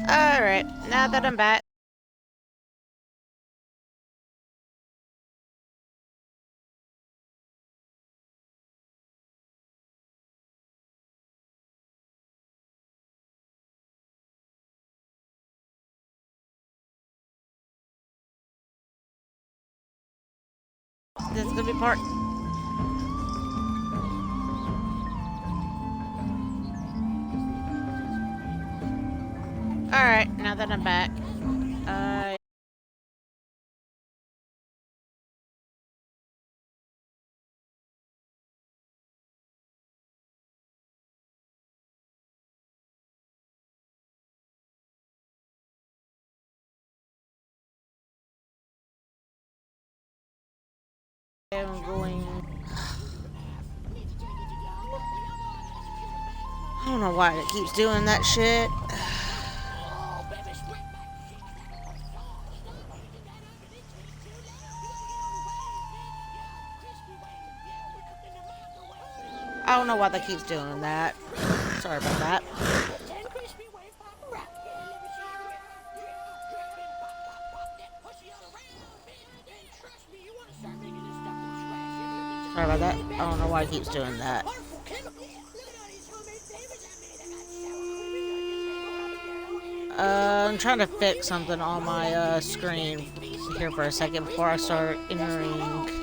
Alright, now that I'm back. This is gonna be part. Alright, now that I'm back. I'm going. I don't know why it keeps doing that shit. I don't know why that keeps doing that. Sorry about that. Sorry about that. I don't know why it keeps doing that. I'm trying to fix something on my screen here for a second before I start entering.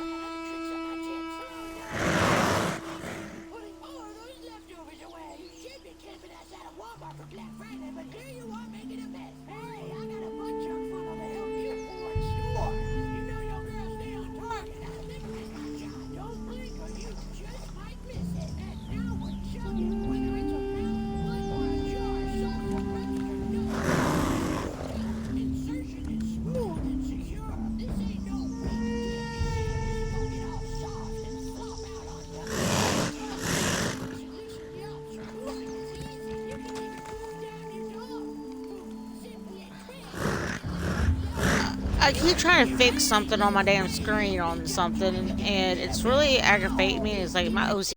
I keep trying to fix something on my damn screen on something, and it's really aggravating me. It's like my OCD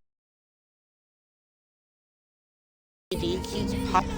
keeps popping.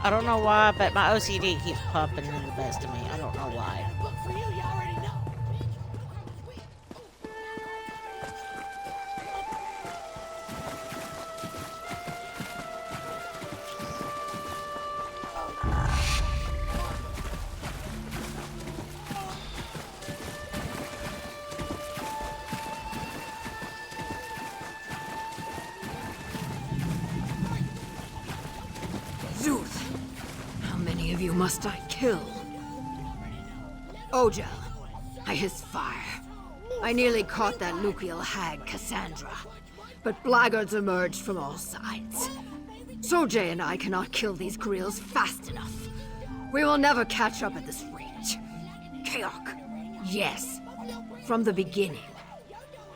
I don't know why, but my OCD keeps popping in the best of me. I don't know why. You must I kill? Ojel, I hiss fire. I nearly caught that Lukiel hag, Cassandra, but blackguards emerged from all sides. Sojay and I cannot kill these Greels fast enough. We will never catch up at this rate. Keok, yes, from the beginning.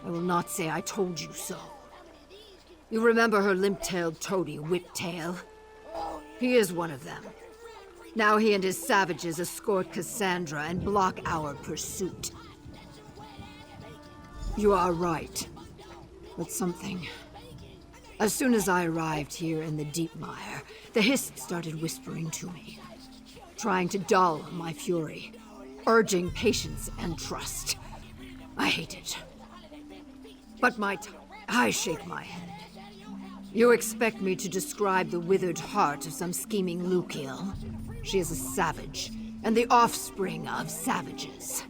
I will not say I told you so. You remember her limp-tailed toady, Whiptail? He is one of them. Now he and his savages escort Cassandra and block our pursuit. You are right. But something... As soon as I arrived here in the Deep Mire, the Hist started whispering to me, trying to dull my fury, urging patience and trust. I hate it. But I shake my head. You expect me to describe the withered heart of some scheming Lukiel? She is a savage, and the offspring of savages.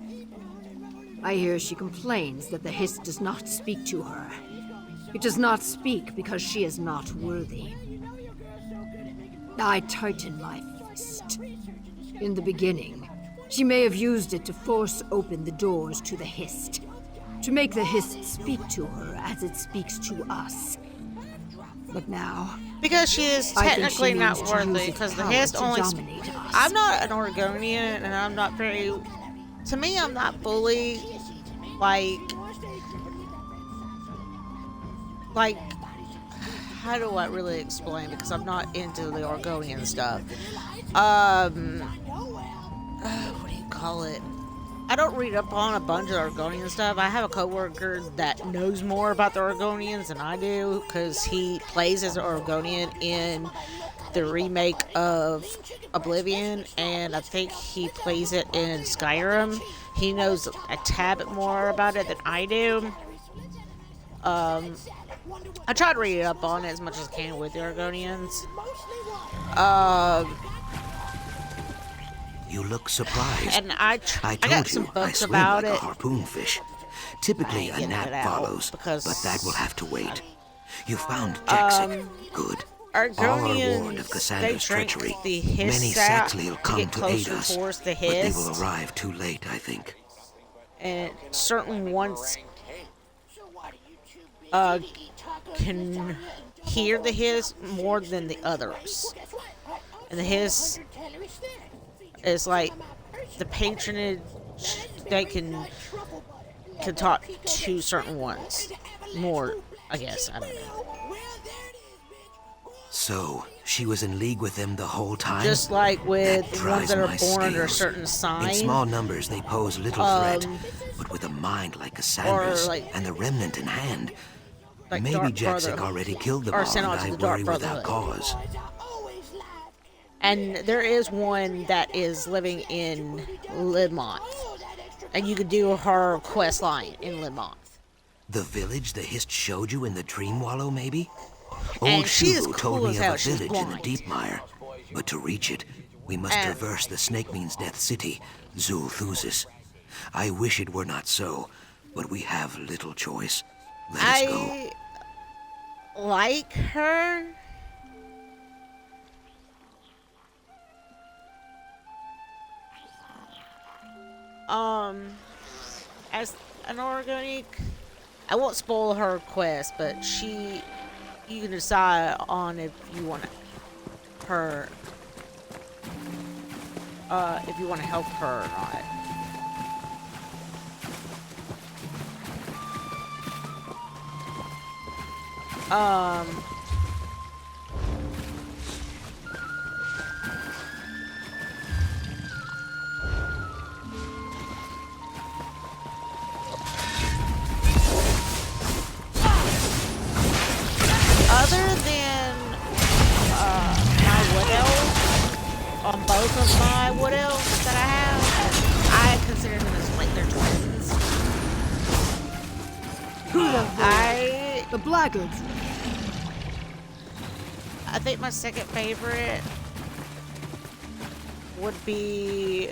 I hear she complains that the Hist does not speak to her. It does not speak because she is not worthy. I tighten my fist. In the beginning, she may have used it to force open the doors to the Hist, to make the Hist speak to her as it speaks to us. But now, Because she is I think technically she not means to use worthy. its Because the power Hist to only. dominate us. I'm not an Oregonian, and I'm not very. To me, I'm not fully like. Like, how do I really explain? Because I'm not into the Oregonian stuff. What do you call it? I don't read up on a bunch of Oregonian stuff. I have a coworker that knows more about the Oregonians than I do because he plays as an Oregonian in the remake of Oblivion, and I think he plays it in Skyrim. He knows a tad bit more about it than I do. I try to read up on it as much as I can with the Oregonians. Um, You look surprised. and I I I got told some you, I books swim about like a it. harpoon fish. Typically, I a get it gnat out follows, because, but that will have to wait. You found Jackson. Good. All are warned of Argonians, they Cassandra's drink treachery. the Many Hiss sap Saxley will to come get to aid closer us, towards the but they will Hiss, arrive too late, I think. and certain ones can hear the Hiss more than the others. And the Hiss is like the patronage they can talk to certain ones more. I guess I don't know. So, she was in league with them the whole time? Just like with That the ones tries that are my born under a scales. certain sign. In small numbers, they pose little threat, but with a mind like Cassandra's like- and the remnant in hand, like maybe Dark Jackson Brother- already killed them or all, sent and out to I the Dark worry without Brotherhood. cause. And there is one that is living in Limont. And you could do her quest line in Limont. The village the Hist showed you in the Dream Wallow, maybe? Old And she is Shuvu cool told me as of hell. a She's village in the blind. Deep Mire. But to reach it, we must And- traverse the Snake Means Death City, Zul'Thuzis. I wish it were not so, but we have little choice. Let us go. I like her. As an organic, I won't spoil her quest, but you can decide on if you want her, if you want to help her or not. Um, Other than my wood elves, on both of my wood elves that I have, I consider them as like their twins. Who the I blackguards? think my second favorite would be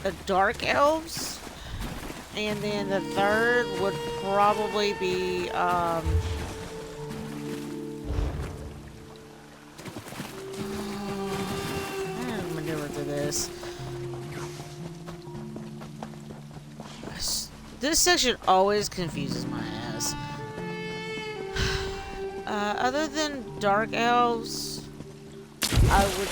the dark elves, and then the third would probably be I'm gonna maneuver through this. This section always confuses my ass. Other than dark elves, I would.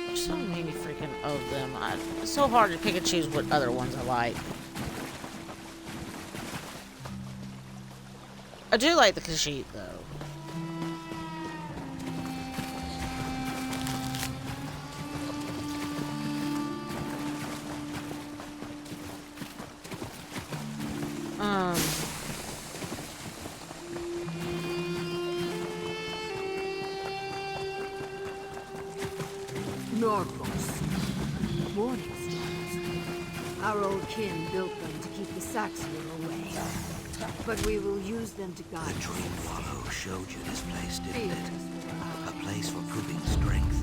There's so many freaking of them. It's so hard to pick and choose what other ones I like. I do like the Khajiit though. Um. Norcos. Warning stones. Our old kin built them to keep the Saxwell away. But we will use them to guide The Dream us. Wallow showed you this place, didn't Fears it? were A ours. place for proving strength.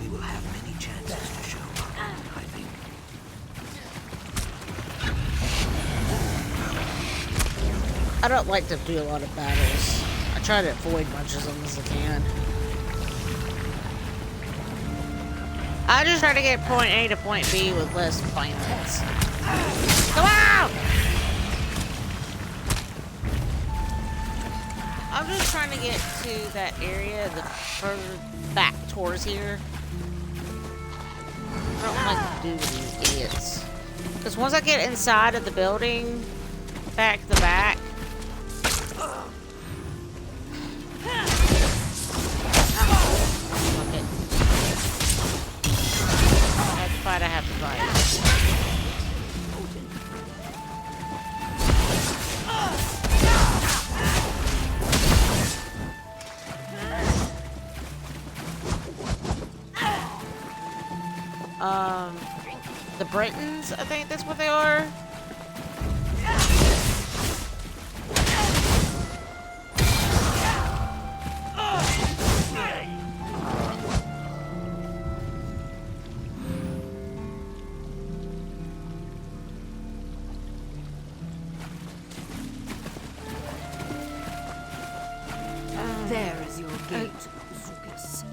We will have many chances to show our own, I think. I don't like to do a lot of battles. I try to avoid much of them as I can. I just try to get point A to point B with less violence. Come on! I'm just trying to get to that area the further back towards here. I don't like to do these idiots. Because once I get inside of the building, back to the back. Okay. I have to fight, I have to fight. The Britons, I think that's what they are. There is your gate, Zucus.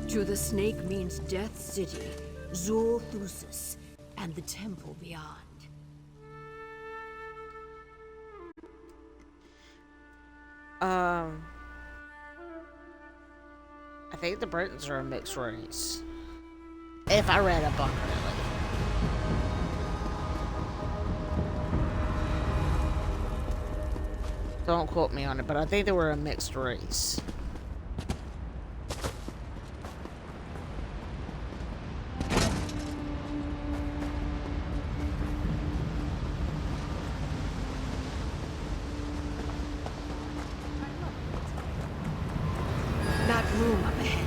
To the snake means Death City, Zuul-Thusis, and the temple beyond. I think the Britons are a mixed race. If I read up on it, really. Don't quote me on it, but I think they were a mixed race. That room up ahead.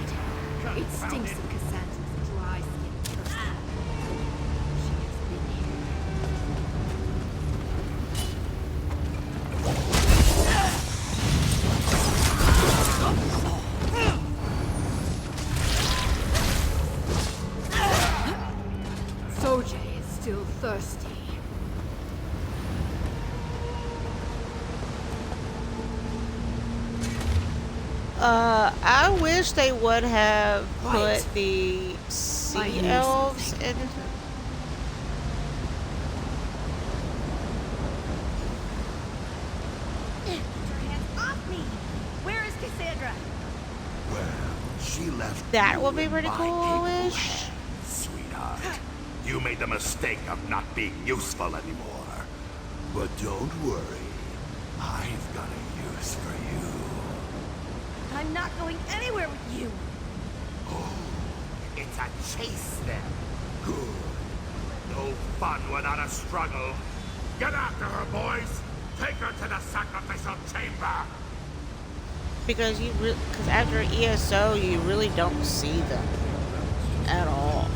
It stinks of Cassandra's dry skin person. She has been here. Sojay is still thirsty. I wish they would have Right. put the sea I knew elves something. in. Get your hands off me! Where is Cassandra? Well, she left. That you would be in pretty my cool, I capable wish. hands, sweetheart. You made the mistake of not being useful anymore. But don't worry. I've got a use for you. I'm not going anywhere with you! It's a chase then. Good. No fun without a struggle. Get after her, boys. Take her to the sacrificial chamber. Because because after ESO, you really don't see them at all.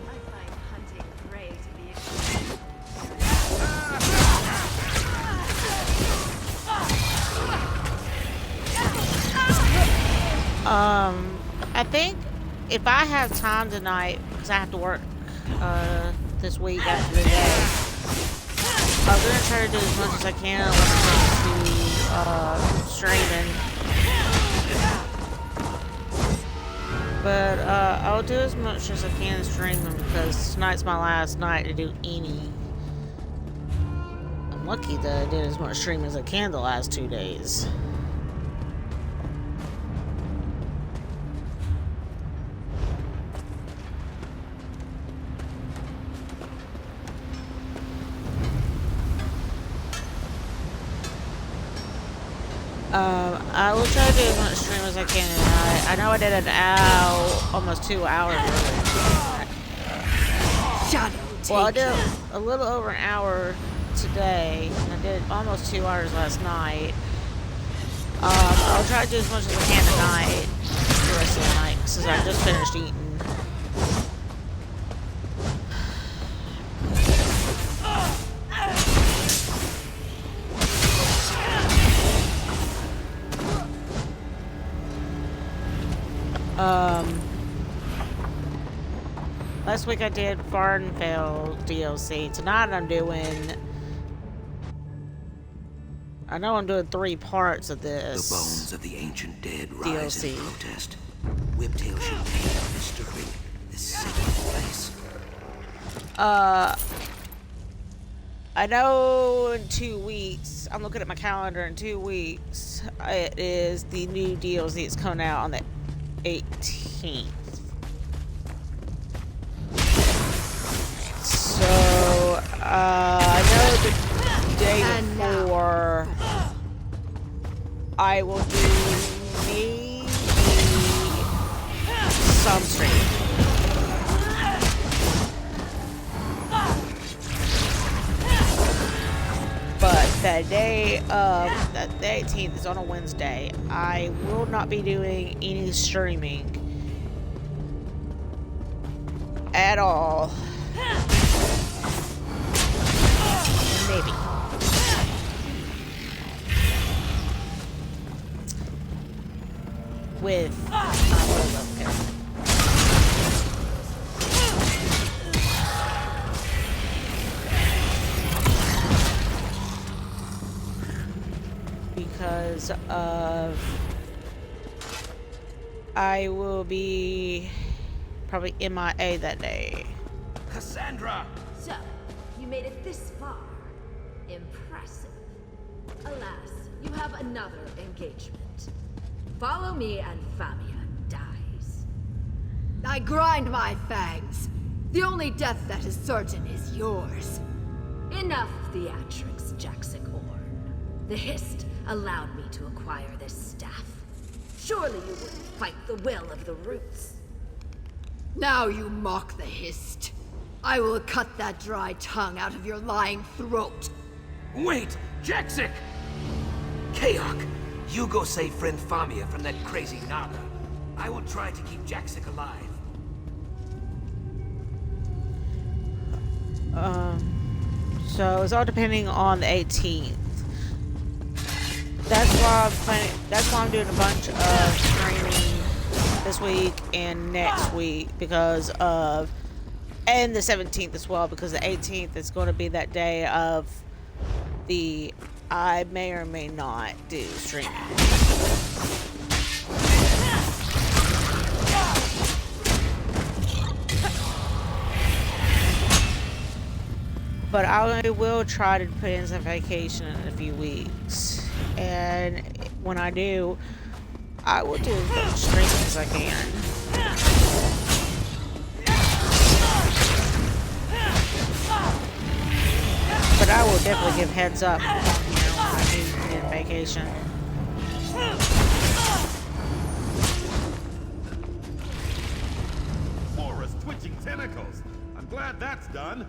I find hunting prey to be I think if I have time tonight, because I have to work this week after the day, I'm gonna try to do as much as I can when it comes to streaming. But I'll do as much as I can streaming because tonight's my last night to do any. I'm lucky that I did as much streaming as I can the last 2 days. I will try to do as much stream as I can tonight. I know I did an hour, almost 2 hours earlier. Shadow, Well, I take did a little over an hour today, and I did almost 2 hours last night. I'll try to do as much as I can tonight, the rest of the night, since I just finished eating. Last week I did Farnvale DLC. Tonight I'm doing... I know I'm doing 3 parts of this. The bones of the ancient dead rise DLC. in protest. Whiptail champagne are disturbing this sacred place. I know in 2 weeks, I'm looking at my calendar, in 2 weeks, it is the new DLC that's coming out on the 18th. So, I know the day before, I will do maybe some stream. But the 18th is on a Wednesday. I will not be doing any streaming at all. Maybe. With my logo character. Because of I will be probably MIA that day. Cassandra! So, you made it this far. Impressive. Alas, you have another engagement. Follow me and Famia dies. I grind my fangs. The only death that is certain is yours. Enough theatrics, Jaxic-Orn. The Hist allowed me to acquire this staff. Surely you wouldn't fight the will of the Roots. Now you mock the Hist. I will cut that dry tongue out of your lying throat. Wait! Jaxic! Kaok! You go save friend Famia from that crazy Naga. I will try to keep Jaxic alive. So it's all depending on the 18th. That's why I'm planning. That's why I'm doing a bunch of streaming this week and next week because of, and the 17th as well, because the 18th is going to be that day of the I may or may not do streaming. But I will try to put in some vacation in a few weeks. And when I do, I will do as much streaming as I can. But I will definitely give heads up when I do in vacation. Forest twitching tentacles. I'm glad that's done.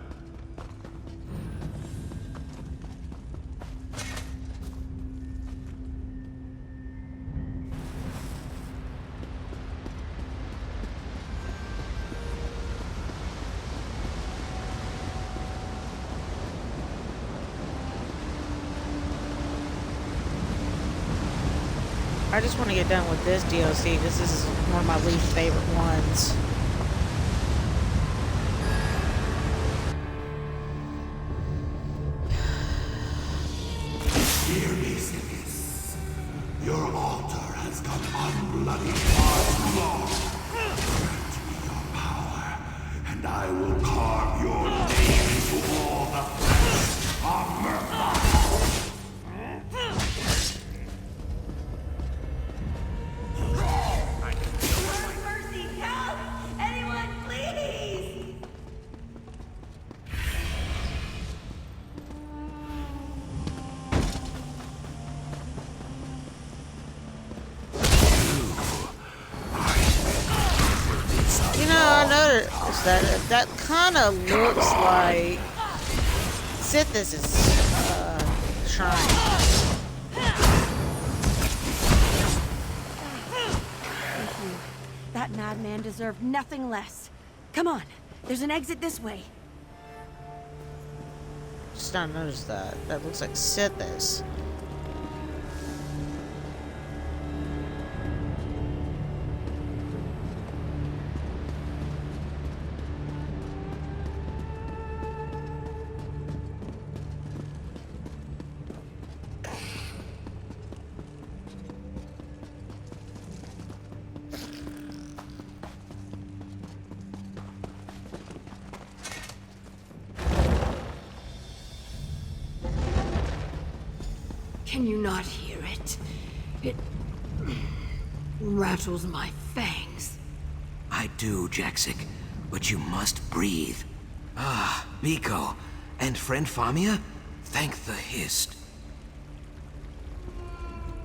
I just want to get done with this DLC because this is one of my least favorite ones. Hear me, Sickis. Your altar has gone unbloody far too long. Grant me your power, and I will carve your name into all the flesh of Murkmire. Mercy, help! Anyone, please! You know, I noticed that kind of looks like Sithis' shrine. That madman deserved nothing less. Come on, there's an exit this way. Just not noticed that. That looks like Sithis. Can you not hear it? It rattles my fangs. I do, Jaxic, but you must breathe. Ah, Miko. And friend Famia? Thank the Hist.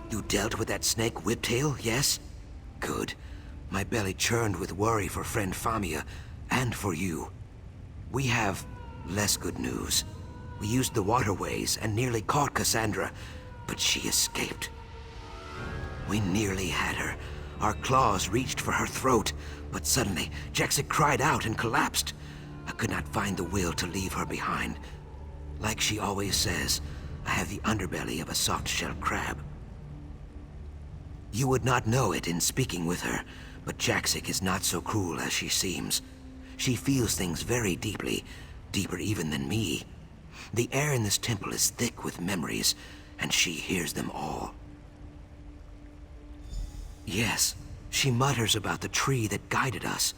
You dealt with that snake Whiptail, yes? Good. My belly churned with worry for friend Famia, and for you. We have less good news. We used the waterways and nearly caught Cassandra, but she escaped. We nearly had her. Our claws reached for her throat, but suddenly Jaxic cried out and collapsed. I could not find the will to leave her behind. Like she always says, I have the underbelly of a soft-shell crab. You would not know it in speaking with her, but Jaxic is not so cruel as she seems. She feels things very deeply, deeper even than me. The air in this temple is thick with memories, and she hears them all. Yes, she mutters about the tree that guided us.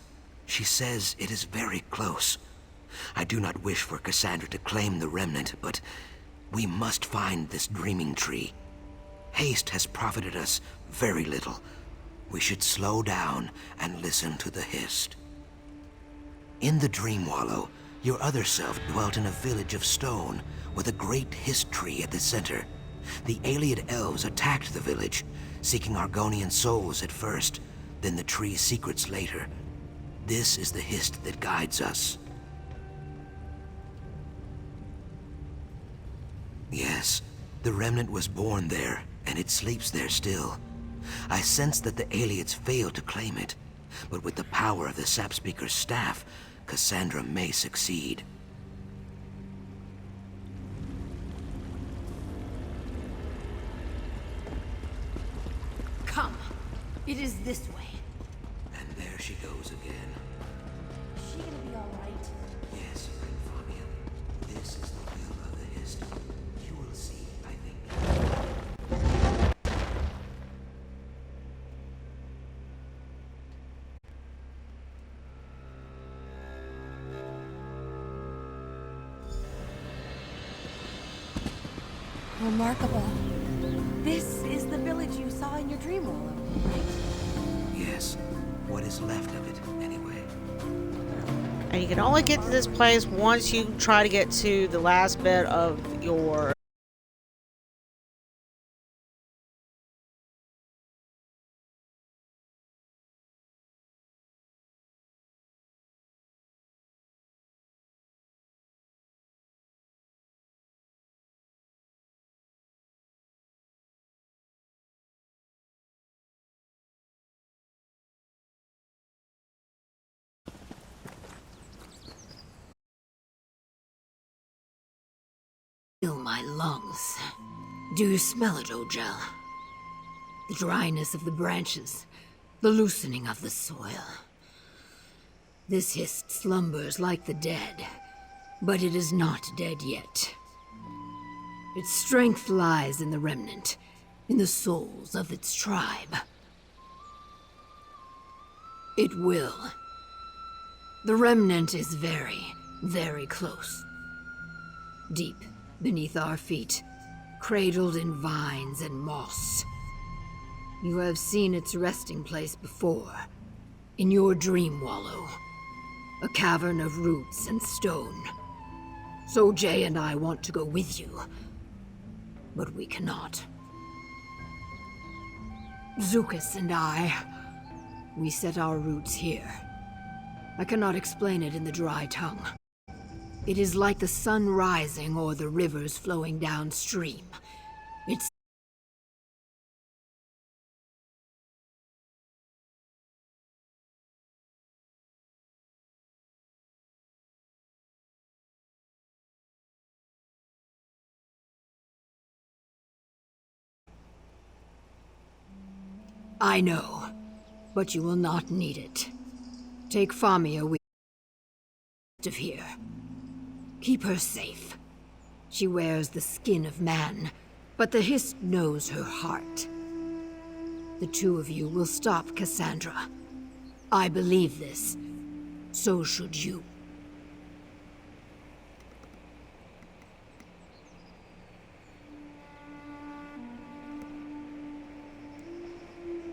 She says it is very close. I do not wish for Cassandra to claim the remnant, but we must find this dreaming tree. Haste has profited us very little. We should slow down and listen to the Hist. In the Dream Wallow, your other self dwelt in a village of stone with a great Hist tree at the center. The Ayleid elves attacked the village, seeking Argonian souls at first, then the tree's secrets later. This is the Hist that guides us. Yes, the remnant was born there, and it sleeps there still. I sense that the Ayleids failed to claim it, but with the power of the Sapspeaker's staff, Cassandra may succeed. Come. It is this way. And there she goes again. Is she gonna be alright? Yes, friend Famia. This is the will of the Hist. You will see, I think. Remarkable. This is the village you saw in your dream wallow, right? Yes. What is left of it, anyway? And you can only get to this place once you try to get to the last bit of your... Fill my lungs. Do you smell it, Ojel? The dryness of the branches, the loosening of the soil. This Hist slumbers like the dead, but it is not dead yet. Its strength lies in the remnant, in the souls of its tribe. It will. The remnant is very, very close. Deep beneath our feet, cradled in vines and moss. You have seen its resting place before, in your dream wallow. A cavern of roots and stone. So Jay and I want to go with you, but we cannot. Zukas and I, we set our roots here. I cannot explain it in the dry tongue. It is like the sun rising or the rivers flowing downstream. It's... I know, but you will not need it. Take Famia with of here. Keep her safe. She wears the skin of man, but the Hist knows her heart. The two of you will stop Cassandra. I believe this. So should you.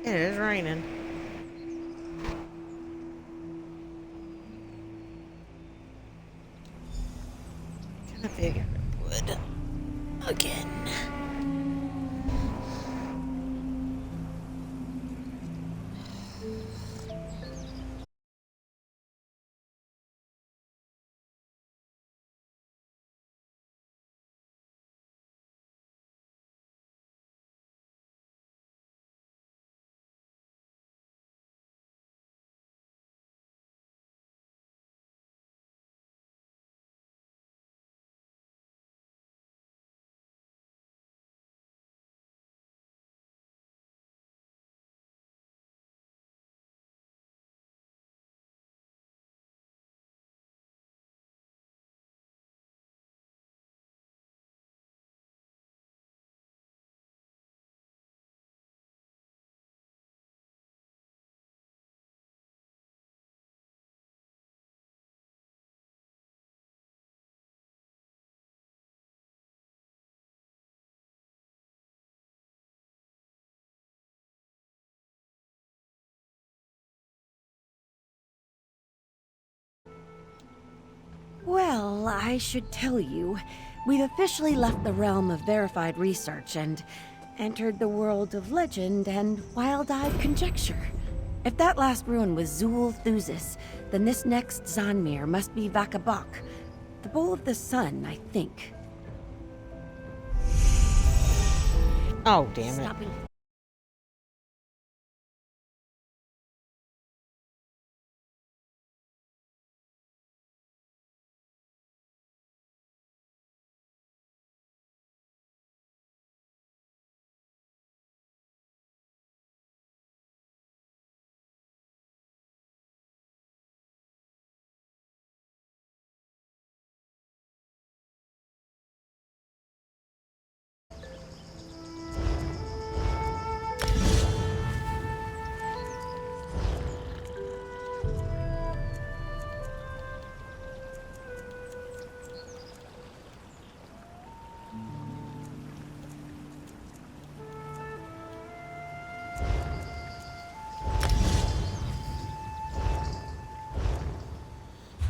It is raining. Kinda figured it would. Again. Well, I should tell you, we've officially left the realm of verified research and entered the world of legend and wild-eyed conjecture. If that last ruin was Zul Thusis, then this next Zanmir must be Vakabak, the Bowl of the Sun, I think. Oh, damn it. Stopping.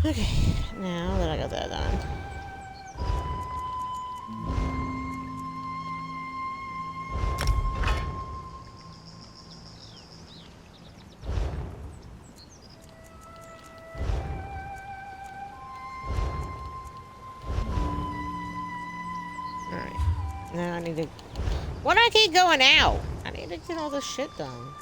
Okay, now that I got that done. Alright, now I need to... Why do I keep going out? I need to get all this shit done.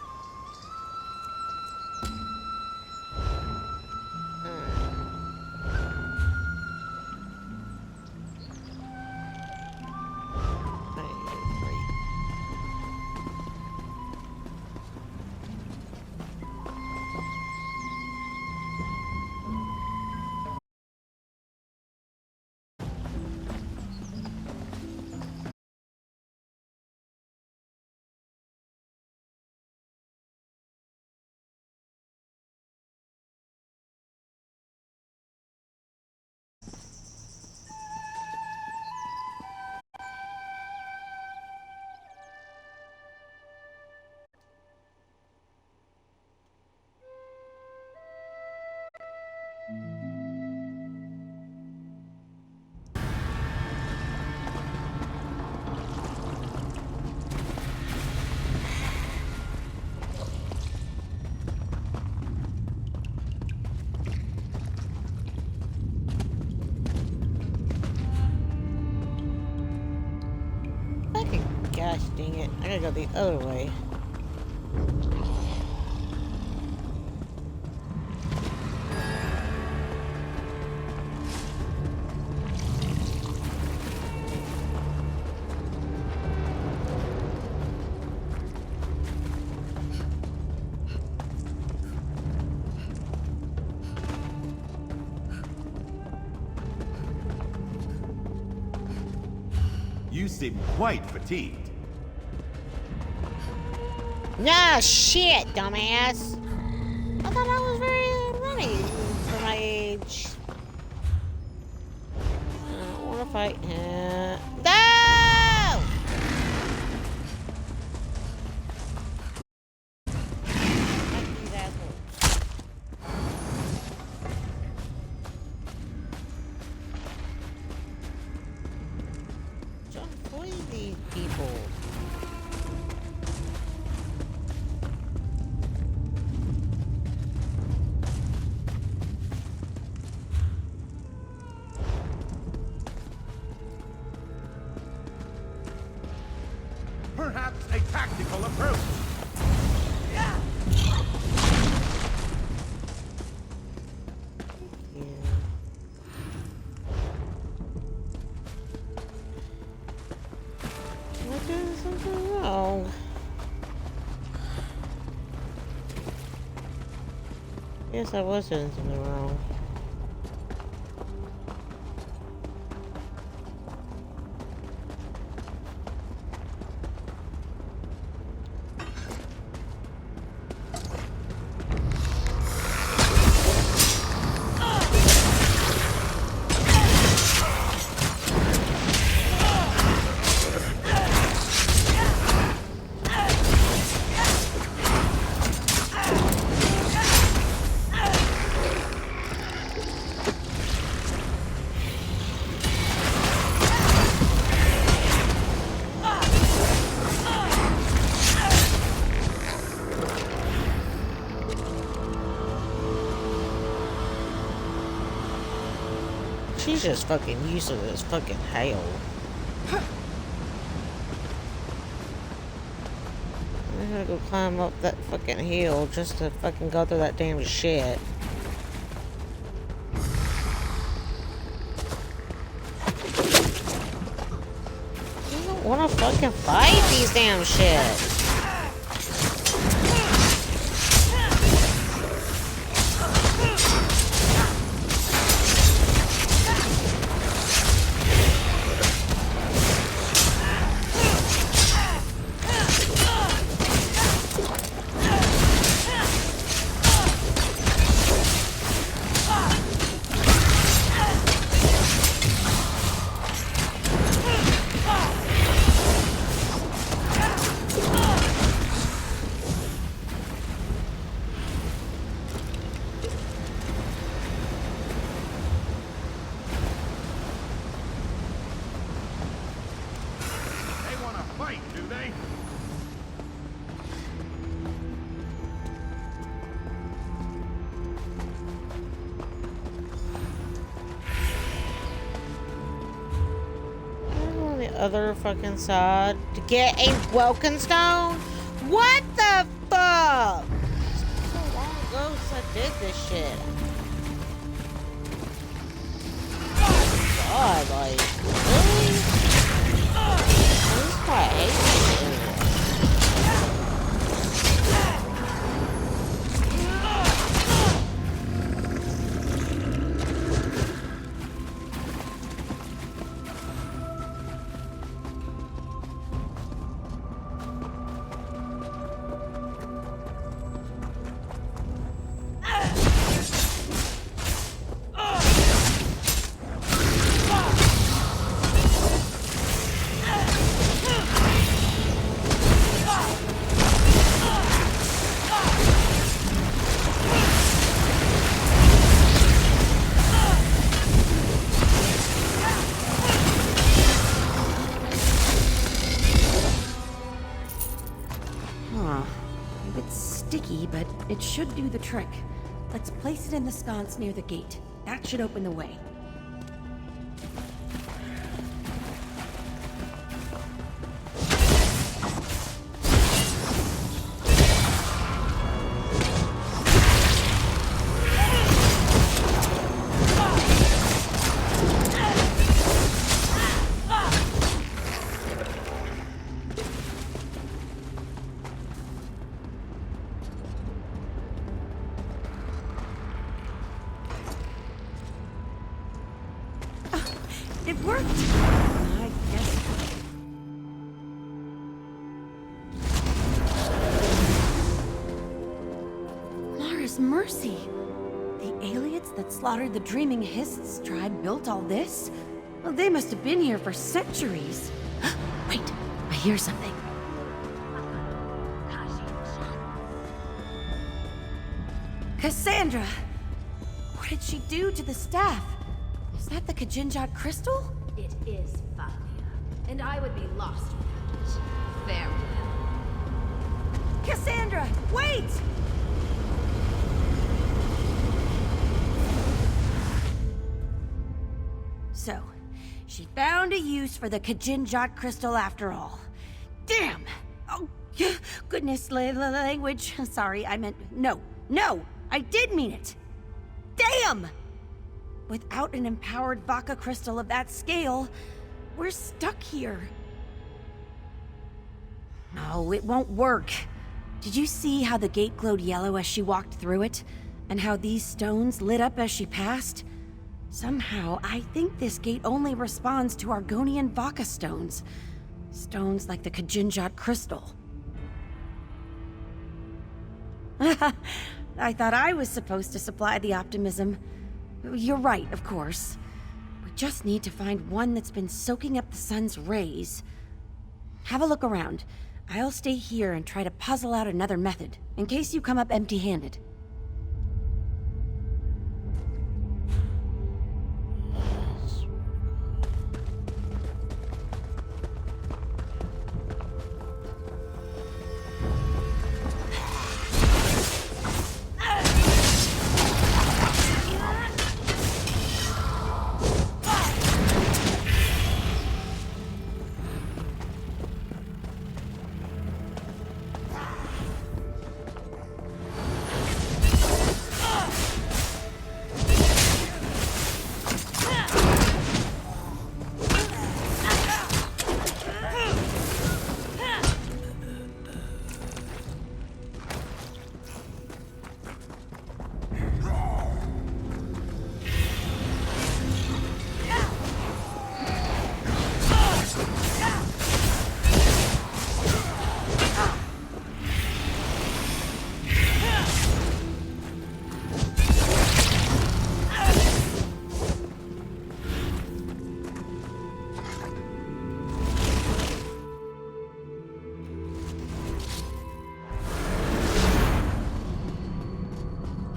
Gosh dang it. I gotta go the other way. You seem quite fatigued. Nah, shit, dumbass. I thought I was very running for my age. I don't want to fight him. No! careful approach. Am I doing something wrong? Yes, I was doing something wrong. She's just fucking used to this fucking hail. I gotta go climb up that fucking hill just to fucking go through that damn shit. I don't wanna fucking fight these damn shit. Other fucking side to get a broken stone? What the fuck? It's been so long ago since I did this shit. God, like, really? This is quite ancient. But it should do the trick. Let's place it in the sconce near the gate. That should open the way. It worked! I guess. Mara's mercy! The aliens that slaughtered the Dreaming Hists tribe built all this? Well, they must have been here for centuries. Wait, I hear something. Cassandra! What did she do to the staff? Is that the Kajinjat crystal? It is Falia, and I would be lost without it. Farewell. Cassandra, wait! So, she found a use for the Kajinjat crystal after all. Damn! Oh, Goodness, language. Sorry, I meant no. No! I did mean it! Damn! Without an empowered Vaka crystal of that scale, we're stuck here. No, it won't work. Did you see how the gate glowed yellow as she walked through it? And how these stones lit up as she passed? Somehow, I think this gate only responds to Argonian Vaka stones. Stones like the Kajinjat crystal. I thought I was supposed to supply the optimism. You're right, of course. We just need to find one that's been soaking up the sun's rays. Have a look around. I'll stay here and try to puzzle out another method, in case you come up empty-handed.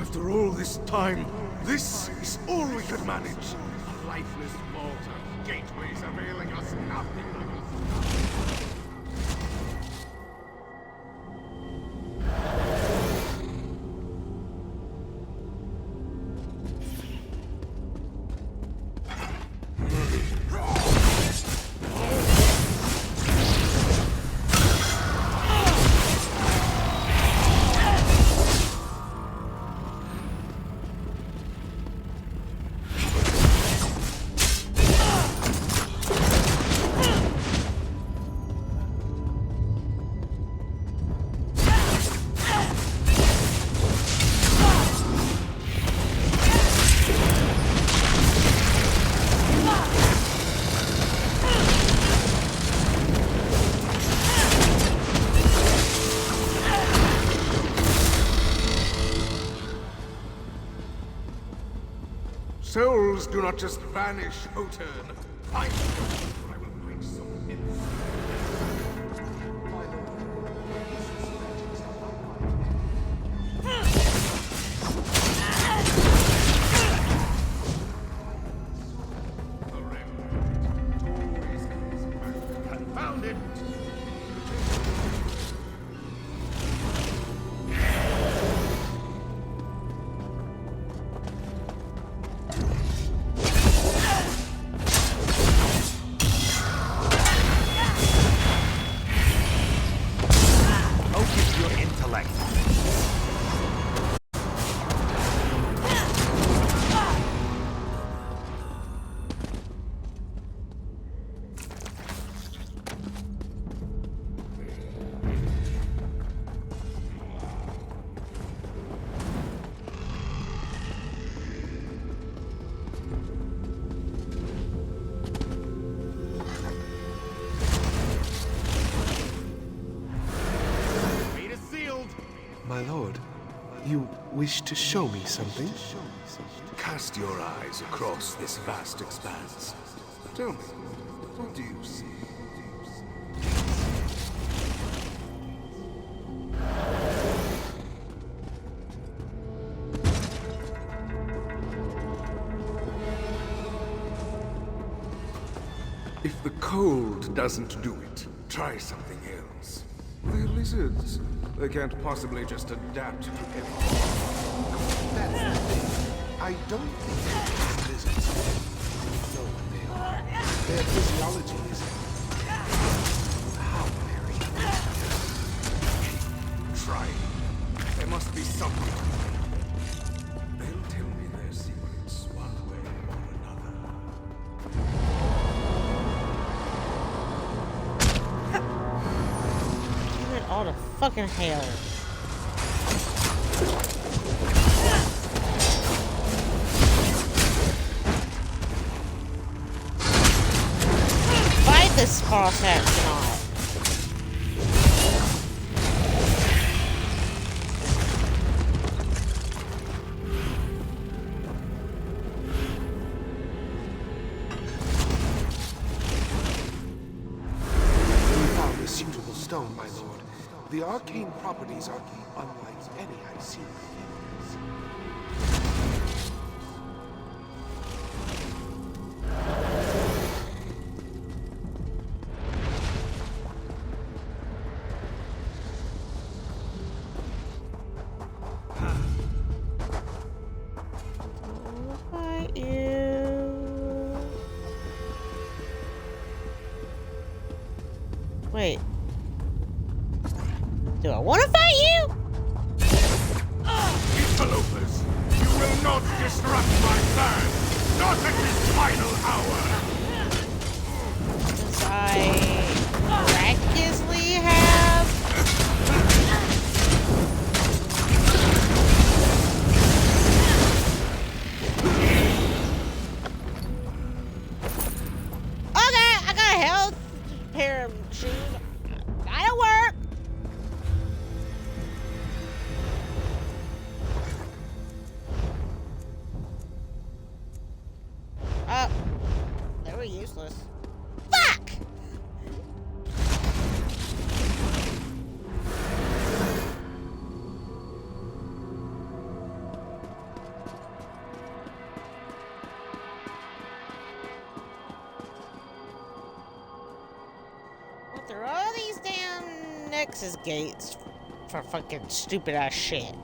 After all this time, this is all we could manage. A lifeless mortar. Gateways availing us nothing. Souls do not just vanish, Hotern. Find them, or I will bring some in. Confound it! Focus your intellect. Fate is sealed. My lord, you wish to show me something? Cast your eyes across this vast expanse. Tell me, what do you see? If the cold doesn't do it, try something else. They're lizards. They can't possibly just adapt to everything. That's the thing. I don't think they're lizards. We know what they are. Their physiology is how very fucking hell? Fight this cross astronaut. Stone, my lord. The arcane properties are unlike any I've seen. Wait. Do I want to fight you? Interlopers, you will not disrupt my plan! Not at this final hour! Since I miraculously have... Okay, I got a health pair of shoes. That'll work. They were useless. Fuck! Went through all these damn Nexus gates for fucking stupid ass shit.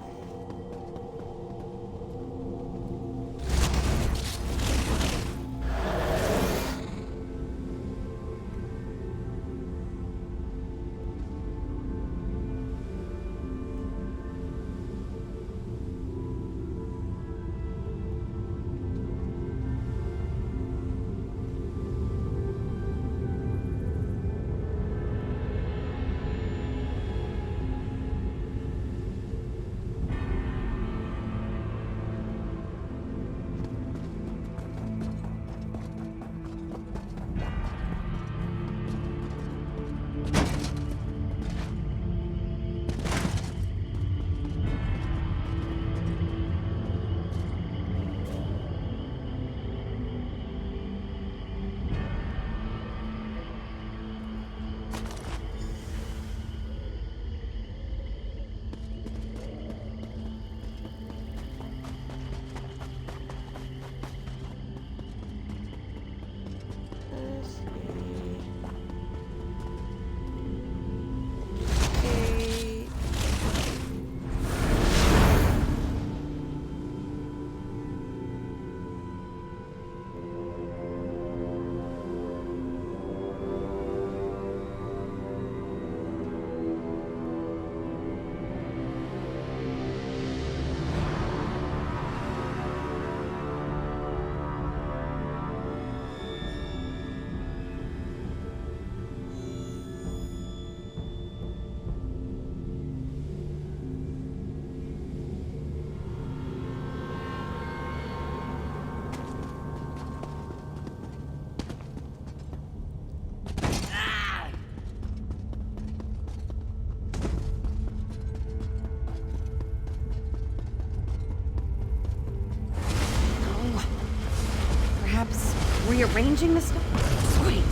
Rearranging the stuff? Wait.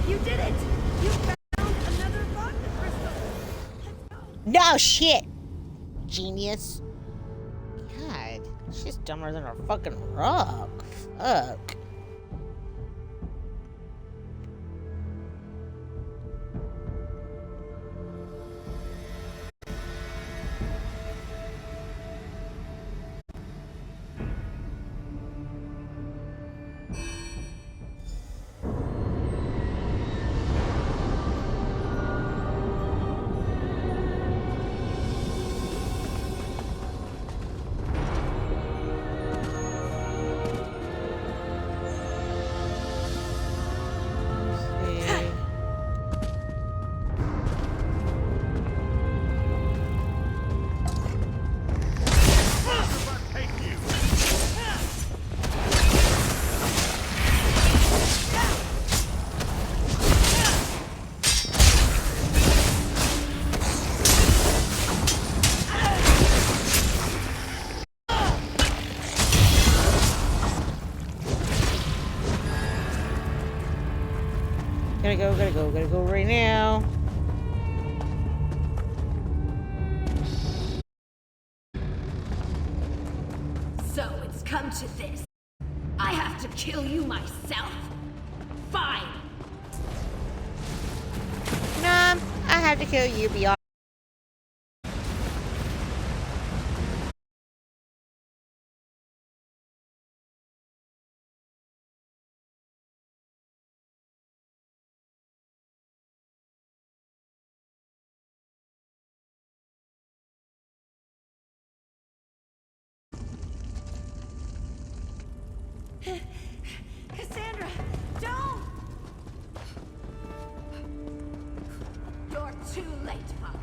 you did it! You found another vodka crystal! Let's go! No shit! Genius. God, she's dumber than a fucking rock. Fuck. Gotta go right now. So it's come to this. I have to kill you myself? Fine. Nah, I have to kill you beyond. Cassandra, don't! You're too late, Papa.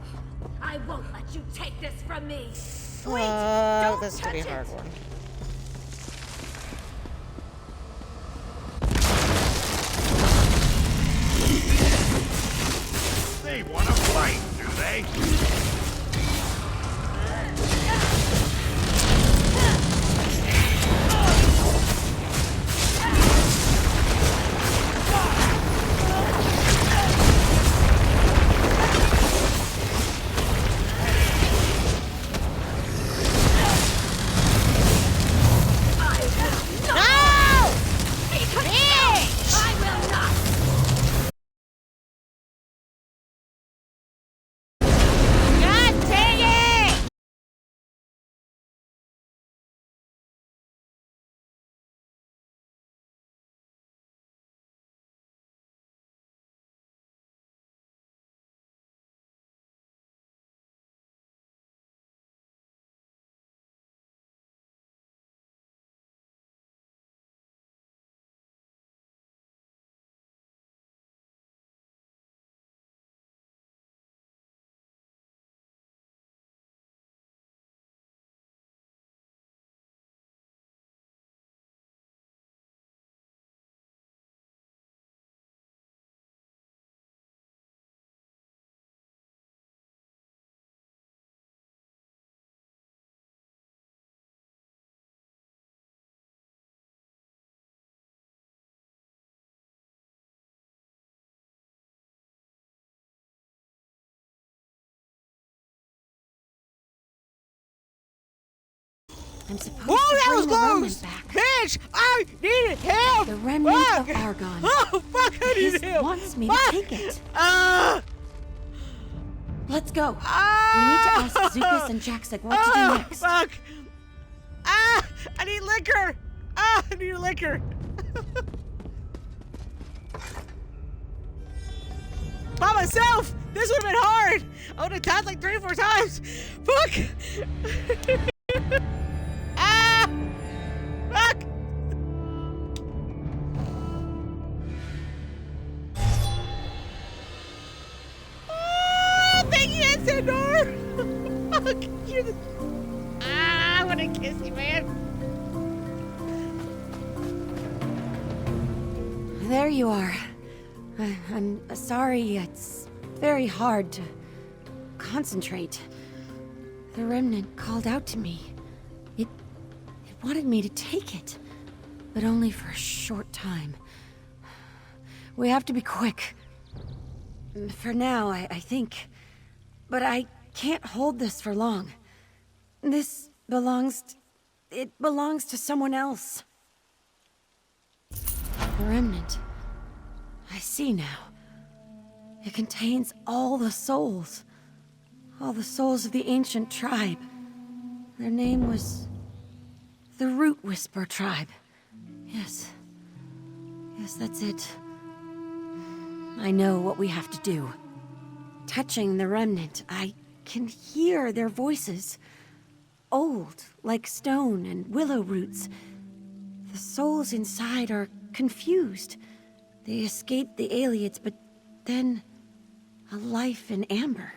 I won't let you take this from me. Wait, don't This is gonna be a touch hard it. one. They want to fight, do they? No! I will not. God dang it! I'm supposed Whoa, to that bring was the remnant close! back. Bitch! I needed help! The remnant Fuck! of Argon. Oh, fuck, I Hist needed help! wants me Fuck! to take it. Ah! Let's go. Ah! We need to ask Zukas and Jaxik what to do next. Fuck! Ah! I need liquor! Ah! I need liquor! By myself! This would have been hard! I would have died like 3 or 4 times! Fuck! Ah! Fuck! Oh, thank you, Sandor! Fuck! You're the... Ah, I want to kiss you, man! There you are. I'm sorry, it's very hard to concentrate. The remnant called out to me. It wanted me to take it, but only for a short time. We have to be quick. For now, I think. But I can't hold this for long. This belongs... It belongs to someone else. The remnant. I see now. It contains all the souls. All the souls of the ancient tribe. Their name was... the Root Whisper tribe. Yes. Yes, that's it. I know what we have to do. Touching the remnant, I can hear their voices. Old, like stone and willow roots. The souls inside are confused. They escaped the Aliads, but then... a life in amber.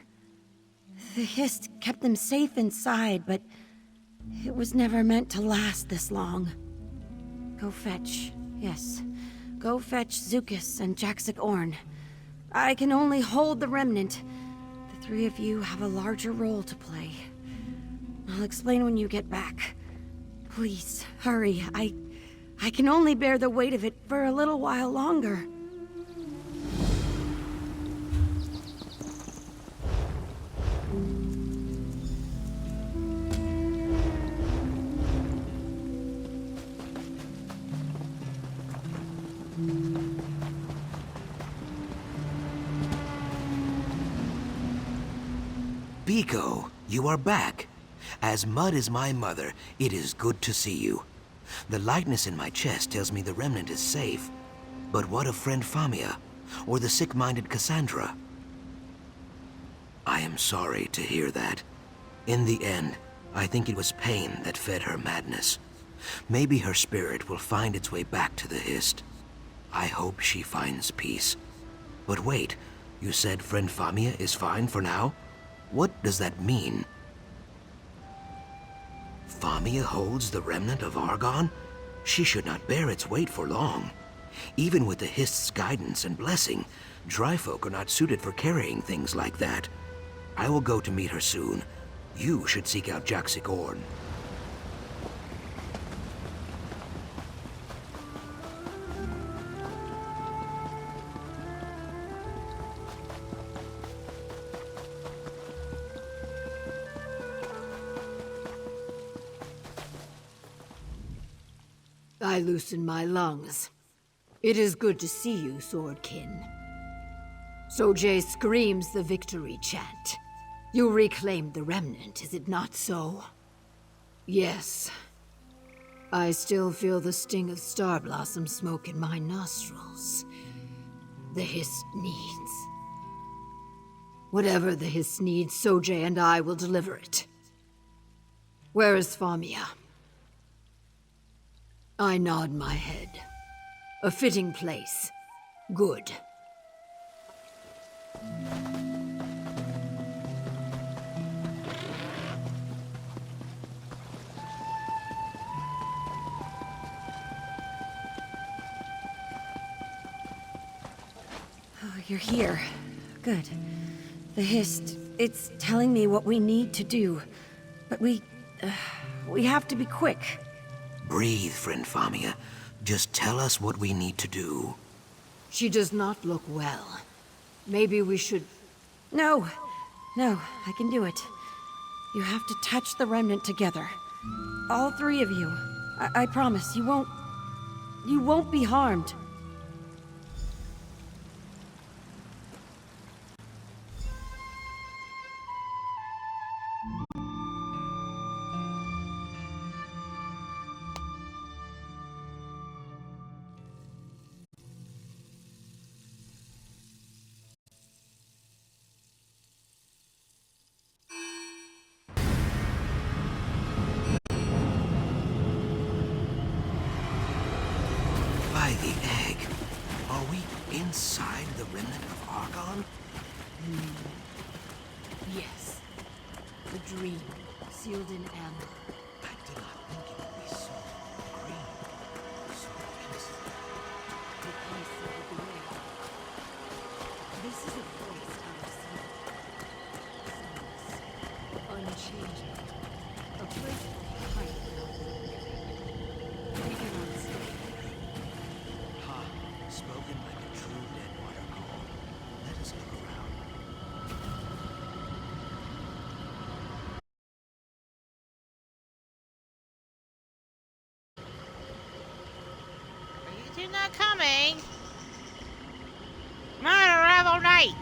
The Hist kept them safe inside, but... it was never meant to last this long. Go fetch, yes. Go fetch Zukas and Jaxik Orn. I can only hold the remnant. The 3 of you have a larger role to play. I'll explain when you get back. Please, hurry. I can only bear the weight of it for a little while longer. Biko, you are back. As Mud is my mother, it is good to see you. The lightness in my chest tells me the remnant is safe. But what of friend Famia? Or the sick-minded Cassandra? I am sorry to hear that. In the end, I think it was pain that fed her madness. Maybe her spirit will find its way back to the Hist. I hope she finds peace. But wait, you said friend Famia is fine for now? What does that mean? Famia holds the remnant of Argon? She should not bear its weight for long. Even with the Hist's guidance and blessing, dry folk are not suited for carrying things like that. I will go to meet her soon. You should seek out Jaxic Orn. I loosen my lungs. It is good to see you, Swordkin. Sojay screams the victory chant. You reclaimed the remnant, is it not so? Yes. I still feel the sting of Star Blossom smoke in my nostrils. The Hist needs. Whatever the Hist needs, Sojay and I will deliver it. Where is Famia? I nod my head. A fitting place. Good. Oh, you're here. Good. The Hist, it's telling me what we need to do. But we have to be quick. Breathe, friend Famia. Just tell us what we need to do. She does not look well. Maybe we should... No, I can do it. You have to touch the remnant together. All three of you. I promise, you won't be harmed. By the egg, are we inside the remnant of Argon? Yes. The dream, sealed in amber. I did not think it would be so green, so innocent. The place of the grave. This is a place out of sight. Unchanging. A place of height without limit. We cannot stay. Ha! Spoken like a true Deadwater call. Let us look around. Are you two not coming? Might arrive all night.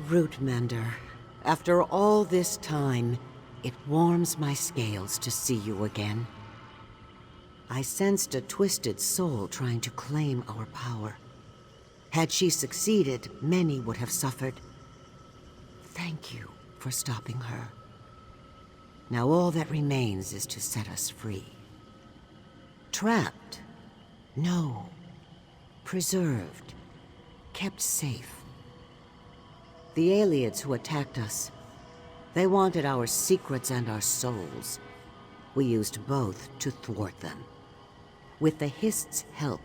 Rootmender, after all this time, it warms my scales to see you again. I sensed a twisted soul trying to claim our power. Had she succeeded, many would have suffered. Thank you for stopping her. Now all that remains is to set us free. Trapped? No. Preserved. Kept safe. The aliens who attacked us, They wanted our secrets and our souls. We used both to thwart them. With the Hist's help,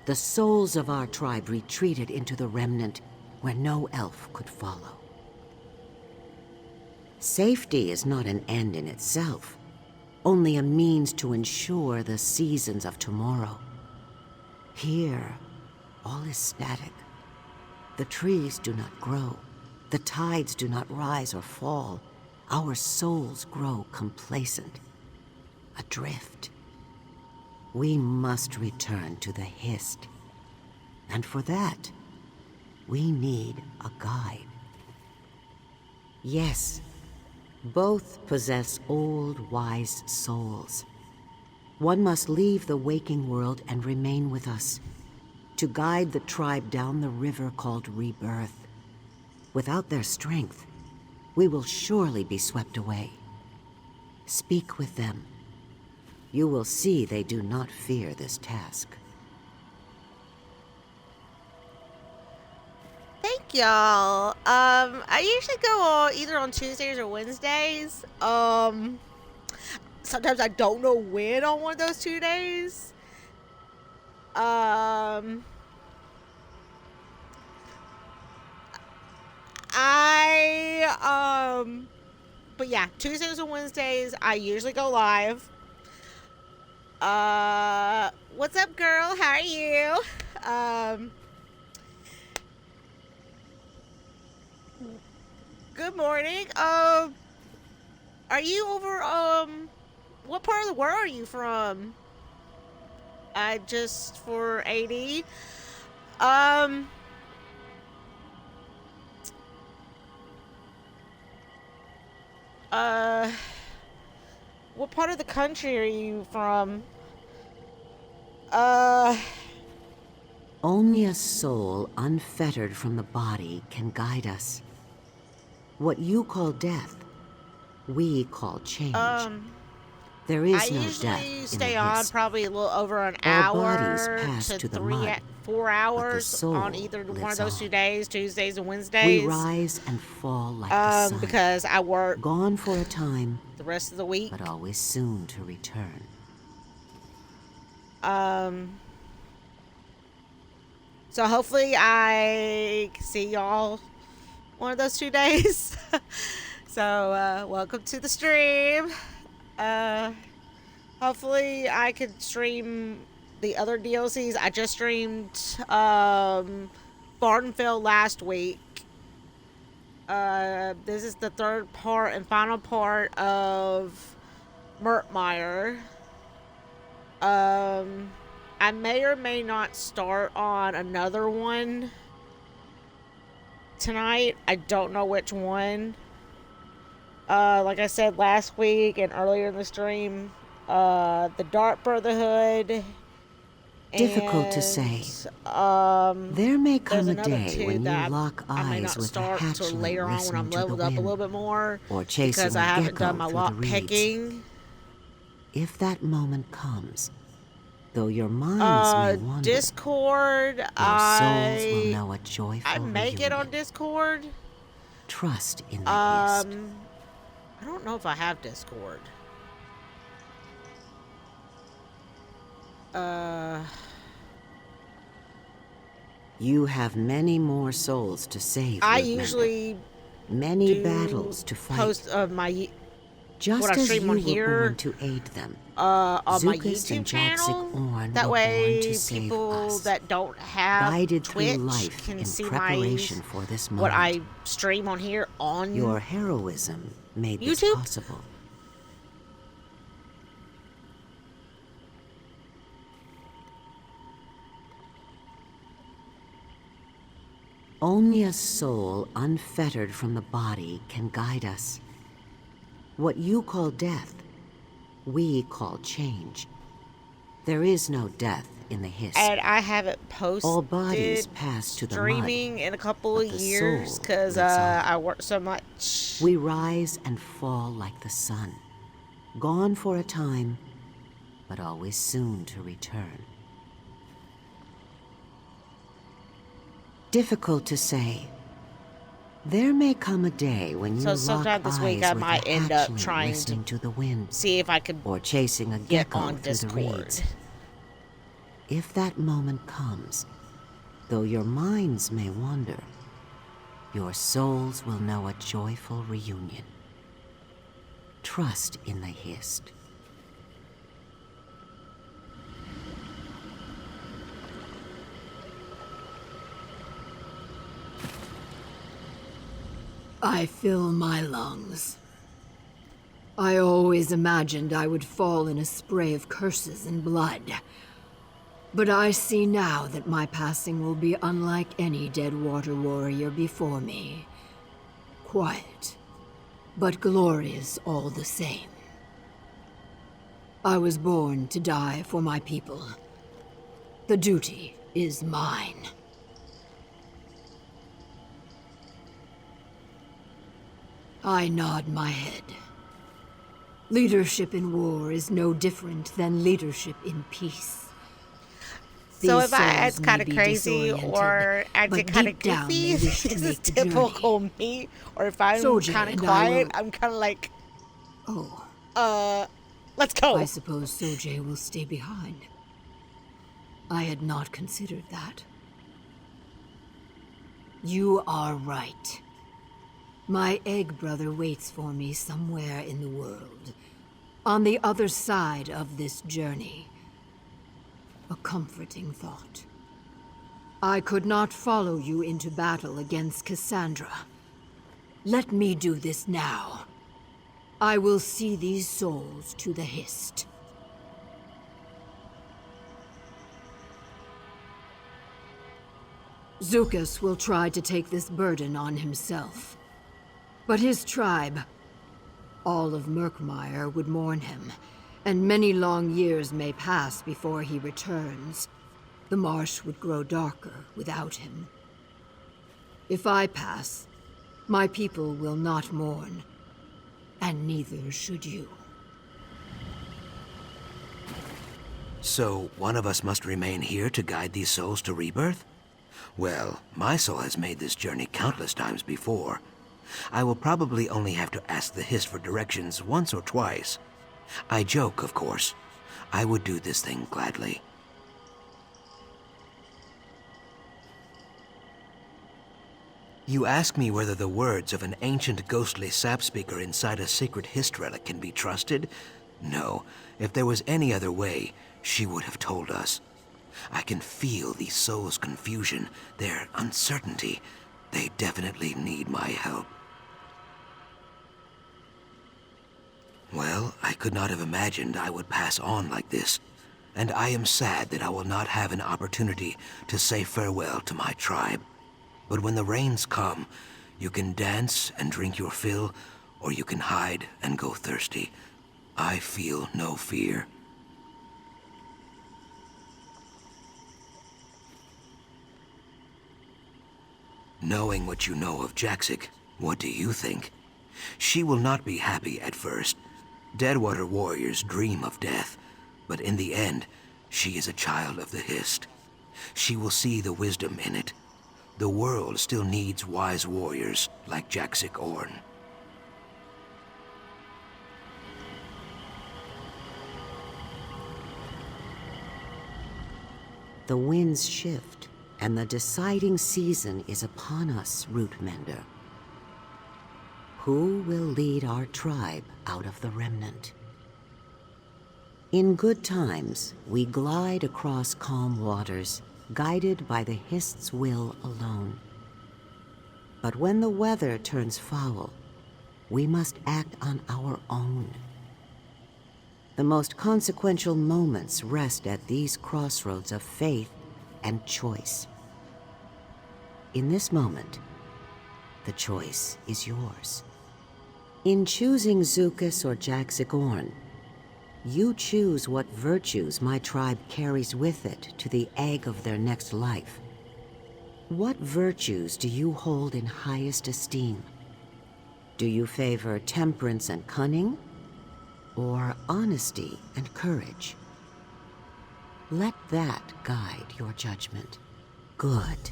the souls of our tribe retreated into the remnant where no elf could follow. Safety is not an end in itself, only a means to ensure the seasons of tomorrow. Here, all is static. The trees do not grow. The tides do not rise or fall. Our souls grow complacent, adrift. We must return to the Hist. And for that, we need a guide. Yes, both possess old, wise souls. One must leave the waking world and remain with us, to guide the tribe down the river called Rebirth. Without their strength, we will surely be swept away. Speak with them. You will see they do not fear this task. Thank y'all. I usually go on either on Tuesdays or Wednesdays. Sometimes I don't know when on one of those 2 days. But yeah, Tuesdays and Wednesdays, I usually go live. What's up, girl? How are you? Good morning. Are you over, what part of the world are you from? Just for AD. What part of the country are you from? Only a soul unfettered from the body can guide us. What you call death, we call change. There is I no usually death in stay the on Hist. probably a little over an All bodies hour pass to to the 3, mud, 4 hours soul on either one of lives those on. 2 days, Tuesdays and Wednesdays. We rise and fall like the sun. Because I work Gone for a time, the rest of the week. but always soon to return. So hopefully I can see y'all one of those 2 days. So welcome to the stream. Hopefully I could stream the other DLCs. I just streamed Bartonville last week. This is the third part and final part of Murkmire. I may or may not start on another one tonight. I don't know which one. Like I said last week and earlier in the stream, the Dark Brotherhood. Difficult to say. There may come a day when you lock eyes with a hatchling later on when I'm listening to the leveled up a wind, little bit more, or chasing because a I haven't gecko done my through the lock reeds. picking. If that moment comes, though your minds may wander, Discord, your souls will know a joyful I make it reunion. on Discord. Trust in the Hist. I don't know if I have Discord. You have many more souls to save. I Liv Mender. usually many do battles to fight. post of my Just what I as stream you on were here, born to aid them, on my Zukist YouTube and channel. Jaxic Orn That were born way, to save people us. that don't have Guided Twitch through life can in see preparation for this moment. what I stream on here on Your heroism made this YouTube? possible. Only a soul unfettered from the body can guide us. What you call death, we call change. There is no death in the Hist. And I haven't posted All bodies pass to the mud, streaming in a couple but of the years soul because lives on. I work so much. We rise and fall like the sun, gone for a time, but always soon to return. Difficult to say. There may come a day when you So lock sometime this week I eyes with might a end up hatchling trying listening to the wind, see if I could or chasing a get gecko on through the Discord. reeds. If that moment comes, though your minds may wander, your souls will know a joyful reunion. Trust in the Hist. I fill my lungs. I always imagined I would fall in a spray of curses and blood. But I see now that my passing will be unlike any dead water warrior before me. Quiet, but glorious all the same. I was born to die for my people. The duty is mine. I nod my head. Leadership in war is no different than leadership in peace. So These if I act souls kind may of be crazy disoriented, or acting but kind of deep down goofy, they wish to this is make the typical me. Or if I'm Soji kind of and I quiet, will- I'm kind of like, Oh, let's go. I suppose Sojay will stay behind. I had not considered that. You are right. My egg brother waits for me somewhere in the world, on the other side of this journey. A comforting thought. I could not follow you into battle against Cassandra. Let me do this now. I will see these souls to the Hist. Zukas will try to take this burden on himself. But his tribe, all of Murkmire, would mourn him, and many long years may pass before he returns. The marsh would grow darker without him. If I pass, my people will not mourn, and neither should you. So, one of us must remain here to guide these souls to rebirth? Well, my soul has made this journey countless times before. I will probably only have to ask the Hist for directions once or twice. I joke, of course. I would do this thing gladly. You ask me whether the words of an ancient ghostly sap speaker inside a sacred Hist relic can be trusted? No. If there was any other way, she would have told us. I can feel these souls' confusion, their uncertainty. They definitely need my help. Well, I could not have imagined I would pass on like this, and I am sad that I will not have an opportunity to say farewell to my tribe. But when the rains come, you can dance and drink your fill, or you can hide and go thirsty. I feel no fear. Knowing what you know of Jaxic, what do you think? She will not be happy at first. Deadwater warriors dream of death, but in the end, she is a child of the Hist. She will see the wisdom in it. The world still needs wise warriors like Jaxic Orn. The winds shift, and the deciding season is upon us, Rootmender. Who will lead our tribe out of the remnant? In good times, we glide across calm waters, guided by the Hist's will alone. But when the weather turns foul, we must act on our own. The most consequential moments rest at these crossroads of faith and choice. In this moment, the choice is yours. In choosing Zukas or Jaxic Orn, you choose what virtues my tribe carries with it to the egg of their next life. What virtues do you hold in highest esteem? Do you favor temperance and cunning, or honesty and courage? Let that guide your judgment. Good.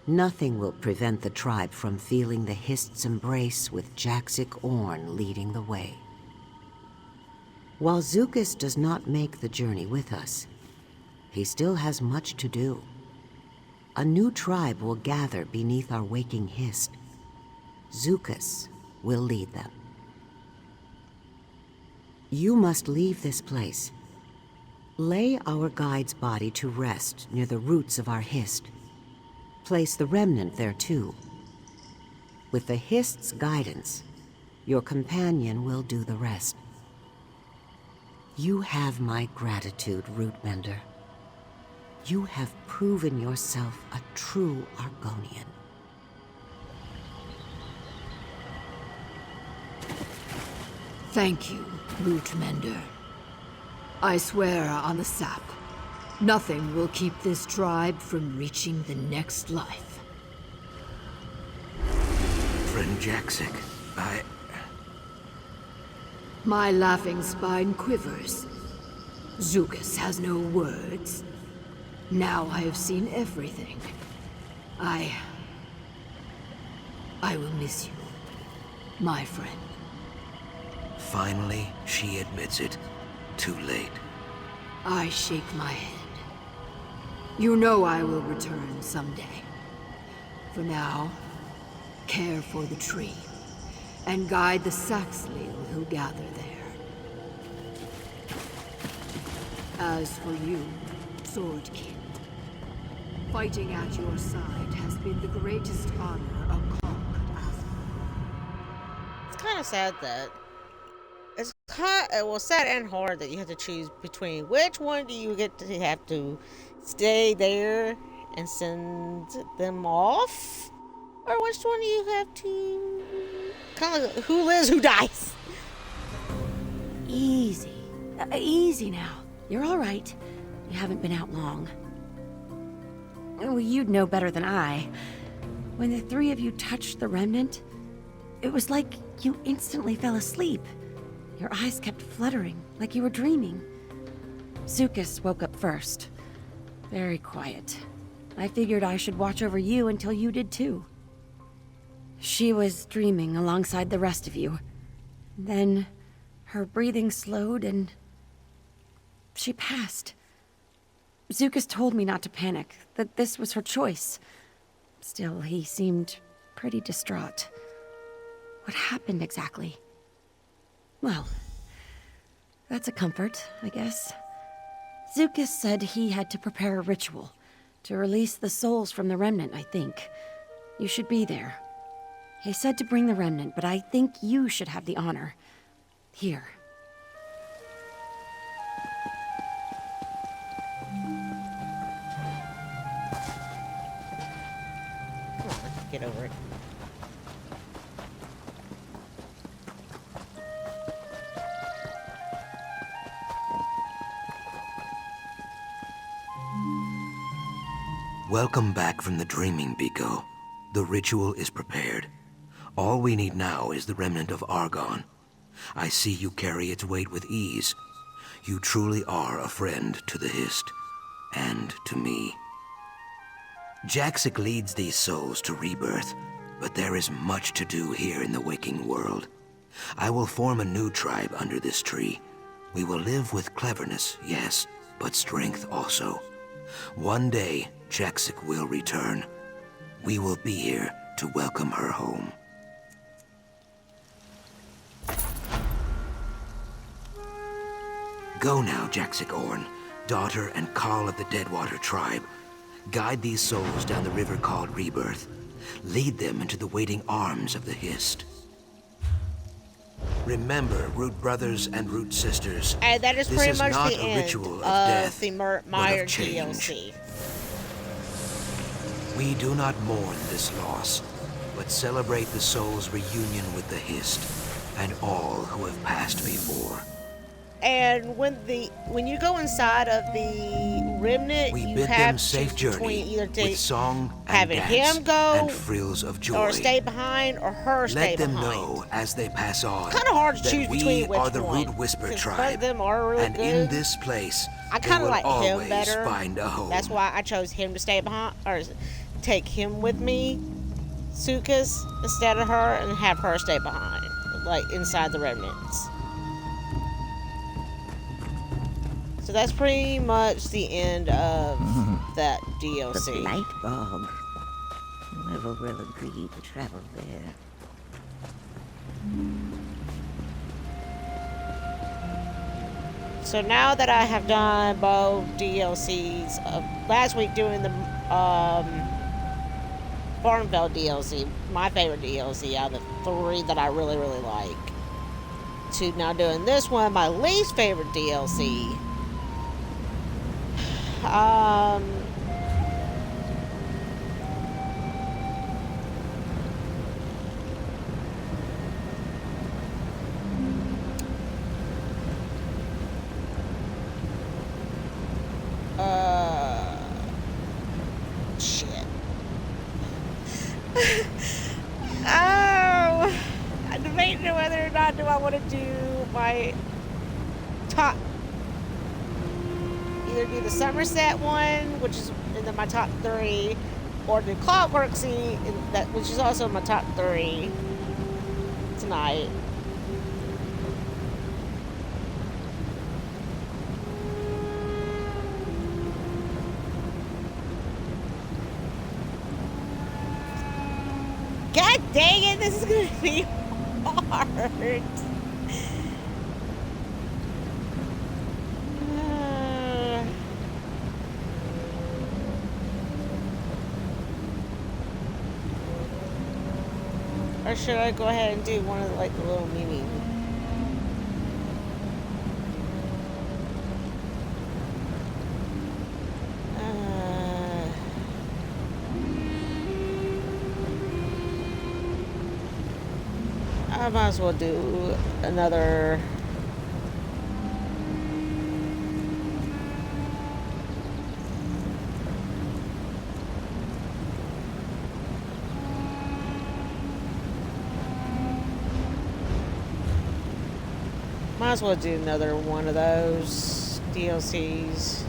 Nothing will prevent the tribe from feeling the Hist's embrace with Jaxic Orn leading the way. While Zukas does not make the journey with us, he still has much to do. A new tribe will gather beneath our waking Hist. Zukas will lead them. You must leave this place. Lay our guide's body to rest near the roots of our Hist. Place the remnant there too. With the Hist's guidance, your companion will do the rest. You have my gratitude, Rootmender. You have proven yourself a true Argonian. Thank you, Rootmender. I swear on the sap, nothing will keep this tribe from reaching the next life. Friend Jaxic, My laughing spine quivers. Zukas has no words. Now I have seen everything. I will miss you, my friend. Finally, she admits it. Too late. I shake my head. You know I will return someday. For now, care for the tree, and guide the Saxhleel who gather there. As for you, Swordkin, fighting at your side has been the greatest honor a call could ask for. It's kind of sad that sad and hard that you have to choose between which one do you get to have to stay there and send them off, or which one do you have to kind of who lives, who dies. Easy. Easy now. You're all right. You haven't been out long. Well, you'd know better than I. When the three of you touched the remnant, it was like you instantly fell asleep. Your eyes kept fluttering, like you were dreaming. Zukas woke up first. Very quiet. I figured I should watch over you until you did too. She was dreaming alongside the rest of you. Then, her breathing slowed and she passed. Zukas told me not to panic, that this was her choice. Still, he seemed pretty distraught. What happened exactly? Well, that's a comfort, I guess. Zukas said he had to prepare a ritual to release the souls from the remnant, I think. You should be there. He said to bring the remnant, but I think you should have the honor. Here. Come on, let's get over it. Welcome back from the dreaming, Biko. The ritual is prepared. All we need now is the remnant of Argon. I see you carry its weight with ease. You truly are a friend to the Hist, and to me. Jaxic leads these souls to rebirth, but there is much to do here in the waking world. I will form a new tribe under this tree. We will live with cleverness, yes, but strength also. One day, Jaxic will return. We will be here to welcome her home. Go now, Jaxic Orn, daughter and call of the Deadwater tribe. Guide these souls down the river called Rebirth. Lead them into the waiting arms of the Hist. Remember, Root Brothers and Root Sisters, And that is this pretty is much not the a end ritual of of death, the but murkmire of change. DLC. We do not mourn this loss, but celebrate the soul's reunion with the Hist and all who have passed before. And when you go inside of the remnant, We you bid have them to safe choose between journey either with song and having dance him go and frills of joy. or stay behind, or her stay Let them behind. know as they pass on Kind of hard to that choose we between which are the one. Root Whisper Since both tribe, of them are really and good. in this place I they kind of will like him always better. find a home. That's why I chose him to stay behind, or take him with me, Sukas, instead of her, and have her stay behind, like inside the remnants. So that's pretty much the end of that DLC. The Blight Bog. Whoever will agree to travel there. So now that I have done both DLCs, last week doing the Farmville DLC, my favorite DLC out of the 3 that I really, really like, to now doing this one, my least favorite DLC. Shit. Oh, I'm debating whether or not do I want to do my top, either do the Somerset one, which is in my top 3, or the Clockwork scene, which is also in my top 3 tonight. God dang it, this is gonna be hard. Or should I go ahead and do one of the little mini? I might as well do another. Might as well do another one of those DLCs.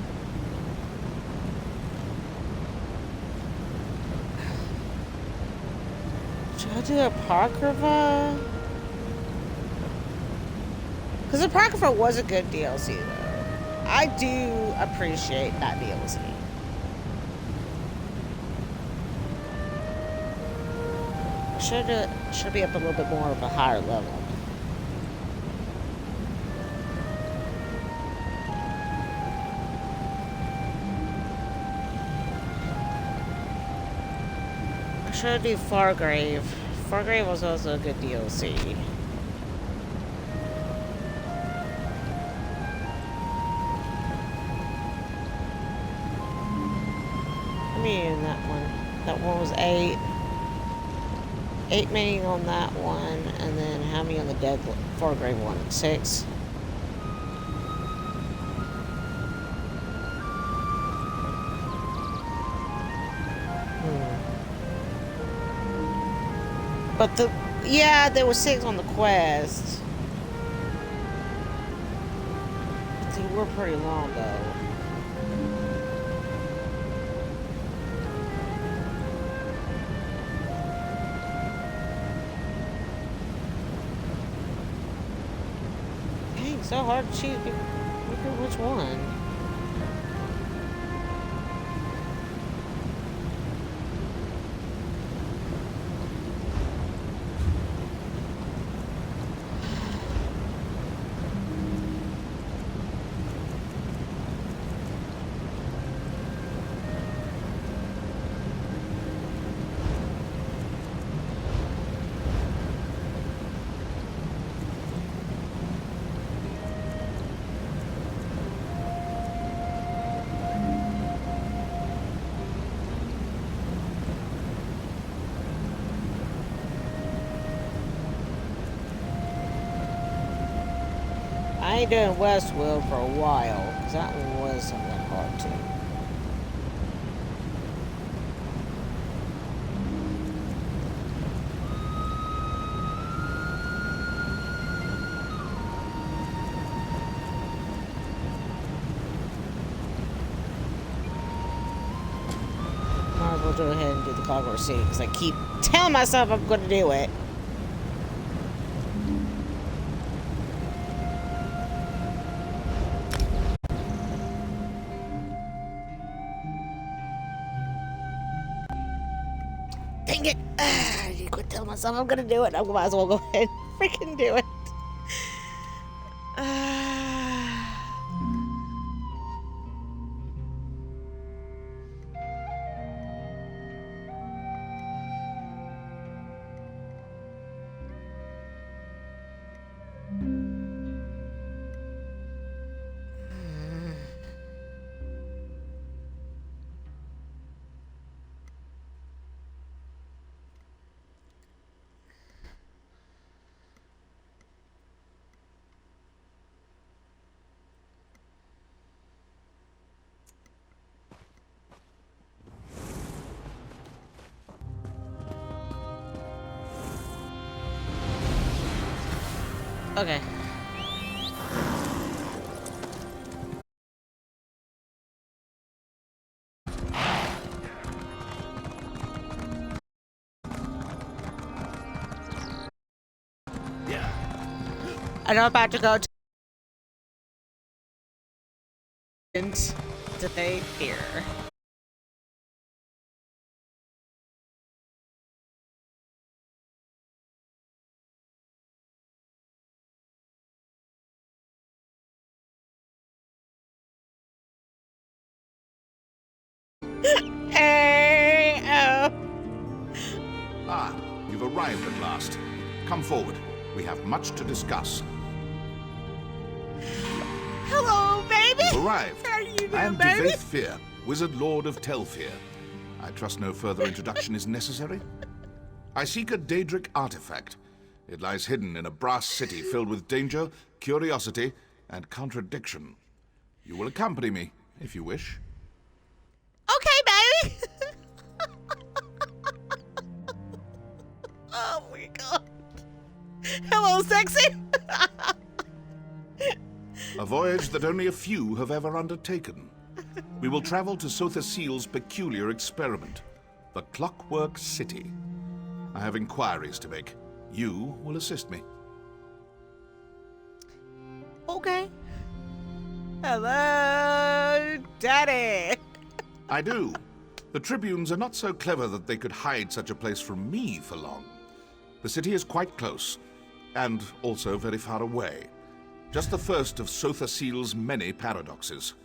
Should I do Apocrypha? Because Apocrypha was a good DLC, though. I do appreciate that DLC. Should be up a little bit more of a higher level. Should I do Fargrave? Fargrave was also a good DLC. I mean, that one. That one was 8. 8 main on that one, and then how many on the dead Fargrave one? 6. But there was 6 on the quest. They were pretty long though. Dang, so hard to choose which one. I ain't doing Westwood for a while, because that one was something hard too. Might as well go ahead and do the Clockwork City because I keep telling myself I'm going to do it. Dang it! I need to quit telling myself I'm going to do it. I might as well go ahead and freaking do it. Okay. And I'm about to go to they here. Hey, Ah, you've arrived at last. Come forward. We have much to discuss. hello, baby. You've arrived. How are you doing, I am baby? Devaith Fear, Wizard Lord of Telfear. I trust no further introduction is necessary. I seek a Daedric artifact. It lies hidden in a brass city filled with danger, curiosity, and contradiction. You will accompany me, if you wish. Okay, baby. Oh my god. Hello, sexy. A voyage that only a few have ever undertaken. We will travel to Sotha Seal's peculiar experiment, the Clockwork City. I have inquiries to make. You will assist me. Okay. Hello, Daddy. I do. The Tribunes are not so clever that they could hide such a place from me for long. The city is quite close, and also very far away. Just the first of Sotha Seal's many paradoxes.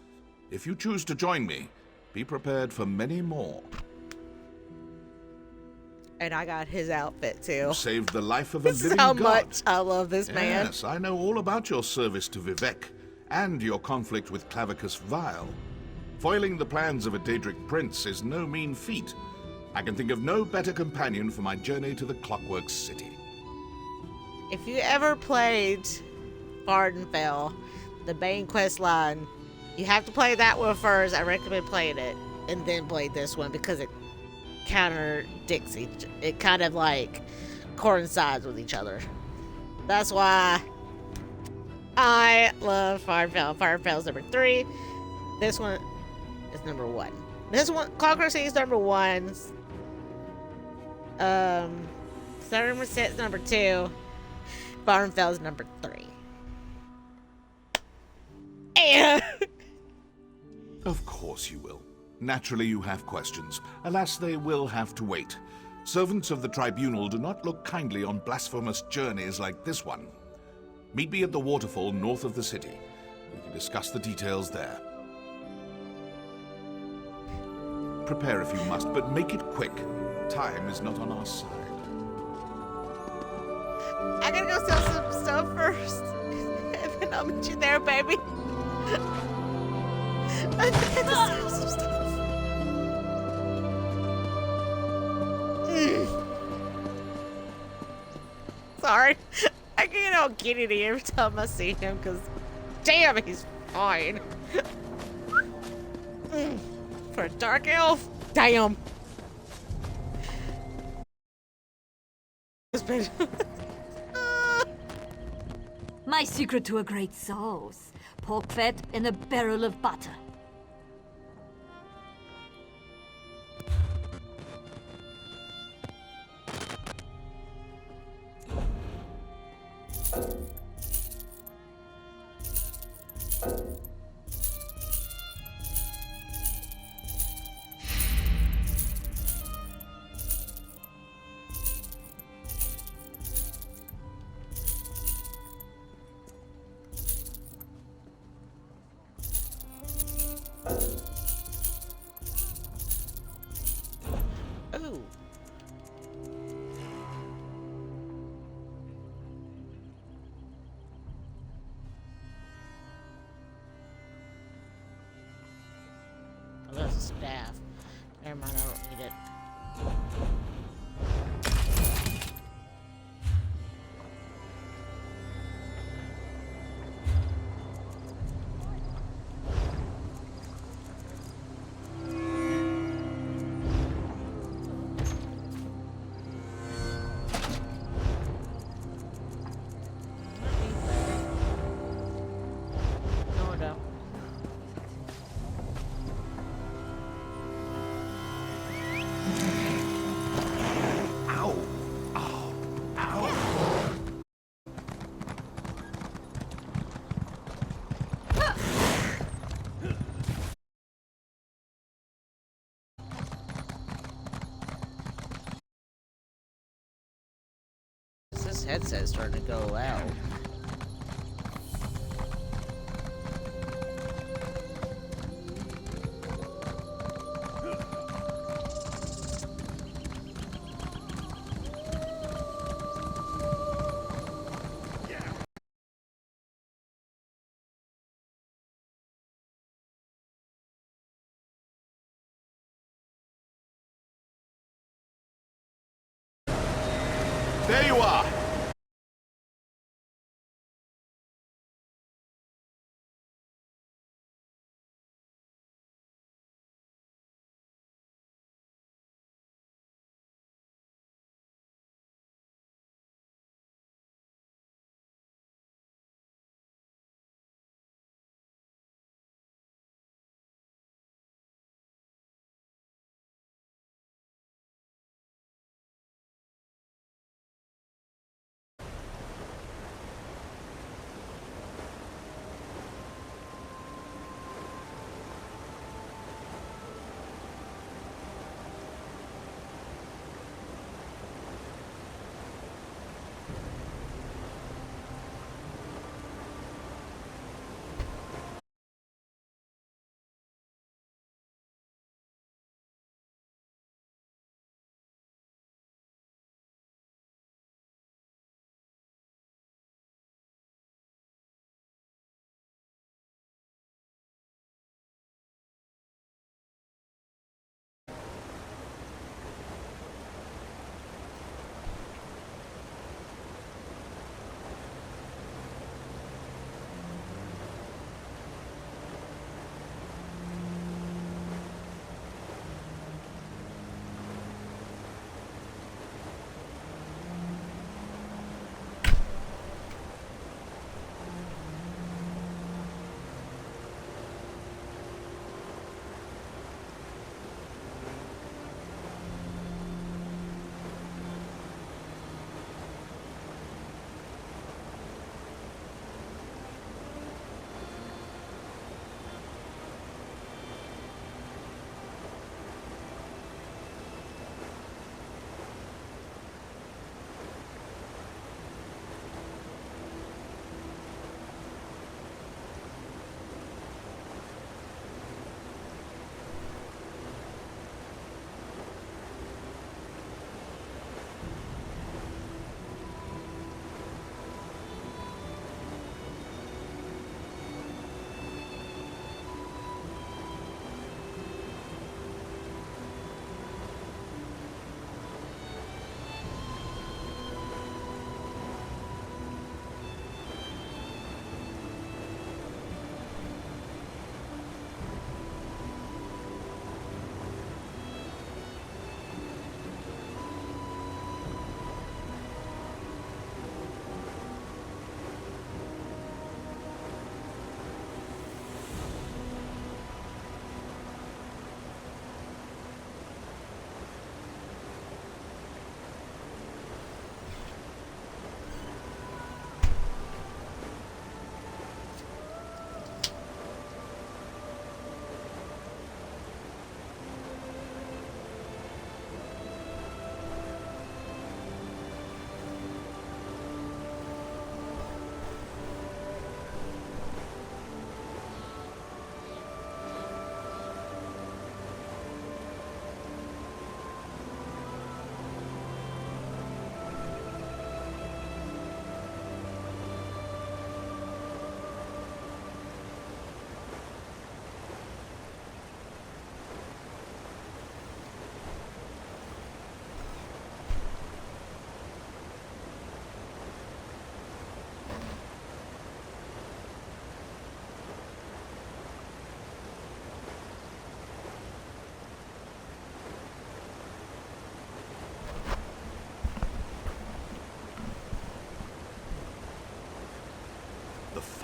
If you choose to join me, be prepared for many more. And I got his outfit too. You saved the life of a This living is how god. much I love this man. Yes, I know all about your service to Vivek, and your conflict with Clavicus Vile. Foiling the plans of a Daedric prince is no mean feat. I can think of no better companion for my journey to the Clockwork City. If you ever played Vardenfell, the main quest line, you have to play that one first. I recommend playing it, and then play this one because it contradicts each. It kind of like coincides with each other. That's why I love Vardenfell. Vardenfell's number 3. This one is number 1. This one, Clockwork City is number 1. Somerset's number 2. Vardenfell's number 3. And Of course you will. Naturally you have questions. Alas, they will have to wait. Servants of the Tribunal do not look kindly on blasphemous journeys like this one. Meet me at the waterfall north of the city. We can discuss the details there. Prepare if you must, but make it quick. Time is not on our side. I gotta go sell some stuff first. And then I'll meet you there, baby. I have to sell some stuff. Sorry. I get all giddy every time I see him because, damn, he's fine. For a dark elf, damn. My secret to a great sauce. Pork fat in a barrel of butter. Ooh. Oh, that's a staff. Never mind, I don't need it. No, I don't. Ow! Ow! Ow! This headset's starting to go loud. There you are!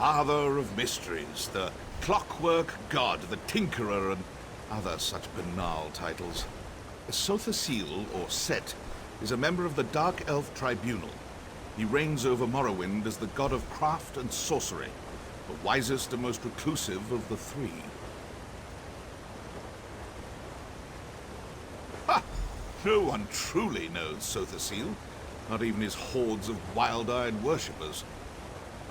Father of mysteries, the clockwork god, the tinkerer, and other such banal titles. Sothasil, or Set, is a member of the Dark Elf Tribunal. He reigns over Morrowind as the god of craft and sorcery, the wisest and most reclusive of the three. Ha! No one truly knows Sothasil, not even his hordes of wild-eyed worshippers.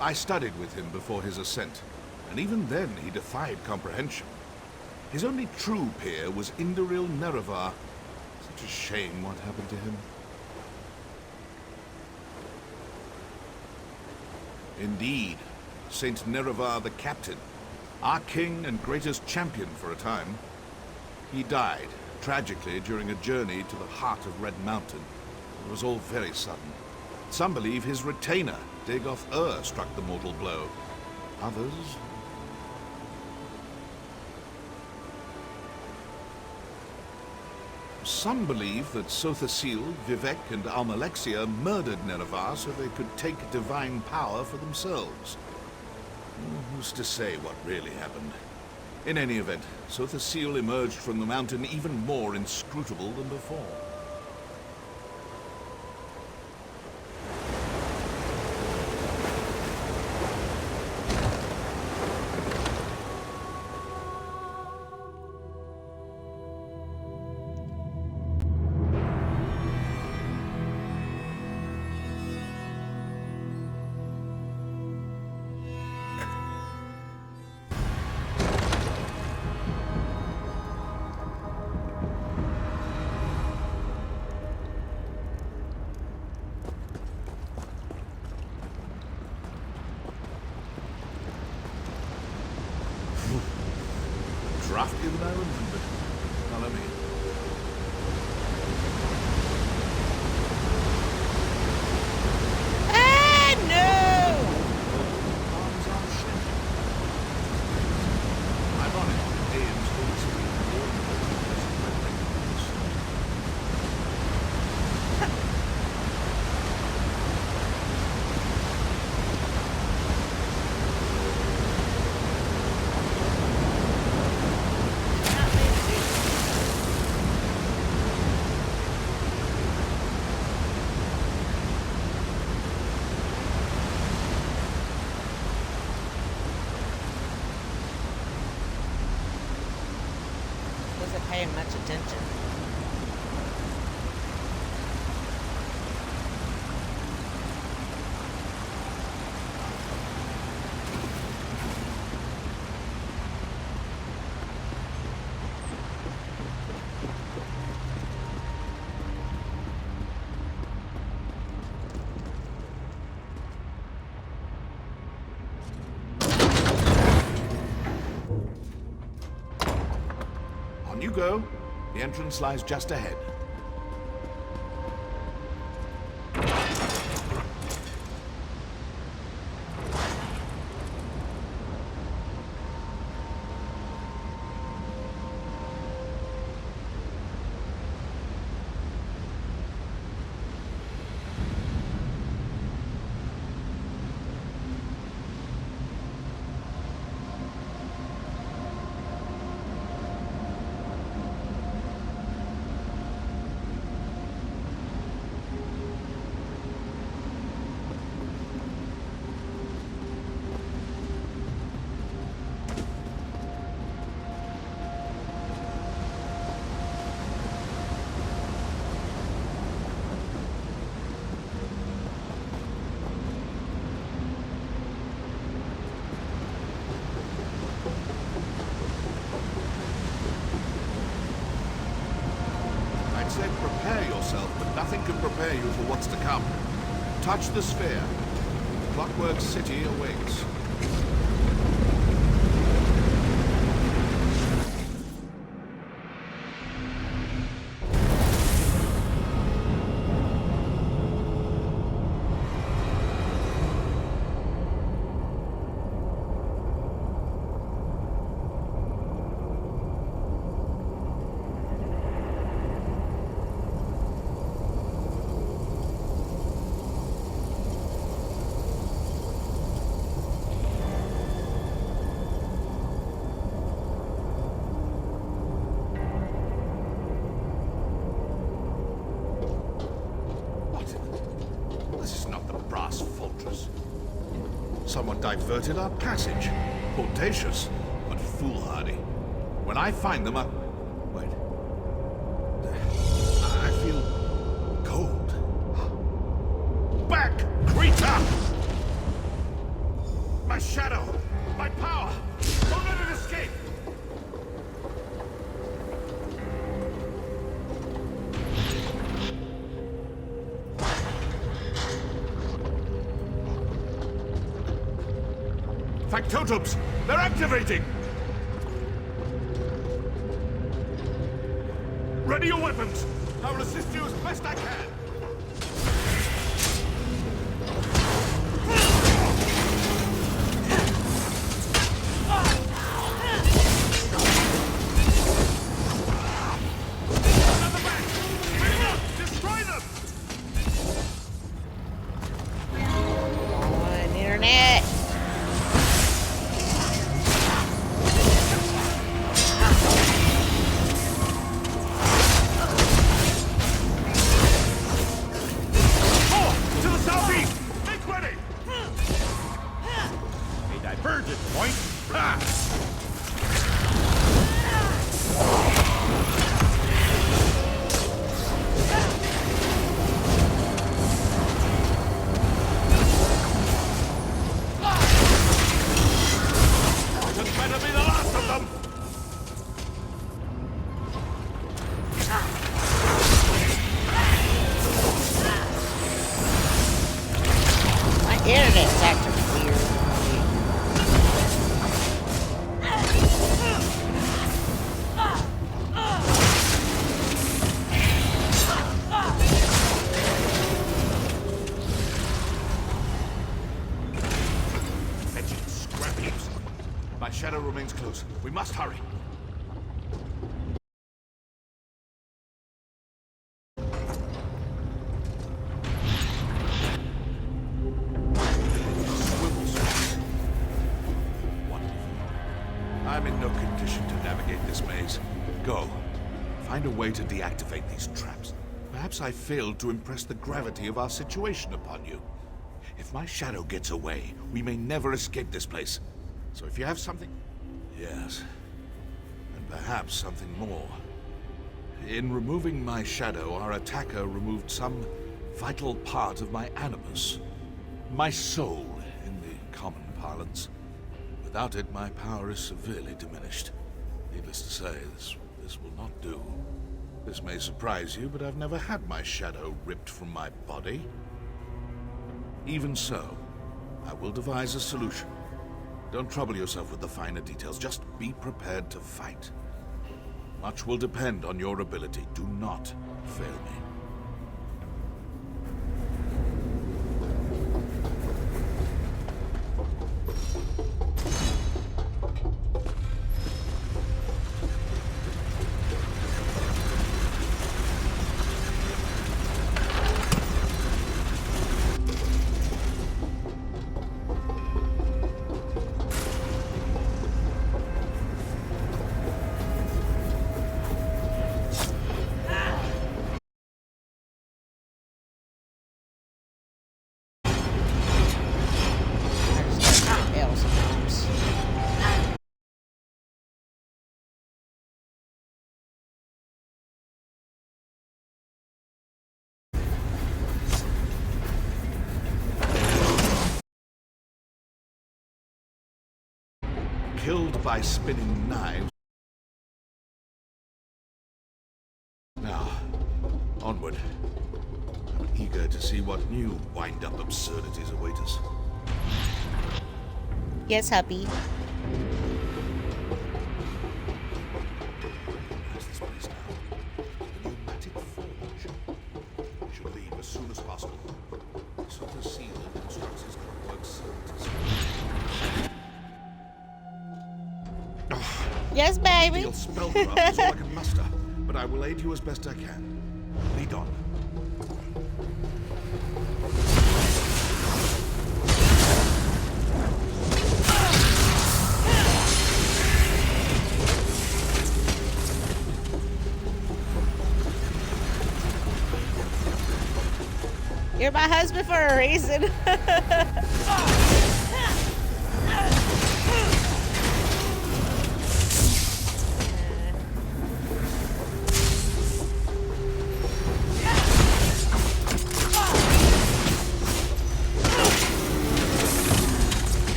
I studied with him before his ascent, and even then he defied comprehension. His only true peer was Indoril Nerevar. Such a shame what happened to him. Indeed, Saint Nerevar the Captain, our king and greatest champion for a time. He died, tragically, during a journey to the heart of Red Mountain. It was all very sudden. Some believe his retainer, Dagoth struck the mortal blow. Others... Some believe that Sothasil, Vivek, and Almalexia murdered Nerevar so they could take divine power for themselves. Who's to say what really happened? In any event, Sothasil emerged from the mountain even more inscrutable than before. Draftier than I remembered. Follow me. Ah, no! Arms are shaking. Ironic, Aeon's holy city more than Wasn't paying much attention. On you go. The entrance lies just ahead. I'd say prepare yourself, but nothing can prepare you for what's to come. Touch the sphere. Clockwork City awaits. Someone diverted our passage. Audacious, but foolhardy. When I find them, wait. I feel cold. Back, creature! My shadow! My power! Don't let it escape! Factotums! They're activating! Ready your weapons! I will assist you as best I can! Another back! Bring them up! Destroy them! On internet. To the southeast! Make ready! A divergent point. Ha! This better be the last of them! My internet's acting weird. Fetching scrap heaps. My shadow remains close. We must hurry. Swivel swats. Wonderful. I'm in no condition to navigate this maze. Go. Find a way to deactivate these traps. Perhaps I failed to impress the gravity of our situation upon you. If my shadow gets away, we may never escape this place. So if you have something... Yes. And perhaps something more. In removing my shadow, our attacker removed some vital part of my animus. My soul, in the common parlance. Without it, my power is severely diminished. Needless to say, this will not do. This may surprise you, but I've never had my shadow ripped from my body. Even so, I will devise a solution. Don't trouble yourself with the finer details. Just be prepared to fight. Much will depend on your ability. Do not fail me. Killed by spinning knives. Now, onward. I'm eager to see what new wind-up absurdities await us. Yes, hubby. Where's this place now? The pneumatic forge. We should leave as soon as possible. Super Seal instructs his clockwork servitors. Yes, baby. Ideal spellcraft is all I can muster, but I will aid you as best I can. Lead on. You're my husband for a reason.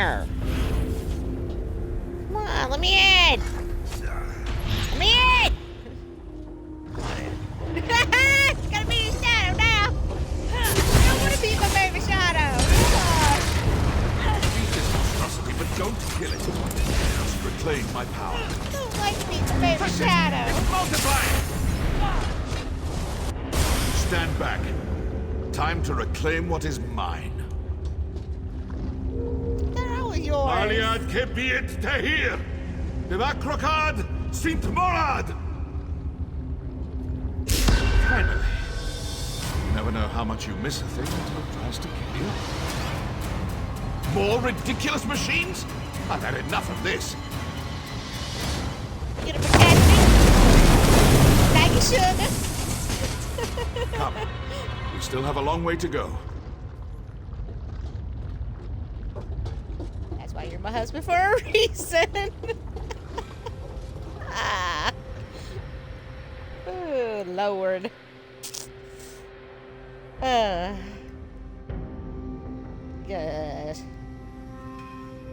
here. Come on, let me in. Let me in. Gotta be a shadow now. I don't want to be my baby shadow. Beat this monstrosity, but don't kill it. Just reclaim my power. I don't like to be the baby shadow. It's multiplying! Stand back. Time to reclaim what is mine. They're all yours. Aliad kepiet tehir! Bivakrokad sint morad! Finally. You never know how much you miss a thing until it tries to kill you. More ridiculous machines? I've had enough of this. You gonna protect me? Thank you, sugar. Come. We still have a long way to go. That's why you're my husband for a reason. Ah. Oh, Lord. Yes.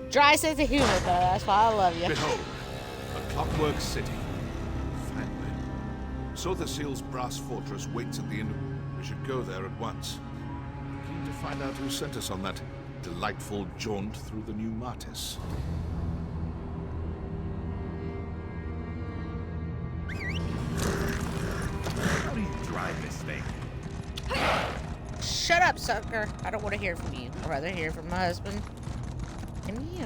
Dry sense of humor, though. That's why I love you. Behold, a clockwork city. Finally. Sotherseal's brass fortress waits at the end. We should go there at once. Keen to find out who sent us on that delightful jaunt through the new Martis. How do you drive this thing? Shut up, sucker. I don't want to hear from you. I'd rather hear from my husband and you.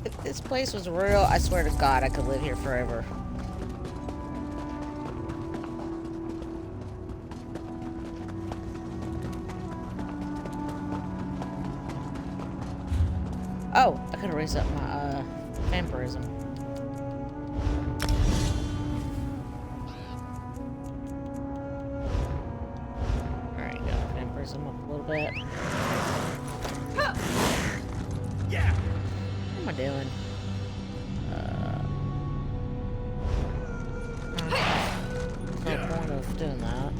If this place was real, I swear to God, I could live here forever. Oh, I could raise up my vampirism. Alright, got vampirism up a little bit. Yeah. What am I doing? No point of doing that.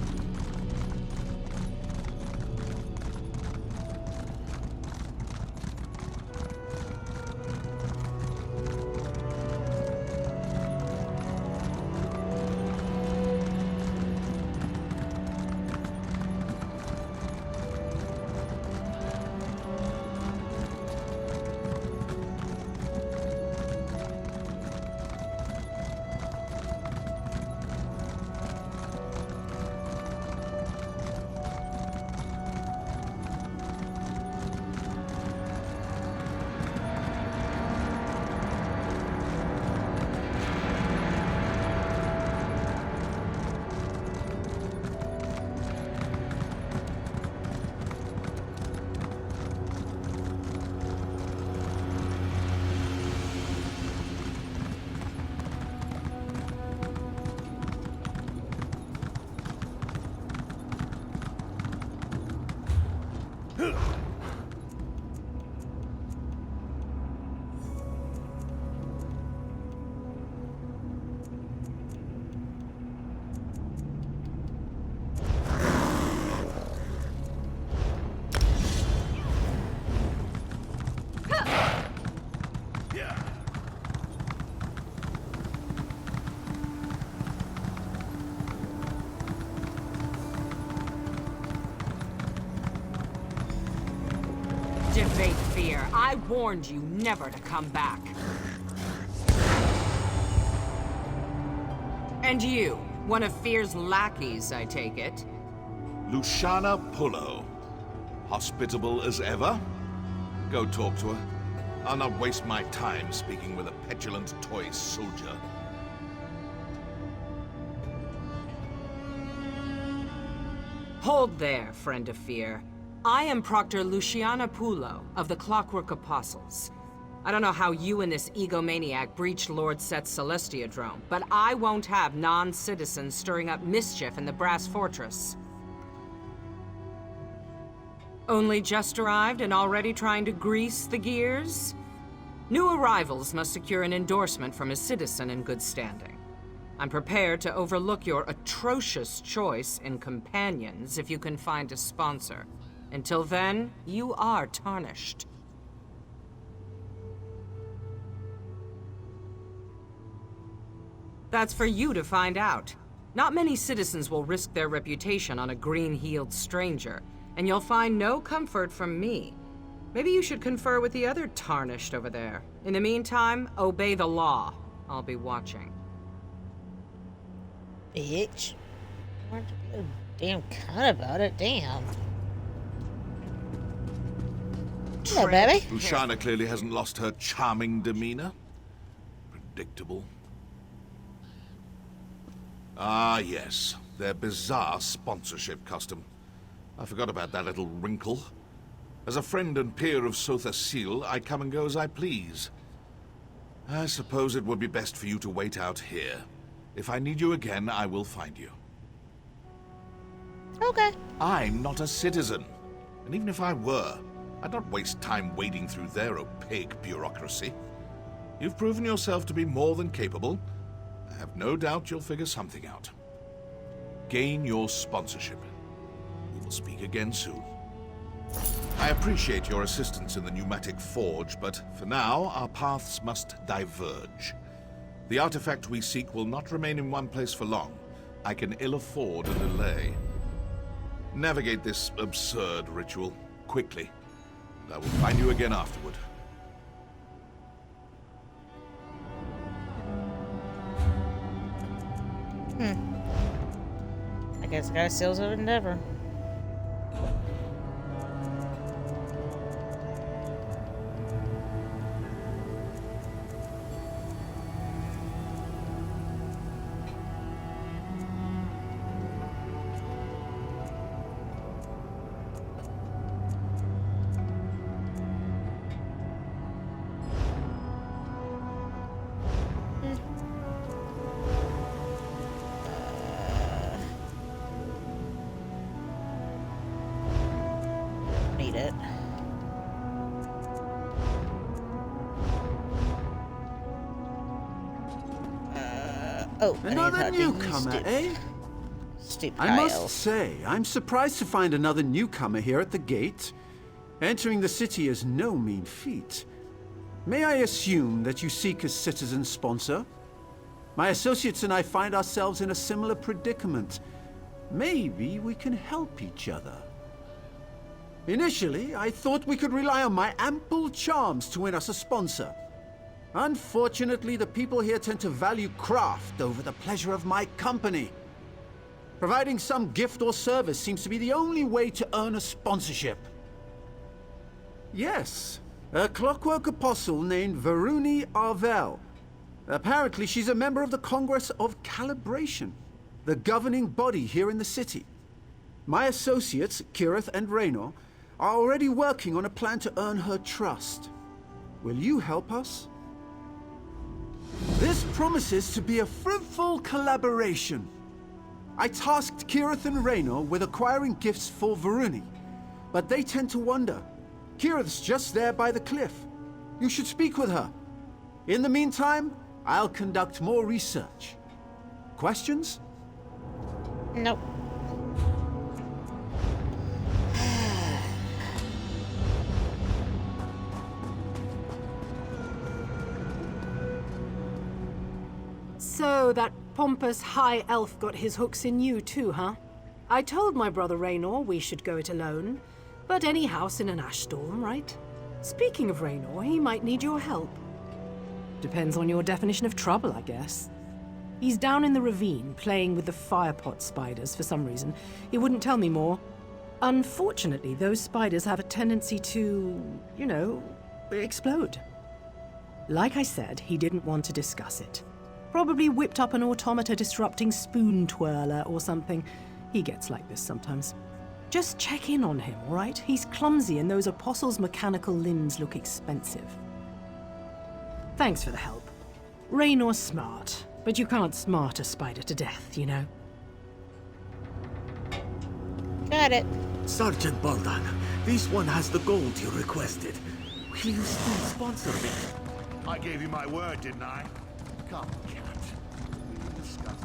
Debate fear. I warned you never to come back. And you, one of Fear's lackeys, I take it. Luciana Pullo. Hospitable as ever? Go talk to her. I'll not waste my time speaking with a petulant toy soldier. Hold there, friend of Fear. I am Proctor Luciana Pullo of the Clockwork Apostles. I don't know how you and this egomaniac breached Lord Set's Celestiadrome, but I won't have non-citizens stirring up mischief in the Brass Fortress. Only just arrived and already trying to grease the gears? New arrivals must secure an endorsement from a citizen in good standing. I'm prepared to overlook your atrocious choice in companions if you can find a sponsor. Until then, you are tarnished. That's for you to find out. Not many citizens will risk their reputation on a green-heeled stranger, and you'll find no comfort from me. Maybe you should confer with the other tarnished over there. In the meantime, obey the law. I'll be watching. Bitch. Why don't you be a damn cunt about it? Damn. Hello, baby. Luciana clearly hasn't lost her charming demeanor. Predictable. Ah, yes. Their bizarre sponsorship custom. I forgot about that little wrinkle. As a friend and peer of Sotha Sil, I come and go as I please. I suppose it would be best for you to wait out here. If I need you again, I will find you. Okay. I'm not a citizen. And even if I were, I'd not waste time wading through their opaque bureaucracy. You've proven yourself to be more than capable. I have no doubt you'll figure something out. Gain your sponsorship. We will speak again soon. I appreciate your assistance in the pneumatic forge, but for now, our paths must diverge. The artifact we seek will not remain in one place for long. I can ill afford a delay. Navigate this absurd ritual quickly, and I will find you again afterward. I guess I gotta seal of endeavor. Need it. Oh, another newcomer, eh? Stupid I must elf. say, I'm surprised to find another newcomer here at the gate. Entering the city is no mean feat. May I assume that you seek a citizen sponsor? My associates and I find ourselves in a similar predicament. Maybe we can help each other. Initially, I thought we could rely on my ample charms to win us a sponsor. Unfortunately, the people here tend to value craft over the pleasure of my company. Providing some gift or service seems to be the only way to earn a sponsorship. Yes, a clockwork apostle named Varuni Arvel. Apparently, she's a member of the Congress of Calibration, the governing body here in the city. My associates, Kirith and Raynor, are already working on a plan to earn her trust. Will you help us? This promises to be a fruitful collaboration. I tasked Kirith and Raynor with acquiring gifts for Varuni, but they tend to wander. Kirith's just there by the cliff. You should speak with her. In the meantime, I'll conduct more research. Questions? Nope. So that pompous high elf got his hooks in you too, huh? I told my brother Raynor we should go it alone, but any house in an ash storm, right? Speaking of Raynor, he might need your help. Depends on your definition of trouble, I guess. He's down in the ravine, playing with the firepot spiders for some reason. He wouldn't tell me more. Unfortunately, those spiders have a tendency to, you know, explode. Like I said, he didn't want to discuss it. Probably whipped up an automata disrupting spoon twirler or something. He gets like this sometimes. Just check in on him, all right? He's clumsy and those apostles' mechanical limbs look expensive. Thanks for the help. Raynor's smart, but you can't smart a spider to death, you know? Got it. Sergeant Baldan, this one has the gold you requested. Will you still sponsor me? I gave you my word, didn't I? Come, cat. We can discuss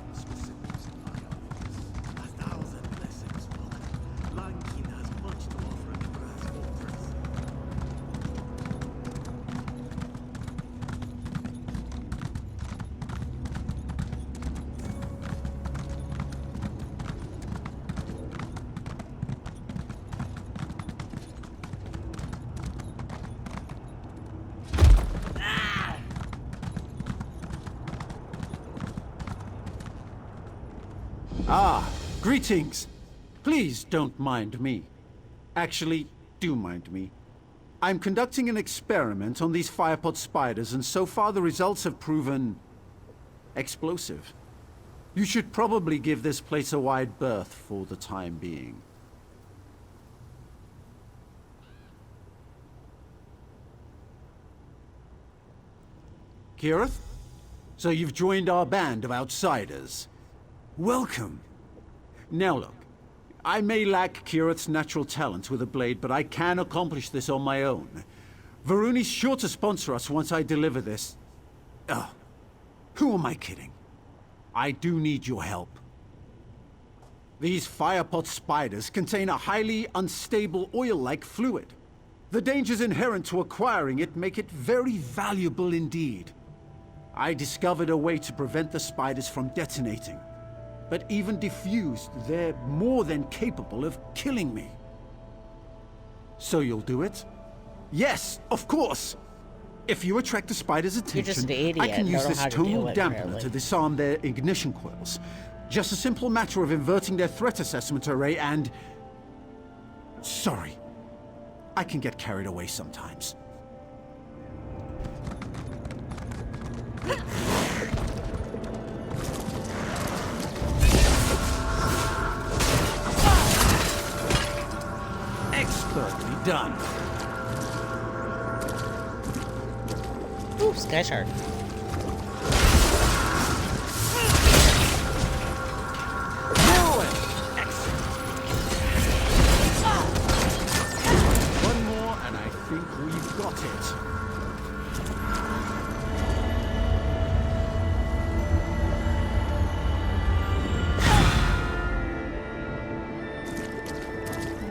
Ah, greetings. Please don't mind me. Actually, do mind me. I'm conducting an experiment on these firepot spiders, and so far the results have proven explosive. You should probably give this place a wide berth for the time being. Kirith? So you've joined our band of outsiders. Welcome. Now look, I may lack Kirith's natural talent with a blade, but I can accomplish this on my own. Varuni's sure to sponsor us once I deliver this. Who am I kidding? I do need your help. These firepot spiders contain a highly unstable oil-like fluid. The dangers inherent to acquiring it make it very valuable indeed. I discovered a way to prevent the spiders from detonating. But even diffused, they're more than capable of killing me. So you'll do it? Yes, of course! If you attract the spider's attention, I can use this tonal dampener to disarm their ignition coils. Just a simple matter of inverting their threat assessment array and... Sorry. I can get carried away sometimes. Expertly done. Ooh, Sky Shark. One more, and I think we've got it.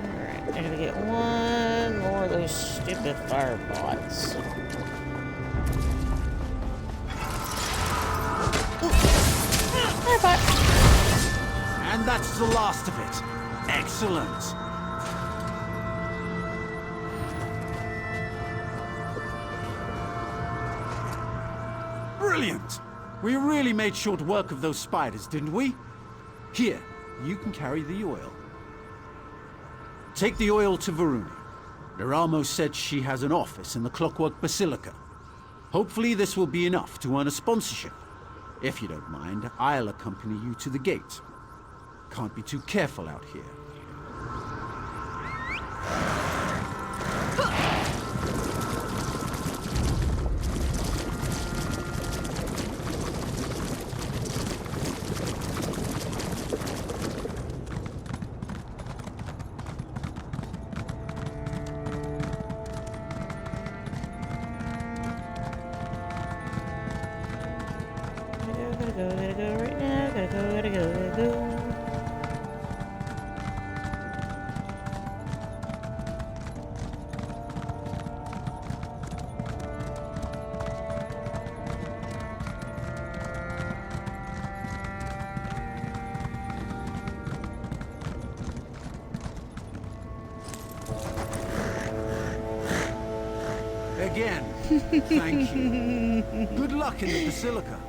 Alright, I gotta get one more of those stupid firebots. And that's the last of it. Excellent. Brilliant! We really made short work of those spiders, didn't we? Here, you can carry the oil. Take the oil to Varuni. Neramo said she has an office in the Clockwork Basilica. Hopefully this will be enough to earn a sponsorship. If you don't mind, I'll accompany you to the gate. Can't be too careful out here. Gotta go right now. Gotta go. Again, thank you. Good luck in the Basilica.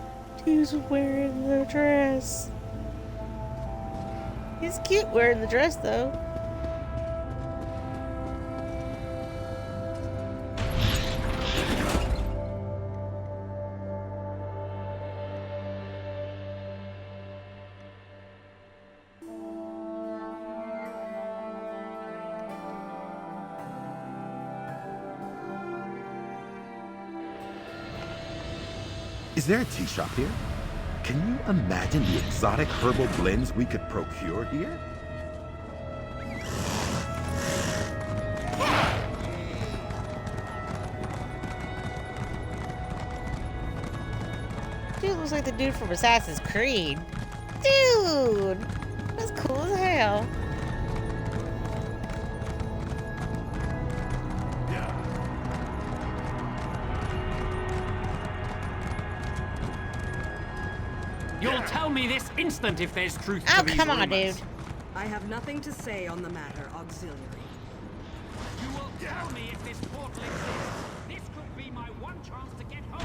He's wearing the dress. He's cute wearing the dress, though. Is there a tea shop here? Can you imagine the exotic herbal blends we could procure here? Dude looks like the dude from Assassin's Creed. Dude! That's cool as hell. You'll tell me this instant if there's truth Oh, to these come on, rumors. dude. I have nothing to say on the matter, Auxiliary. You will tell me if this portal exists. This could be my one chance to get home.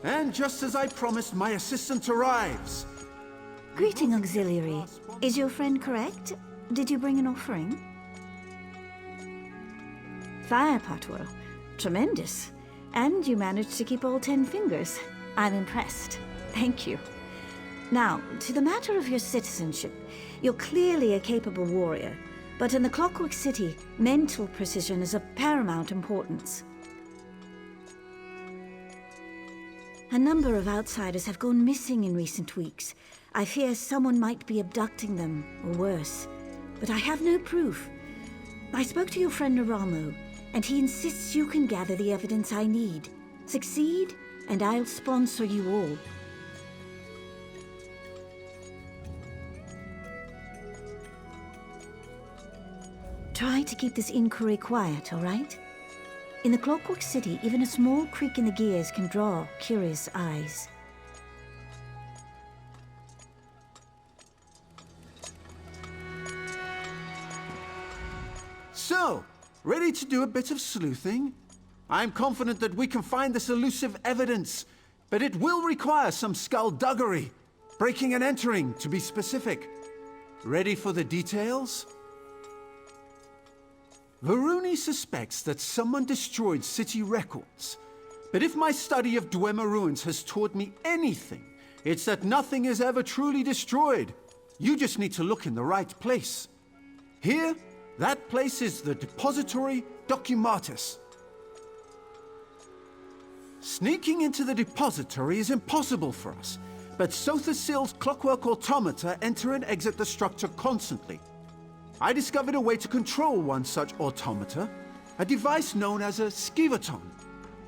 And just as I promised, my assistant arrives. Greeting, Auxiliary. Is your friend correct? Did you bring an offering? Fire Patwell. Tremendous. And you managed to keep all 10 fingers. I'm impressed. Thank you. Now, to the matter of your citizenship. You're clearly a capable warrior, but in the Clockwork City, mental precision is of paramount importance. A number of outsiders have gone missing in recent weeks. I fear someone might be abducting them, or worse. But I have no proof. I spoke to your friend Naramo, and he insists you can gather the evidence I need. Succeed, and I'll sponsor you all. Try to keep this inquiry quiet, all right? In the Clockwork City, even a small creak in the gears can draw curious eyes. So, ready to do a bit of sleuthing? I'm confident that we can find this elusive evidence, but it will require some skullduggery. Breaking and entering, to be specific. Ready for the details? Varuni suspects that someone destroyed city records. But if my study of Dwemer ruins has taught me anything, it's that nothing is ever truly destroyed. You just need to look in the right place. Here, that place is the Depository Documatus. Sneaking into the depository is impossible for us, but Sothasil's clockwork automata enter and exit the structure constantly. I discovered a way to control one such automata, a device known as a skivaton.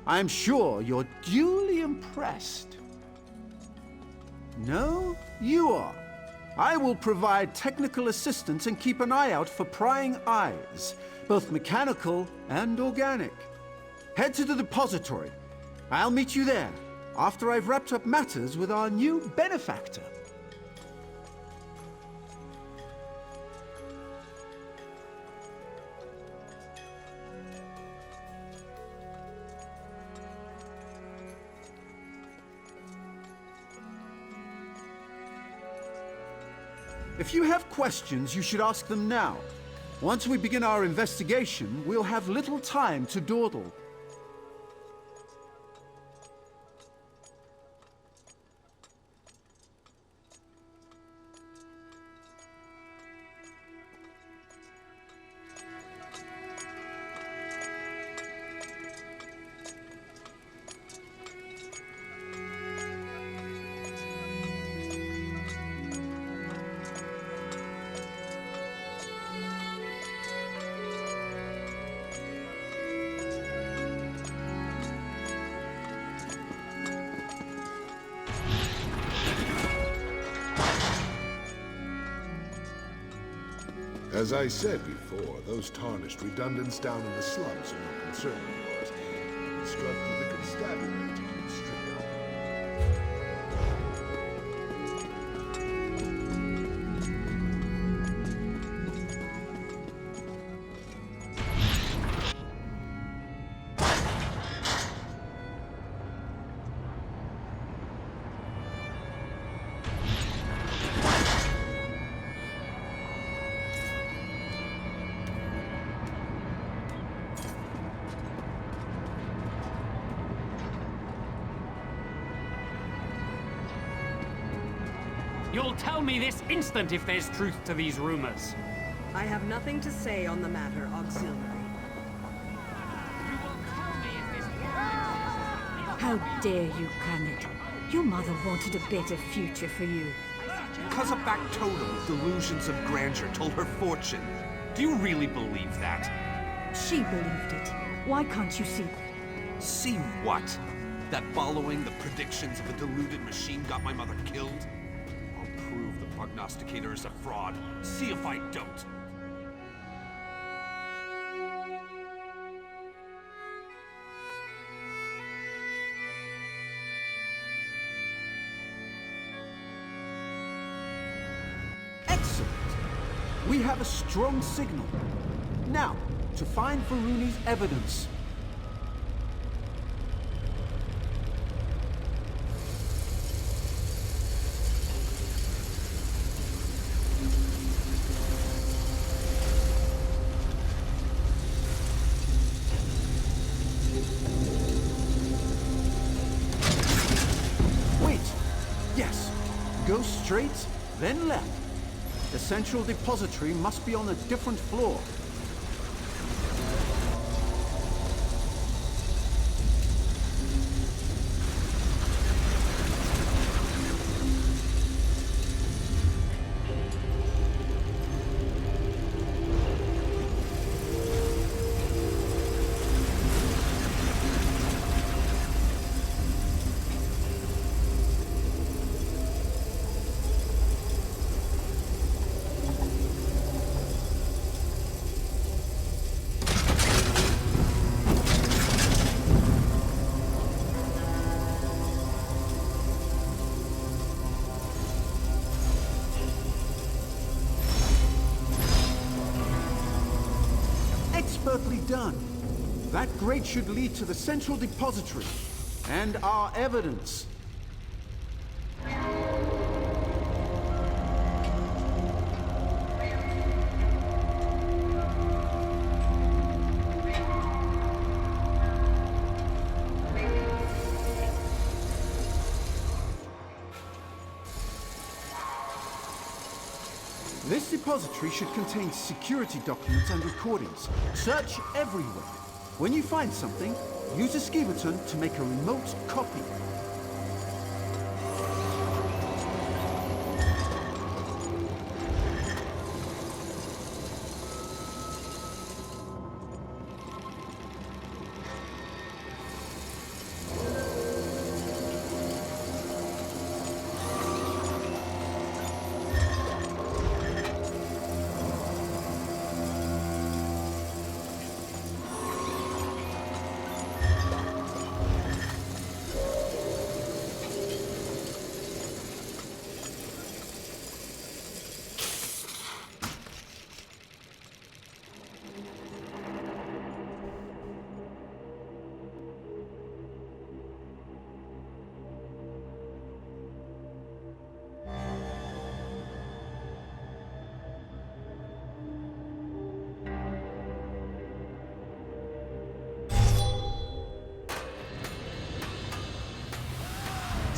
I am sure you're duly impressed. No, you are. I will provide technical assistance and keep an eye out for prying eyes, both mechanical and organic. Head to the depository. I'll meet you there, after I've wrapped up matters with our new benefactor. If you have questions, you should ask them now. Once we begin our investigation, we'll have little time to dawdle. As I said before, those tarnished redundants down in the slums are no concern of yours. I instructed the constabulary to keep strict on. You'll tell me this instant if there's truth to these rumors. I have nothing to say on the matter, Auxiliary. How dare you, Kermit? Your mother wanted a better future for you. Because a factotum delusions of grandeur told her fortune. Do you really believe that? She believed it. Why can't you see? See what? That following the predictions of a deluded machine got my mother killed? I'll prove the prognosticator is a fraud. See if I don't. Excellent! We have a strong signal. Now, to find Varuni's evidence. straight, then left. The central depository must be on a different floor. Expertly done. That grate should lead to the central depository and our evidence. This depository should contain security documents and recordings. Search everywhere. When you find something, use a ski button to make a remote copy.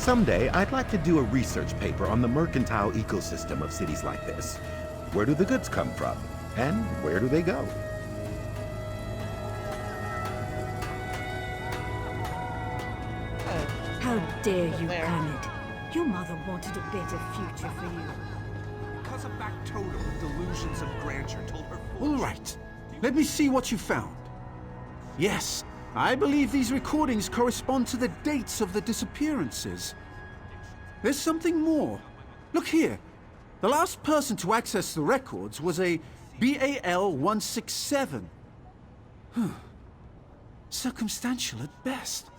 Someday, I'd like to do a research paper on the mercantile ecosystem of cities like this. Where do the goods come from? And where do they go? How dare you, Khaled? Your mother wanted a better future for you. Because a factotum with delusions of grandeur told her... All right. Let me see what you found. Yes, I believe these recordings correspond to the dates of the disappearances. There's something more. Look here. The last person to access the records was a BAL-167. Circumstantial at best.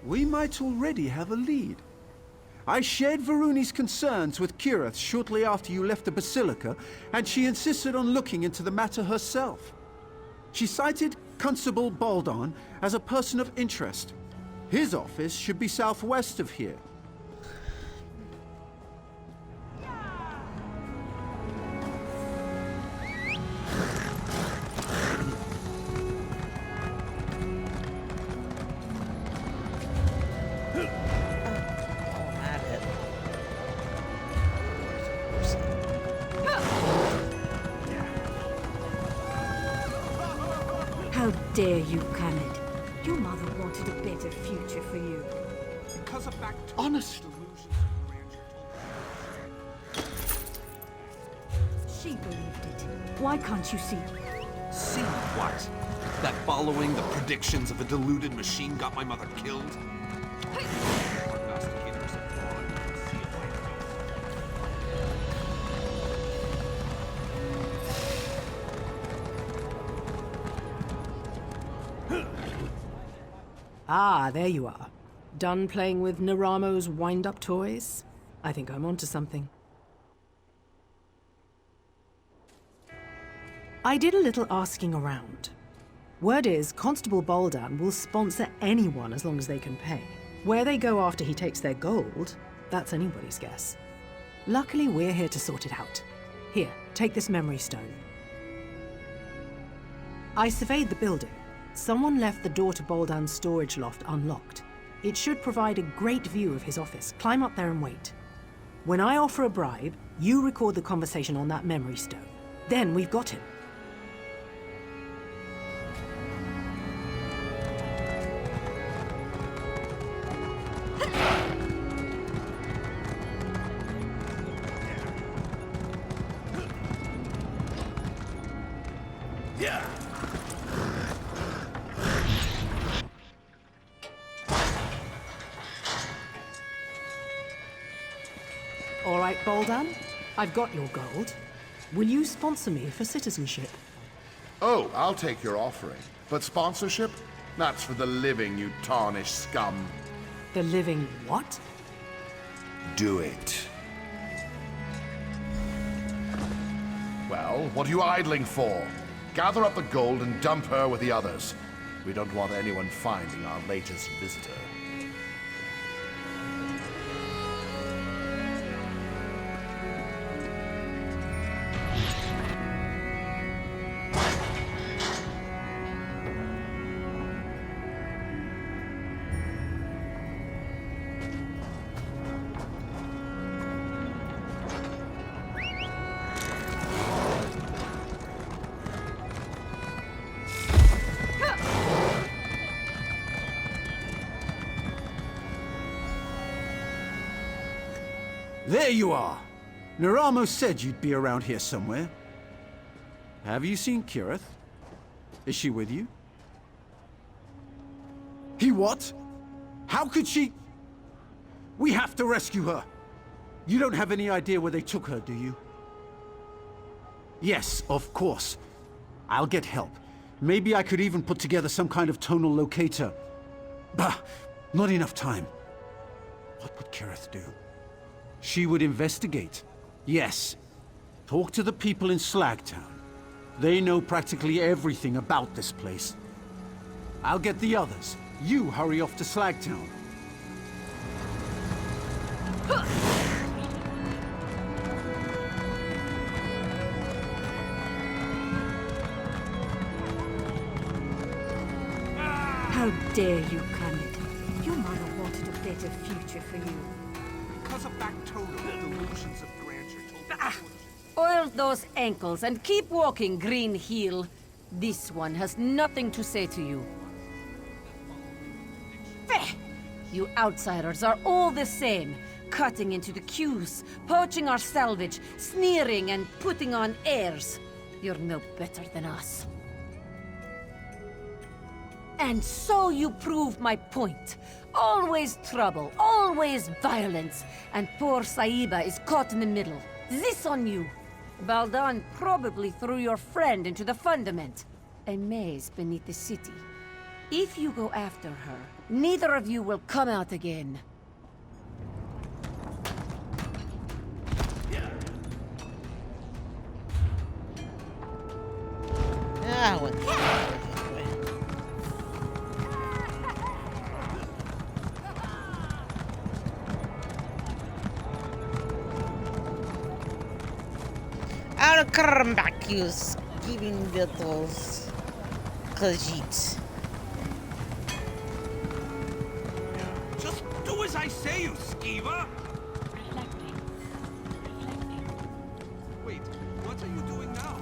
We might already have a lead. I shared Varuni's concerns with Kirith shortly after you left the Basilica, and she insisted on looking into the matter herself. She cited Constable Baldon as a person of interest. His office should be southwest of here. How dare you, Khaled? Your mother wanted a better future for you. Because of factotum... Honestly. She believed it. Why can't you see? See what? That following the predictions of a deluded machine got my mother killed? Prognosticator is a fraud. See it by Ah, there you are. Done playing with Naramo's wind-up toys? I think I'm onto something. I did a little asking around. Word is, Constable Baldan will sponsor anyone as long as they can pay. Where they go after he takes their gold, that's anybody's guess. Luckily, we're here to sort it out. Here, take this memory stone. I surveyed the building. Someone left the door to Boldan's storage loft unlocked. It should provide a great view of his office. Climb up there and wait. When I offer a bribe, you record the conversation on that memory stone. Then we've got him. All right, Boldan, I've got your gold. Will you sponsor me for citizenship? Oh, I'll take your offering. But sponsorship? That's for the living, you tarnished scum. The living what? Do it. Well, what are you idling for? Gather up the gold and dump her with the others. We don't want anyone finding our latest visitor. There you are! Naramo said you'd be around here somewhere. Have you seen Kirith? Is she with you? He what? How could she? We have to rescue her! You don't have any idea where they took her, do you? Yes, of course. I'll get help. Maybe I could even put together some kind of tonal locator. Bah! Not enough time. What would Kirith do? She would investigate. Yes. Talk to the people in Slagtown. They know practically everything about this place. I'll get the others. You hurry off to Slagtown. How dare you, Khalid? Your mother wanted a better future for you. Because of factotum, delusions of grandeur told me. Oil those ankles and keep walking, Green Heel. This one has nothing to say to you. Feh! You outsiders are all the same. Cutting into the queues, poaching our salvage, sneering and putting on airs. You're no better than us. And so you prove my point. Always trouble, always violence, and poor Saiba is caught in the middle. This on you. Baldan probably threw your friend into the fundament, a maze beneath the city. If you go after her, neither of you will come out again. Ah, what? I'll come back, you scheming little Khajiit. Just do as I say, you skeever! Wait, what are you doing now?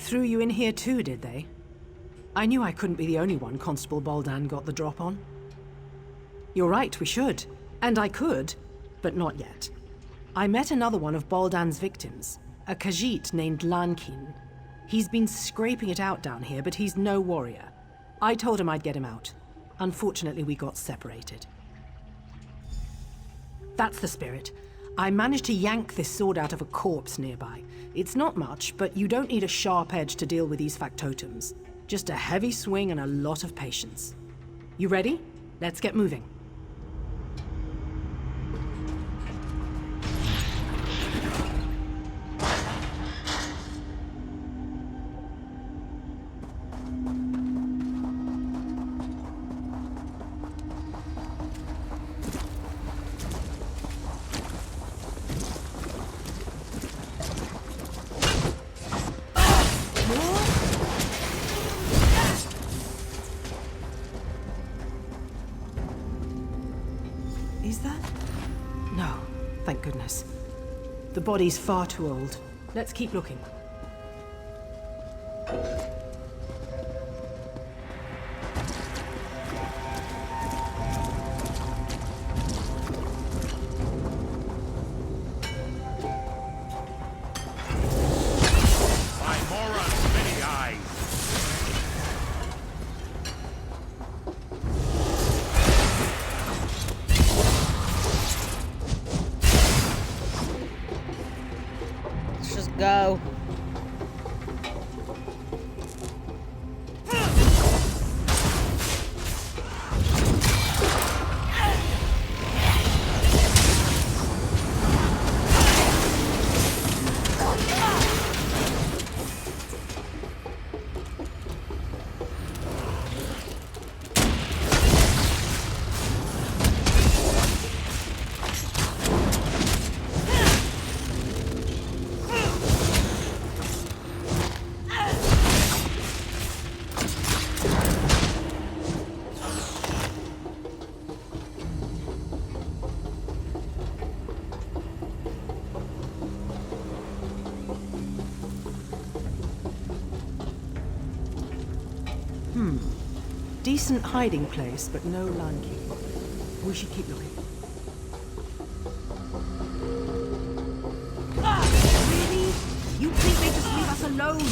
threw you in here too, did they? I knew I couldn't be the only one Constable Baldan got the drop on. You're right, we should. And I could, but not yet. I met another one of Baldan's victims, a Khajiit named Lankin. He's been scraping it out down here, but he's no warrior. I told him I'd get him out. Unfortunately, we got separated. That's the spirit. I managed to yank this sword out of a corpse nearby. It's not much, but you don't need a sharp edge to deal with these factotums. Just a heavy swing and a lot of patience. You ready? Let's get moving. Is that? No, thank goodness. The body's far too old. Let's keep looking. Go. Decent hiding place, but no Lanky. We should keep looking. Really? You think they just leave us alone?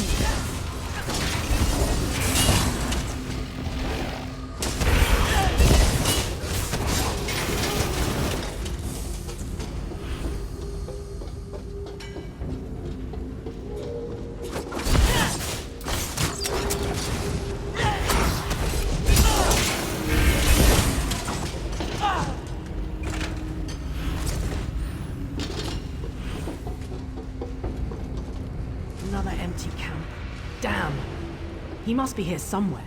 Another empty camp. Damn. He must be here somewhere.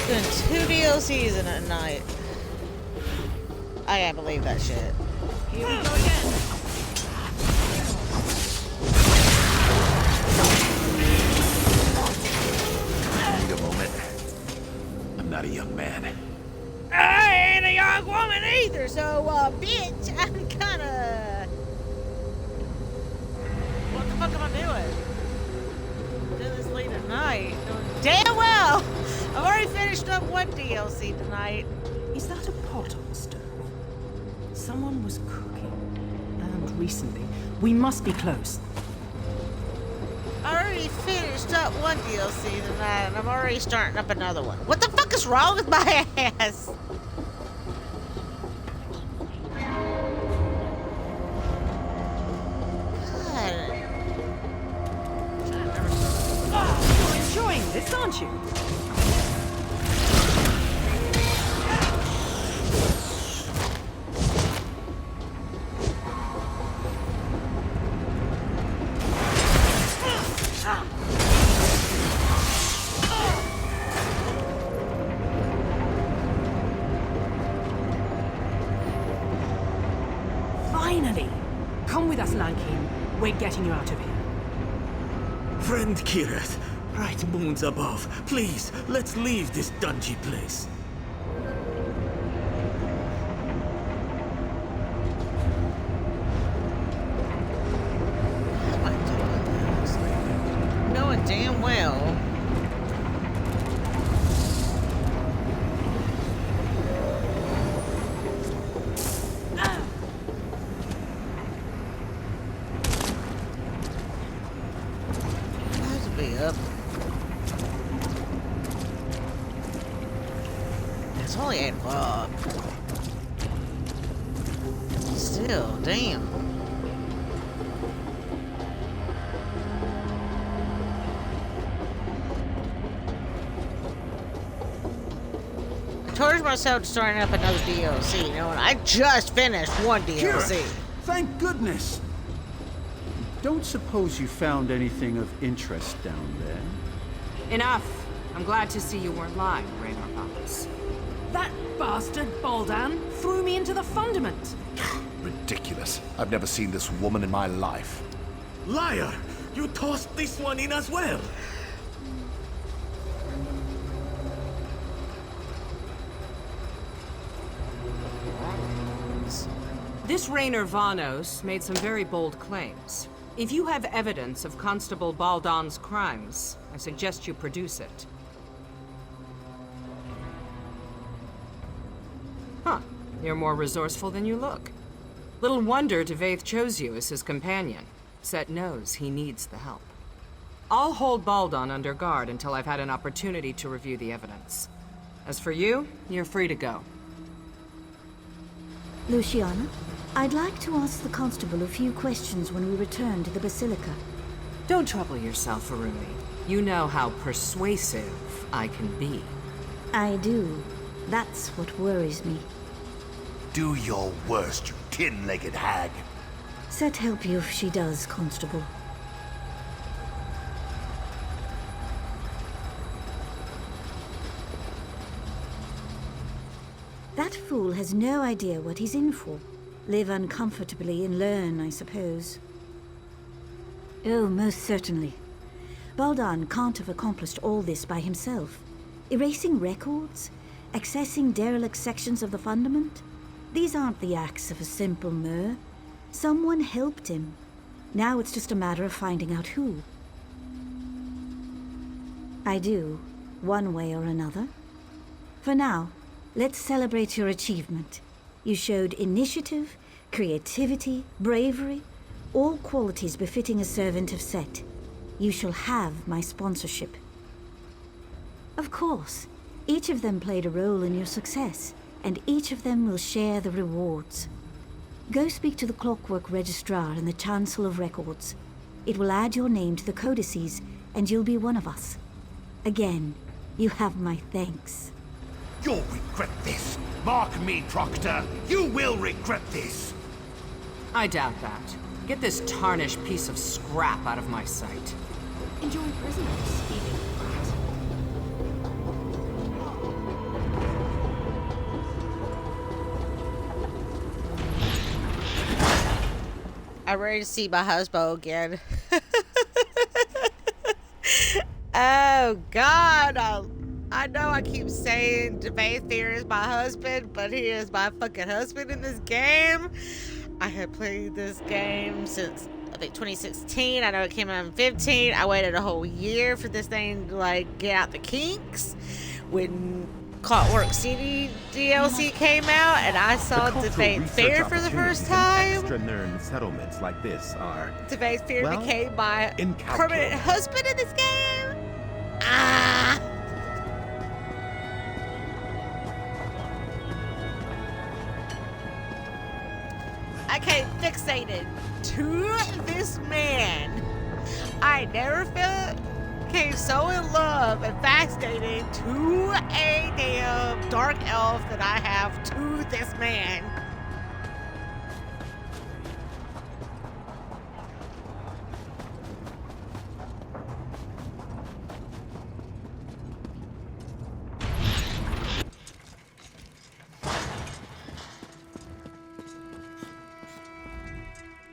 Doing 2 DLCs in a night. I can't believe that shit. Here we go again. Need a moment. I'm not a young man. I ain't a young woman either, so, bitch, I'm kinda... What the fuck am I doing? Doing this late at night. Damn well! I've already finished up one DLC tonight. Is that a pot on the stove? Someone was cooking. And recently. We must be close. I already finished up one DLC tonight, and I'm already starting up another one. What the fuck is wrong with my ass? You're enjoying this, aren't you? we're getting you out of here. Friend Kirith, bright moons above, please, let's leave this dungy place. Knowing damn well. Up. It's only 8 o'clock. Still, damn. I charged myself to starting up another DLC, you know, and I just finished one DLC. Kira, thank goodness! Don't suppose you found anything of interest down there? Enough. I'm glad to see you weren't lying, Raynor Vallis. That bastard Baldan threw me into the fundament. Ridiculous. I've never seen this woman in my life. Liar! You tossed this one in as well! This Raynor Vanos made some very bold claims. If you have evidence of Constable Baldan's crimes, I suggest you produce it. Huh. You're more resourceful than you look. Little wonder Devaith chose you as his companion. Set knows he needs the help. I'll hold Baldan under guard until I've had an opportunity to review the evidence. As for you, you're free to go. Luciana, I'd like to ask the constable a few questions when we return to the Basilica. Don't trouble yourself, Arumi. You know how persuasive I can be. I do. That's what worries me. Do your worst, you tin-legged hag. Set help you if she does, Constable. That fool has no idea what he's in for. Live uncomfortably and learn, I suppose. Oh, most certainly. Baldan can't have accomplished all this by himself. Erasing records? Accessing derelict sections of the Fundament? These aren't the acts of a simple Mur. Someone helped him. Now it's just a matter of finding out who. I do, one way or another. For now, let's celebrate your achievement. You showed initiative, creativity, bravery, all qualities befitting a servant of Set. You shall have my sponsorship. Of course, each of them played a role in your success, and each of them will share the rewards. Go speak to the Clockwork Registrar in the Chancel of Records. It will add your name to the codices, and you'll be one of us. Again, you have my thanks. You'll regret this. Mark me, Proctor. You will regret this. I doubt that. Get this tarnished piece of scrap out of my sight. Enjoy prisoners, eating rat. I'm ready to see my husband again. Oh, God. I know I keep saying Devaith is my husband, but he is my fucking husband in this game. I have played this game since, I think, 2016. I know it came out in 15. I waited a whole year for this thing to, like, get out the kinks. When Clockwork City DLC came out, and I saw Devaith Fair for the first time. Extra Nern settlements like this are... Devaith Fair well, became my incalculable. permanent husband in this game. Ah! I became fixated to this man. I never became so in love and fascinated to a damn dark elf that I have to this man.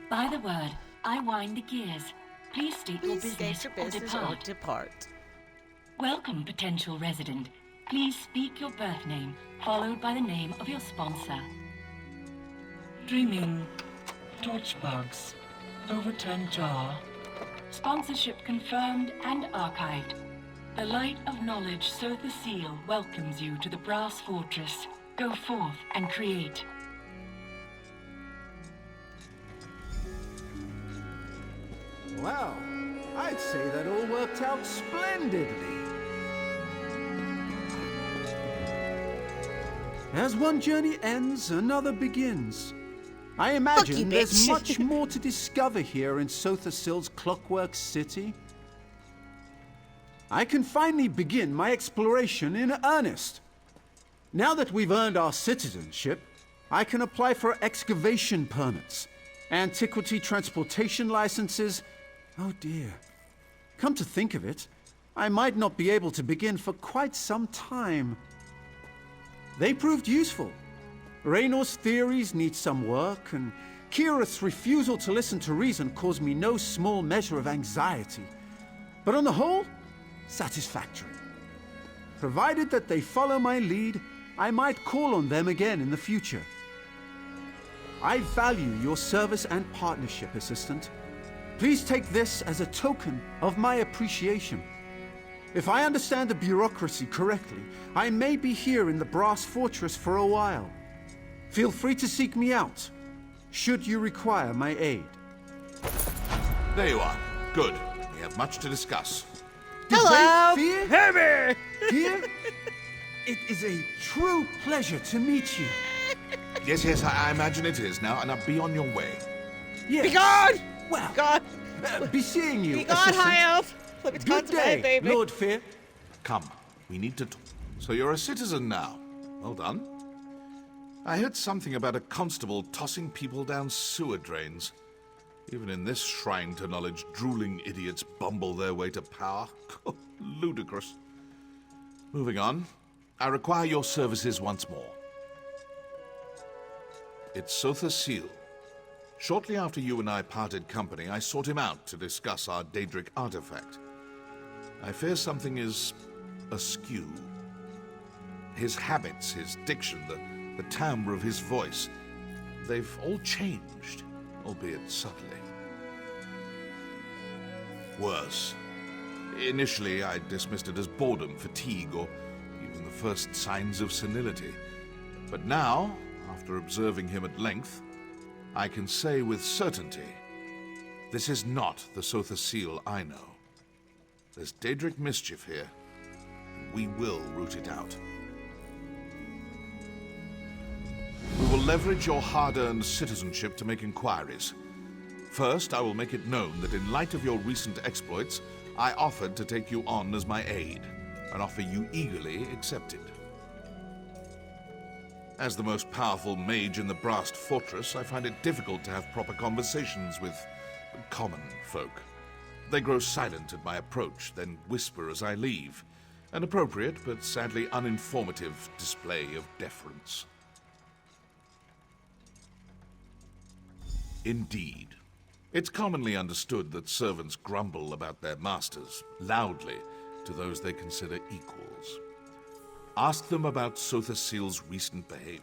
By the word, I wind the gears. Please state your Please state your business or depart. Welcome, potential resident. Please speak your birth name, followed by the name of your sponsor. Dreaming. Torchbugs. Overturned jaw. Sponsorship confirmed and archived. The light of knowledge, Sotha Seal, welcomes you to the Brass Fortress. Go forth and create. Well, I'd say that all worked out splendidly. As one journey ends, another begins. I imagine there's much more to discover here in Sotha Sil's Clockwork City. I can finally begin my exploration in earnest. Now that we've earned our citizenship, I can apply for excavation permits, antiquity transportation licenses. Oh dear. Come to think of it, I might not be able to begin for quite some time. They proved useful. Raynor's theories need some work, and Kirith's refusal to listen to reason caused me no small measure of anxiety. But on the whole, satisfactory. Provided that they follow my lead, I might call on them again in the future. I value your service and partnership, Assistant. Please take this as a token of my appreciation. If I understand the bureaucracy correctly, I may be here in the Brass Fortress for a while. Feel free to seek me out, should you require my aid. There you are. Good. We have much to discuss. Hello! Heavy! Here? It is a true pleasure to meet you. Yes, I imagine it is now, and I'll be on your way. Yes. Be gone! Well, God. Be seeing you, Be gone, Assistant. High Elf! Let me talk Good to my day, baby. Lord Fear. Come, we need to talk. So you're a citizen now. Well done. I heard something about a constable tossing people down sewer drains. Even in this shrine to knowledge, drooling idiots bumble their way to power. Ludicrous. Moving on. I require your services once more. It's Sotha Seal. Shortly after you and I parted company, I sought him out to discuss our Daedric artifact. I fear something is askew. His habits, his diction, the timbre of his voice, they've all changed, albeit subtly. Worse. Initially, I dismissed it as boredom, fatigue, or even the first signs of senility. But now, after observing him at length, I can say with certainty, this is not the Sotha Seal I know. There's Daedric mischief here, and we will root it out. We will leverage your hard-earned citizenship to make inquiries. First, I will make it known that in light of your recent exploits, I offered to take you on as my aide, an offer you eagerly accepted. As the most powerful mage in the Brass Fortress, I find it difficult to have proper conversations with common folk. They grow silent at my approach, then whisper as I leave. An appropriate, but sadly uninformative, display of deference. Indeed. It's commonly understood that servants grumble about their masters, loudly, to those they consider equals. Ask them about Sotha Seal's recent behavior.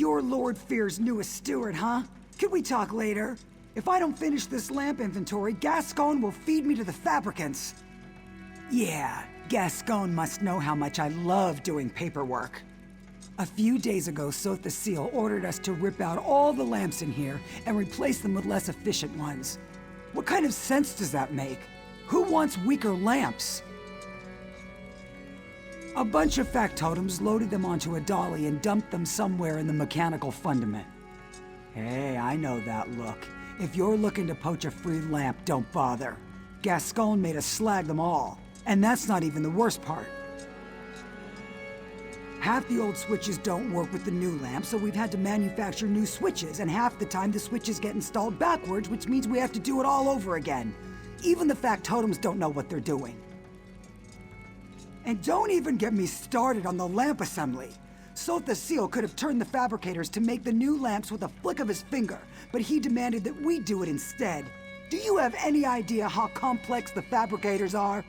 you're Lord Fear's newest steward, huh? Could we talk later? If I don't finish this lamp inventory, Gascon will feed me to the fabricants. Yeah, Gascon must know how much I love doing paperwork. A few days ago, Sothe the Seal ordered us to rip out all the lamps in here and replace them with less efficient ones. What kind of sense does that make? Who wants weaker lamps? A bunch of factotums loaded them onto a dolly and dumped them somewhere in the mechanical fundament. Hey, I know that look. If you're looking to poach a free lamp, don't bother. Gascon made us slag them all. And that's not even the worst part. Half the old switches don't work with the new lamp, so we've had to manufacture new switches, and half the time the switches get installed backwards, which means we have to do it all over again. Even the factotums don't know what they're doing. And don't even get me started on the lamp assembly. Sothe the Seal could have turned the fabricators to make the new lamps with a flick of his finger, but he demanded that we do it instead. Do you have any idea how complex the fabricators are?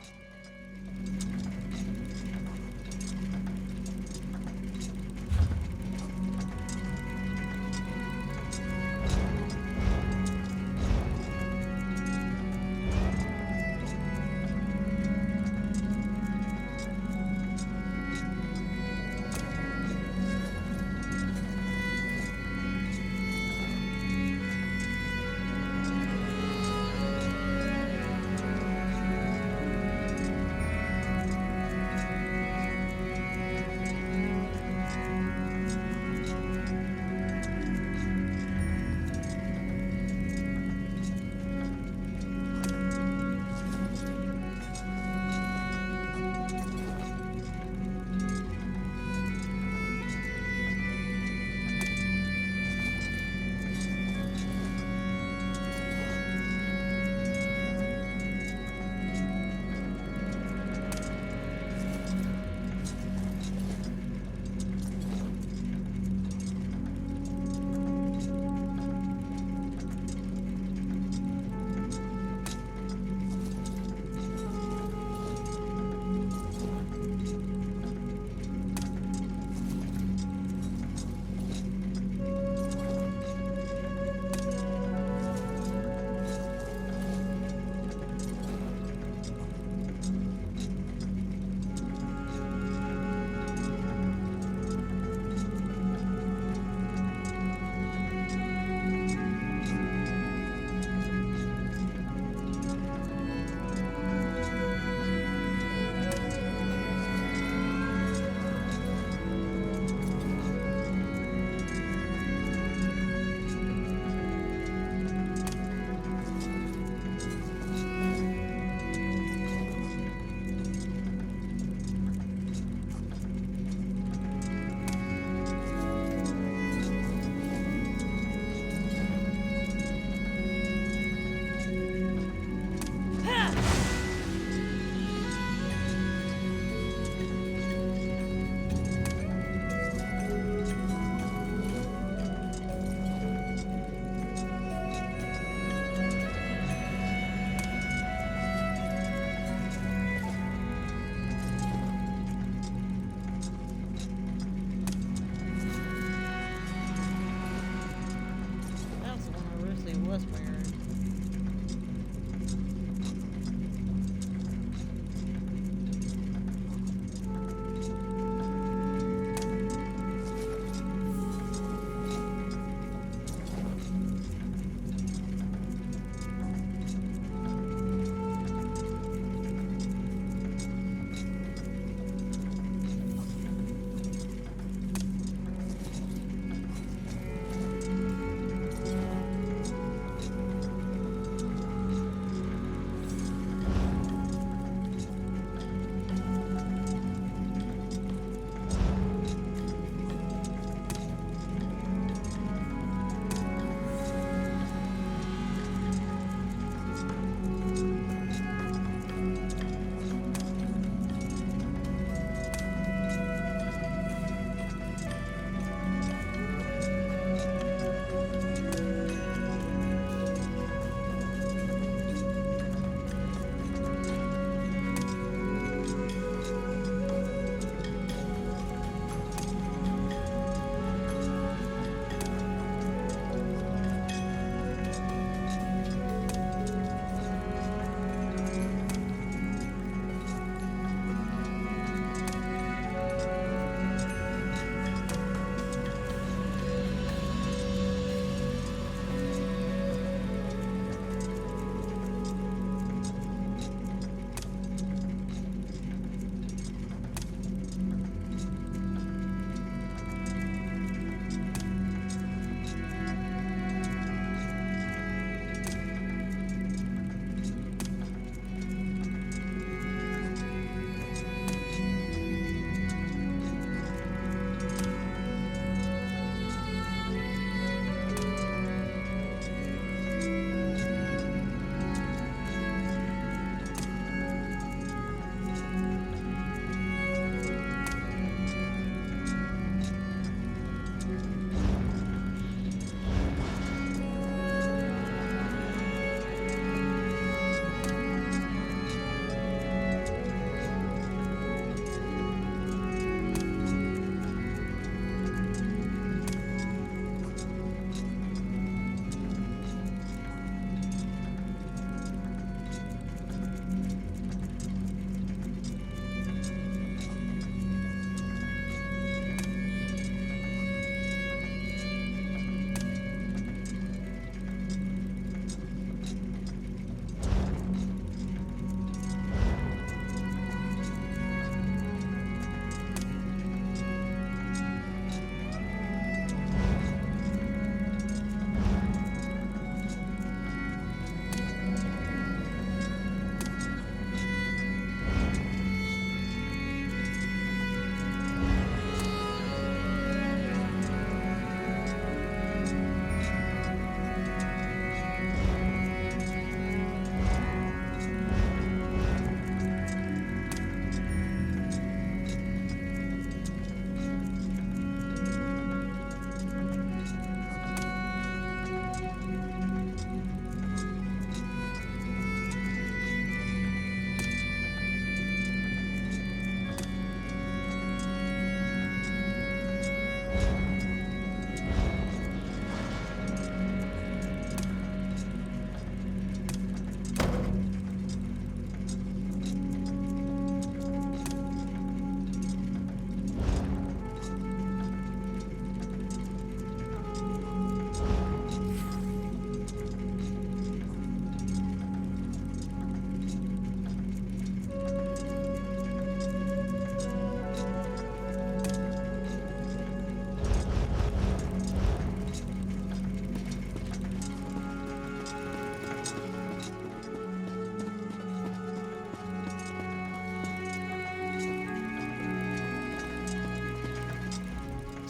was wearing.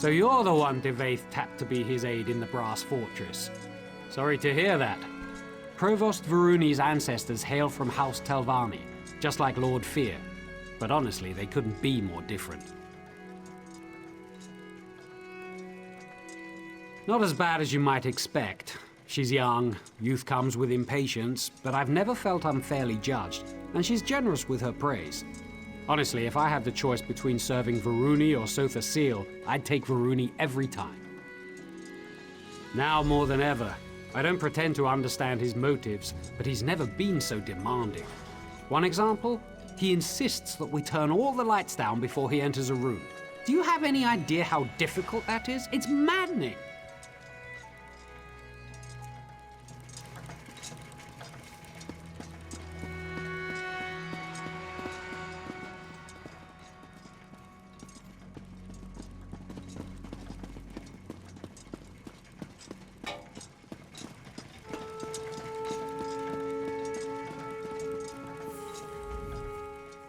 So you're the one Devaith tapped to be his aide in the Brass Fortress. Sorry to hear that. Provost Varuni's ancestors hail from House Telvanni, just like Lord Fear. But honestly, they couldn't be more different. Not as bad as you might expect. She's young, youth comes with impatience, but I've never felt unfairly judged, and she's generous with her praise. Honestly, if I had the choice between serving Varuni or Sotha Seal, I'd take Varuni every time. Now more than ever, I don't pretend to understand his motives, but he's never been so demanding. One example? He insists that we turn all the lights down before he enters a room. Do you have any idea how difficult that is? It's maddening!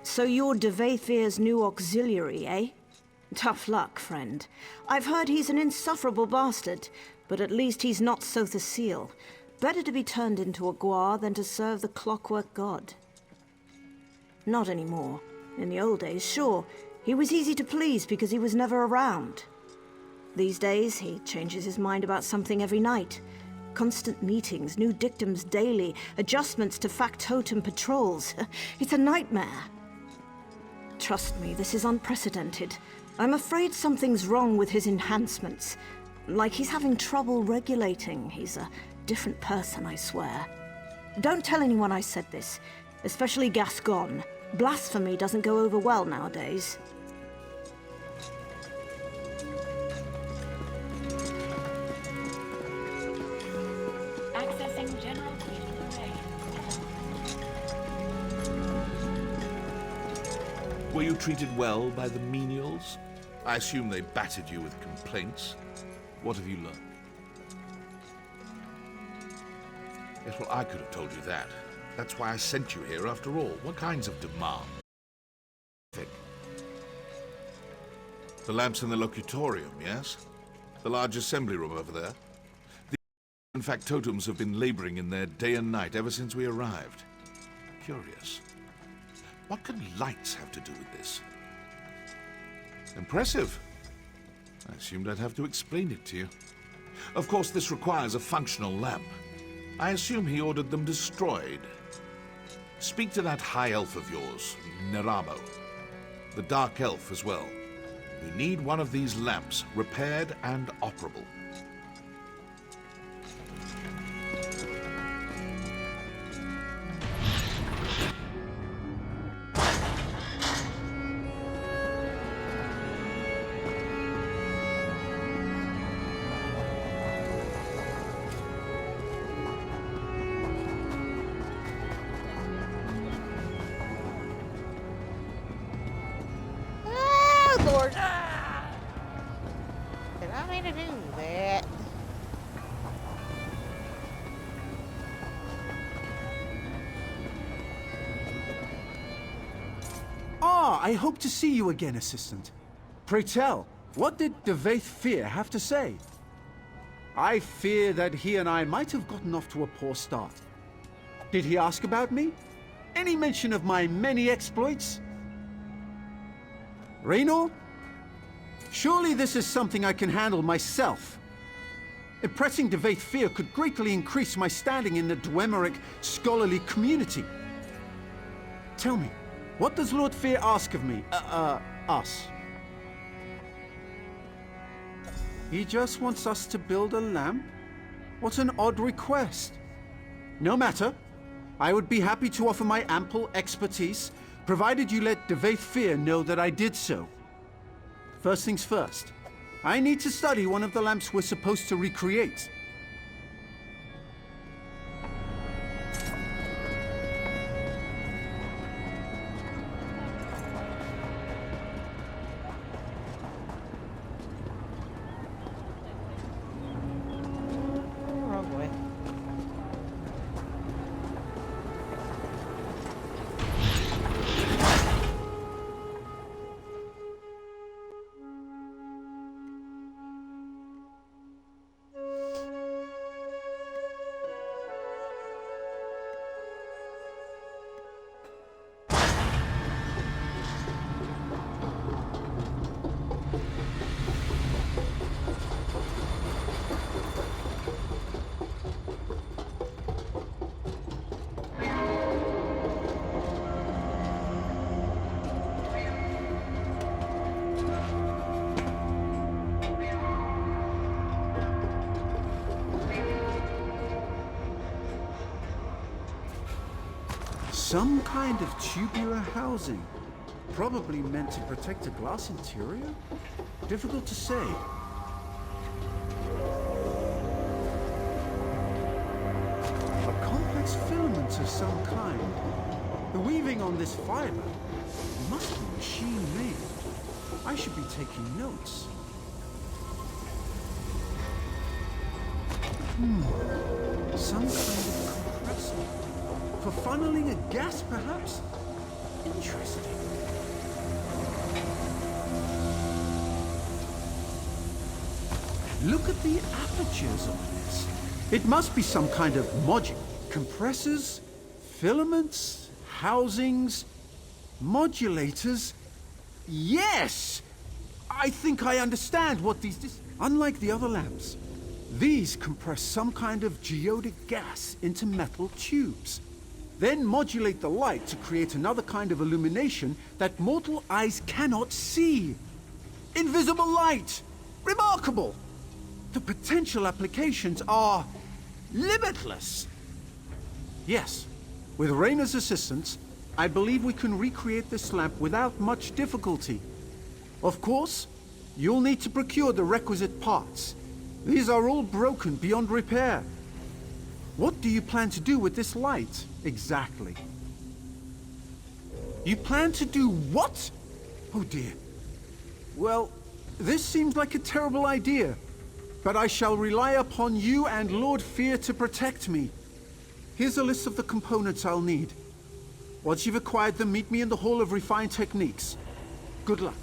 So you're Devaithir's new auxiliary, eh? Tough luck, friend. I've heard he's an insufferable bastard, but at least he's not Sotha Seal. Better to be turned into a Gwar than to serve the clockwork god. Not anymore. In the old days, sure, he was easy to please because he was never around. These days, he changes his mind about something every night. Constant meetings, new dictums daily, adjustments to factotum patrols. It's a nightmare. Trust me, this is unprecedented. I'm afraid something's wrong with his enhancements. Like he's having trouble regulating. He's a different person, I swear. Don't tell anyone I said this, especially Gascon. Blasphemy doesn't go over well nowadays. Accessing general array. Were you treated well by the menials? I assume they battered you with complaints. What have you learned? Yes, well, I could have told you that. That's why I sent you here after all. What kinds of demands? The lamps in the locutorium, yes? The large assembly room over there? The factotums have been laboring in there day and night ever since we arrived. Curious. What can lights have to do with this? Impressive. I assumed I'd have to explain it to you. Of course, this requires a functional lamp. I assume he ordered them destroyed. Speak to that high elf of yours, Neramo. The dark elf as well. We need one of these lamps, repaired and operable. Lord. Did I mean to do that? Ah, I hope to see you again, Assistant. Pray tell, what did Devaith have to say? I fear that he and I might have gotten off to a poor start. Did he ask about me? Any mention of my many exploits? Raynor? Surely this is something I can handle myself. Impressing Devaith could greatly increase my standing in the Dwemer scholarly community. Tell me, what does Lord Fear ask of me? Us? He just wants us to build a lamp? What an odd request. No matter. I would be happy to offer my ample expertise, provided you let Devaith know that I did so. First things first. I need to study one of the lamps we're supposed to recreate. Wrong way. Some kind of tubular housing. Probably meant to protect a glass interior? Difficult to say. A complex filament of some kind. The weaving on this fiber must be machine-made. I should be taking notes. Some kind of compressor. For funneling a gas, perhaps? Interesting. Look at the apertures on this. It must be some kind of module. Compressors, filaments, housings, modulators. Yes! I think I understand what these... Unlike the other lamps, these compress some kind of geodic gas into metal tubes. Then modulate the light to create another kind of illumination that mortal eyes cannot see. Invisible light! Remarkable! The potential applications are limitless. Yes, with Rayna's assistance, I believe we can recreate this lamp without much difficulty. Of course, you'll need to procure the requisite parts. These are all broken beyond repair. What do you plan to do with this light, exactly? You plan to do what? Oh dear. Well, this seems like a terrible idea. But I shall rely upon you and Lord Fear to protect me. Here's a list of the components I'll need. Once you've acquired them, meet me in the Hall of Refined Techniques. Good luck.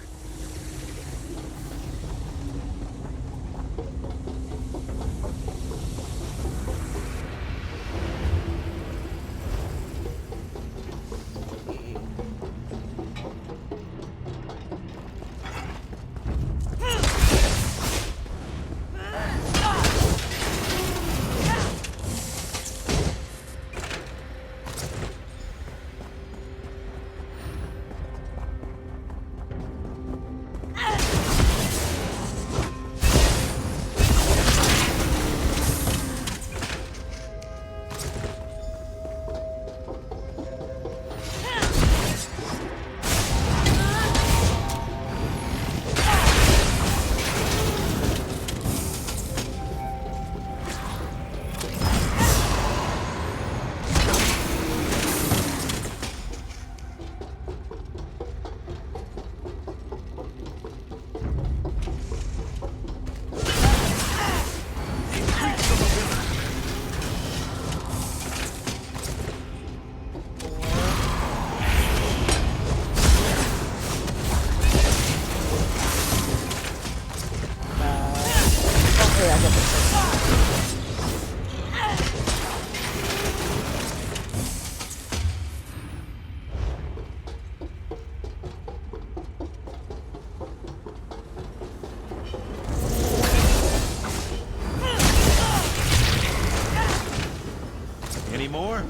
Any more?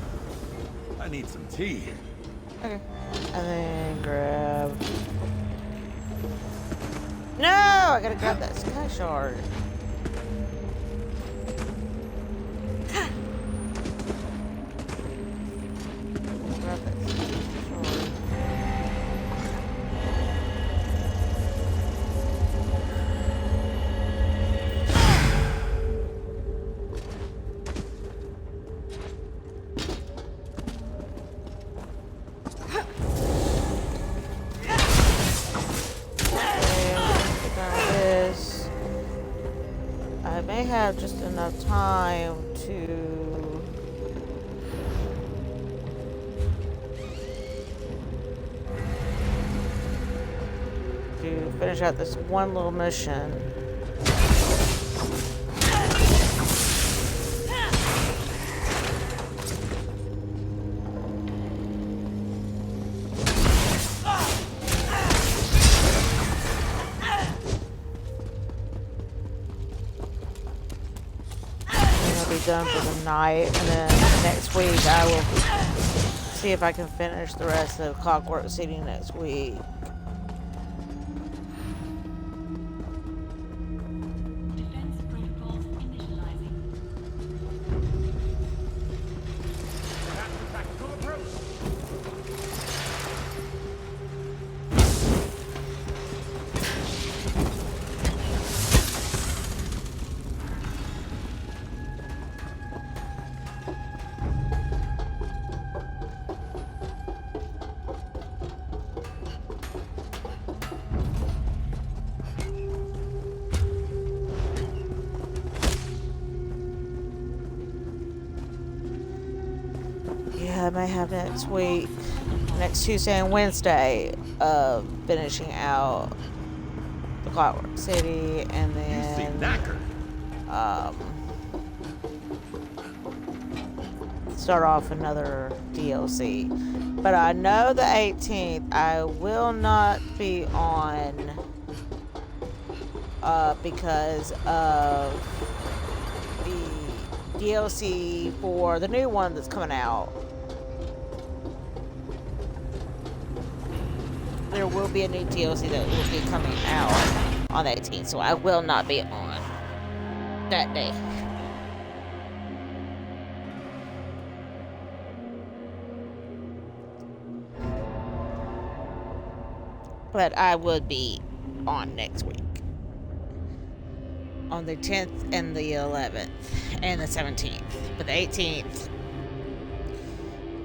I need some tea. Okay. And then grab... No! I gotta grab that sky shard. Grab that sky shard. I may have just enough time to finish out this one little mission. Done for the night, and then next week I will see if I can finish the rest of Clockwork City next week. Defense protocols initializing. That's the tactical approach. I may have next week, next Tuesday and Wednesday, of finishing out the Clockwork City, and then start off another DLC. But I know the 18th I will not be on because of the DLC for the new one that's coming out. There will be a new DLC that will be coming out on the 18th, so I will not be on that day. But I would be on next week. On the 10th and the 11th and the 17th. But the 18th,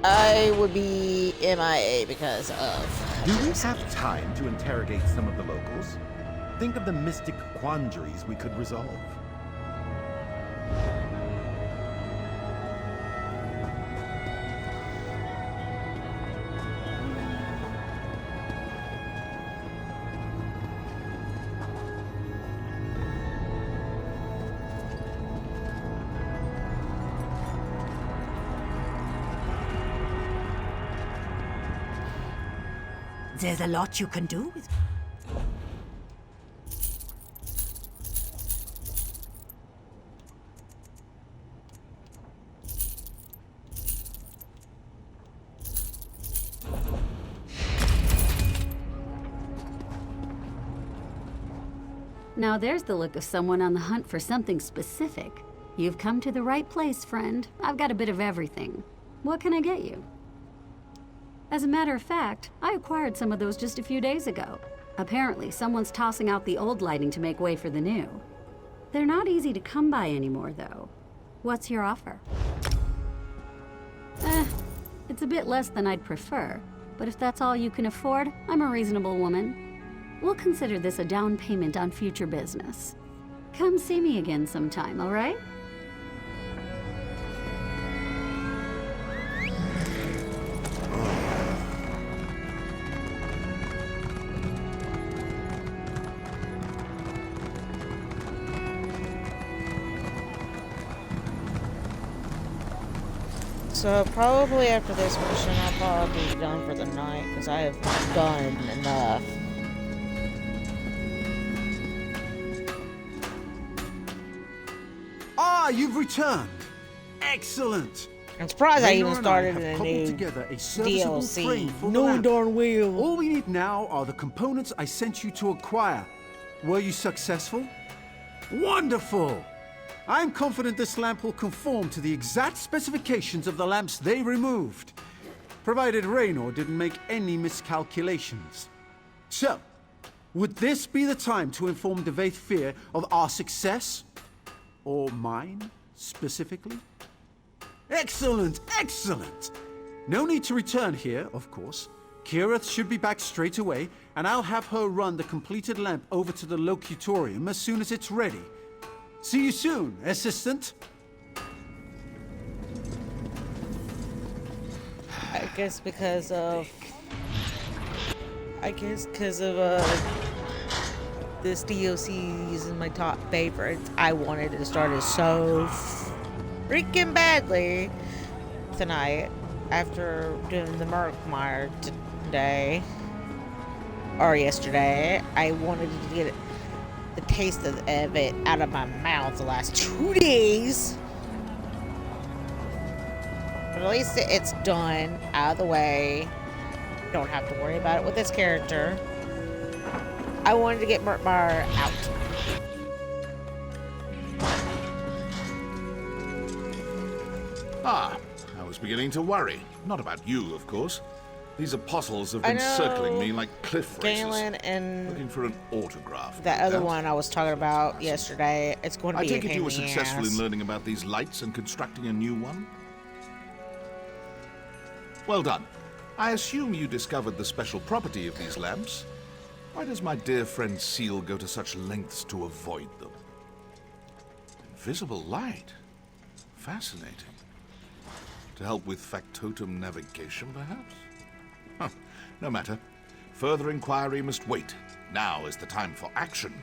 I would be MIA because of... Do we have time to interrogate some of the locals? Think of the mystic quandaries we could resolve. There's a lot you can do with... Now there's the look of someone on the hunt for something specific. You've come to the right place, friend. I've got a bit of everything. What can I get you? As a matter of fact, I acquired some of those just a few days ago. Apparently, someone's tossing out the old lighting to make way for the new. They're not easy to come by anymore, though. What's your offer? It's a bit less than I'd prefer, but if that's all you can afford, I'm a reasonable woman. We'll consider this a down payment on future business. Come see me again sometime, all right? So probably after this mission, I'll probably be done for the night because I have done enough. Ah, you've returned. Excellent. I'm surprised I even Raynor and started have in a cobbled new together a serviceable frame DLC. for the No lamp. darn well. All we need now are the components I sent you to acquire. Were you successful? Wonderful! I'm confident this lamp will conform to the exact specifications of the lamps they removed, provided Raynor didn't make any miscalculations. So, would this be the time to inform Devaith Fear of our success? Or mine, specifically? Excellent, excellent! No need to return here, of course. Kirith should be back straight away, and I'll have her run the completed lamp over to the locutorium as soon as it's ready. See you soon, assistant. I guess because of this DLC is my top favorites. I wanted to start it so freaking badly tonight after doing the murkmire today or yesterday. I wanted to get the taste of it out of my mouth the last 2 days. But at least it's done, out of the way. Don't have to worry about it with this character. I wanted to get murkmire out. Ah, I was beginning to worry. Not about you, of course. These apostles have been circling me like cliff racers, Galen and looking for an autograph. that other one I was talking about yesterday. It's going to be I take a it pain you were in the successful ass. in learning about these lights and constructing a new one? Well done. I assume you discovered the special property of these lamps. Why does my dear friend Seal go to such lengths to avoid them? Invisible light. Fascinating. To help with factotum navigation, perhaps? Huh. No matter. Further inquiry must wait. Now is the time for action.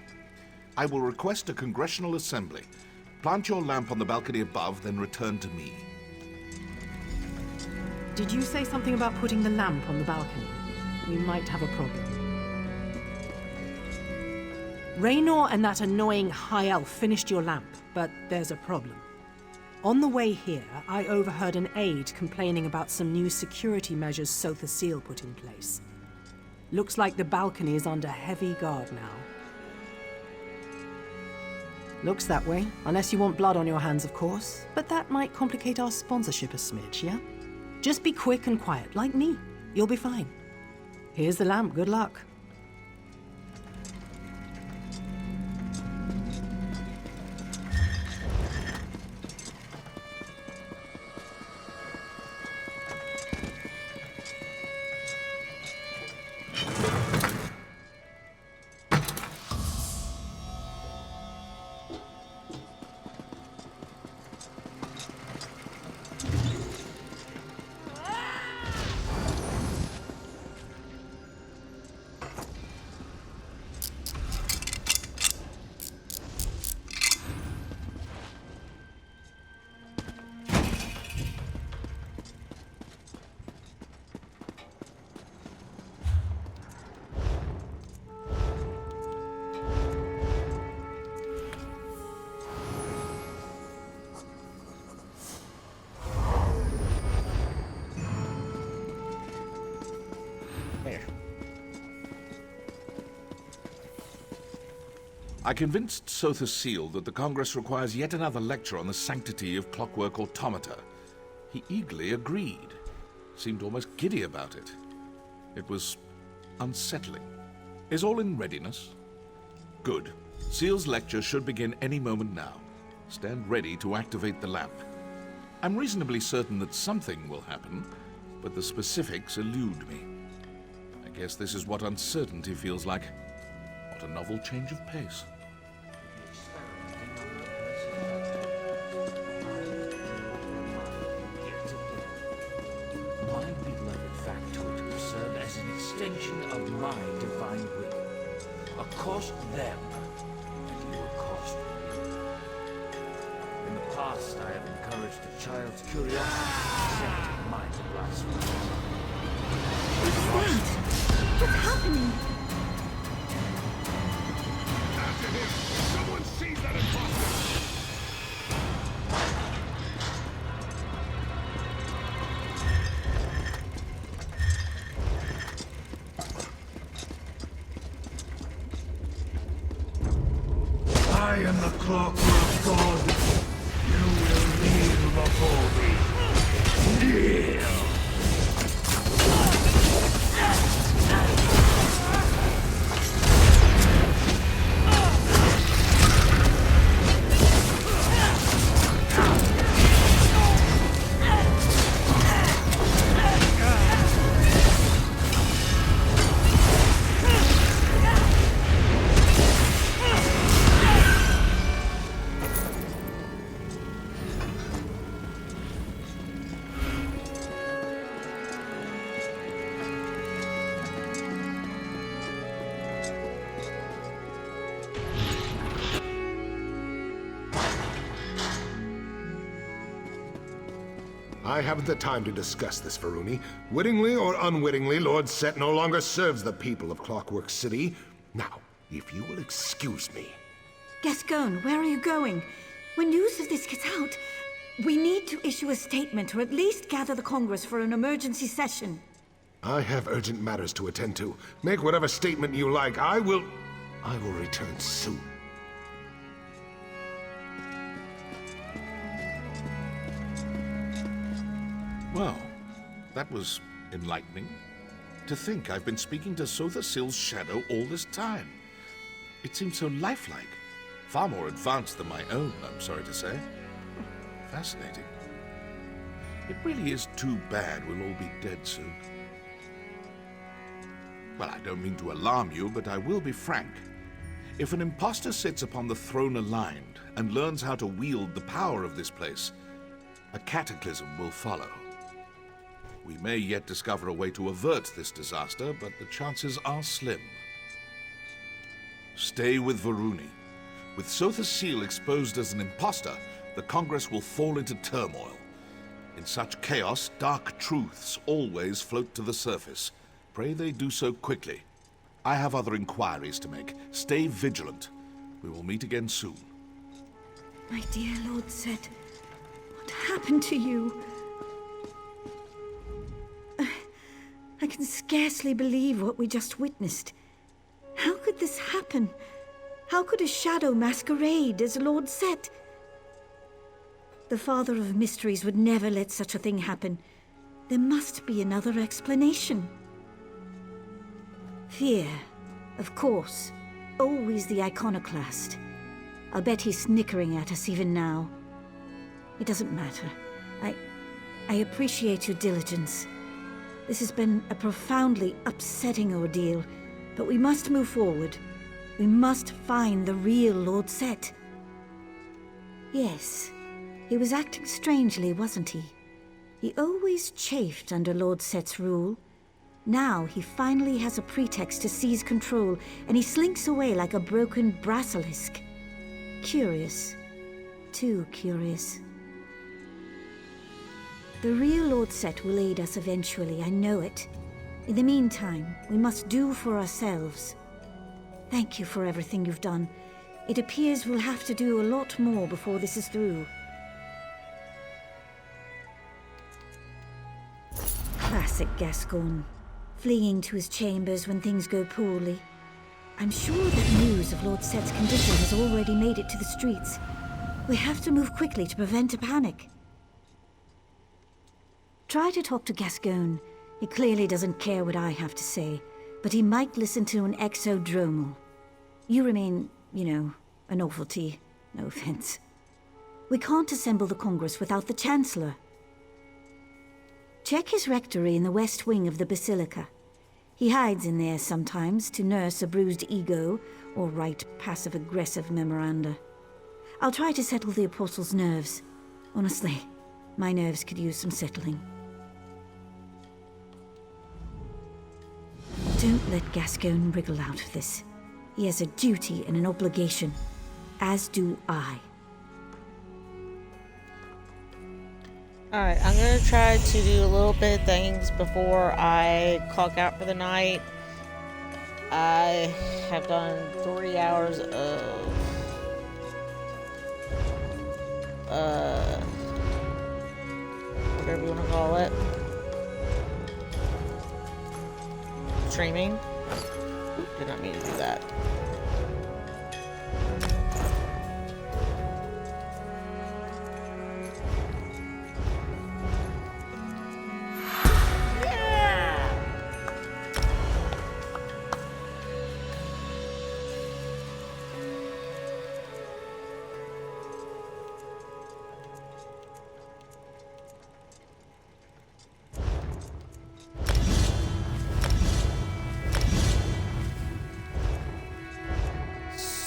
I will request a congressional assembly. Plant your lamp on the balcony above, then return to me. Did you say something about putting the lamp on the balcony? We might have a problem. Raynor and that annoying high elf finished your lamp, but there's a problem. On the way here, I overheard an aide complaining about some new security measures Sotha Seal put in place. Looks like the balcony is under heavy guard now. Looks that way, unless you want blood on your hands, of course. But that might complicate our sponsorship a smidge, yeah? Just be quick and quiet, like me. You'll be fine. Here's the lamp, good luck. I convinced Sotha Seal that the Congress requires yet another lecture on the sanctity of clockwork automata. He eagerly agreed. Seemed almost giddy about it. It was unsettling. Is all in readiness? Good. Seal's lecture should begin any moment now. Stand ready to activate the lamp. I'm reasonably certain that something will happen, but the specifics elude me. I guess this is what uncertainty feels like. What a novel change of pace. My beloved factotum serve as an extension of my divine will. Accost them, and you accost me. In the past, I have encouraged a child's curiosity and accepted my blasphemy. What's that? What's happening? After him! Someone seize that imposter! I am the clockwork god. You will kneel before me. Kneel! I haven't the time to discuss this, Varuni. Wittingly or unwittingly, Lord Set no longer serves the people of Clockwork City. Now, if you will excuse me. Gascon, where are you going? When news of this gets out, we need to issue a statement or at least gather the Congress for an emergency session. I have urgent matters to attend to. Make whatever statement you like. I will return soon. Well, that was enlightening. To think I've been speaking to Sotha Seal's shadow all this time. It seems so lifelike. Far more advanced than my own, I'm sorry to say. Fascinating. It really is too bad we'll all be dead soon. Well, I don't mean to alarm you, but I will be frank. If an imposter sits upon the throne aligned and learns how to wield the power of this place, a cataclysm will follow. We may yet discover a way to avert this disaster, but the chances are slim. Stay with Varuni. With Sotha's seal exposed as an imposter, the Congress will fall into turmoil. In such chaos, dark truths always float to the surface. Pray they do so quickly. I have other inquiries to make. Stay vigilant. We will meet again soon. My dear Lord Set, what happened to you? I can scarcely believe what we just witnessed. How could this happen? How could a shadow masquerade as Lord Set? The Father of Mysteries would never let such a thing happen. There must be another explanation. Fear, of course. Always the iconoclast. I'll bet he's snickering at us even now. It doesn't matter. I appreciate your diligence. This has been a profoundly upsetting ordeal, but we must move forward. We must find the real Lord Set. Yes, he was acting strangely, wasn't he? He always chafed under Lord Set's rule. Now he finally has a pretext to seize control, and he slinks away like a broken basilisk. Curious. Too curious. The real Lord Set will aid us eventually, I know it. In the meantime, we must do for ourselves. Thank you for everything you've done. It appears we'll have to do a lot more before this is through. Classic Gascon. Fleeing to his chambers when things go poorly. I'm sure that news of Lord Set's condition has already made it to the streets. We have to move quickly to prevent a panic. Try to talk to Gascon. He clearly doesn't care what I have to say, but he might listen to an exodromal. You remain, a novelty. No offense. We can't assemble the Congress without the Chancellor. Check his rectory in the west wing of the Basilica. He hides in there sometimes to nurse a bruised ego or write passive-aggressive memoranda. I'll try to settle the Apostle's nerves. Honestly, my nerves could use some settling. Don't let Gascon wriggle out of this. He has a duty and an obligation, as do I. Alright, I'm gonna try to do a little bit of things before I clock out for the night. I have done 3 hours of whatever you want to call it. Streaming. Did not mean to do that.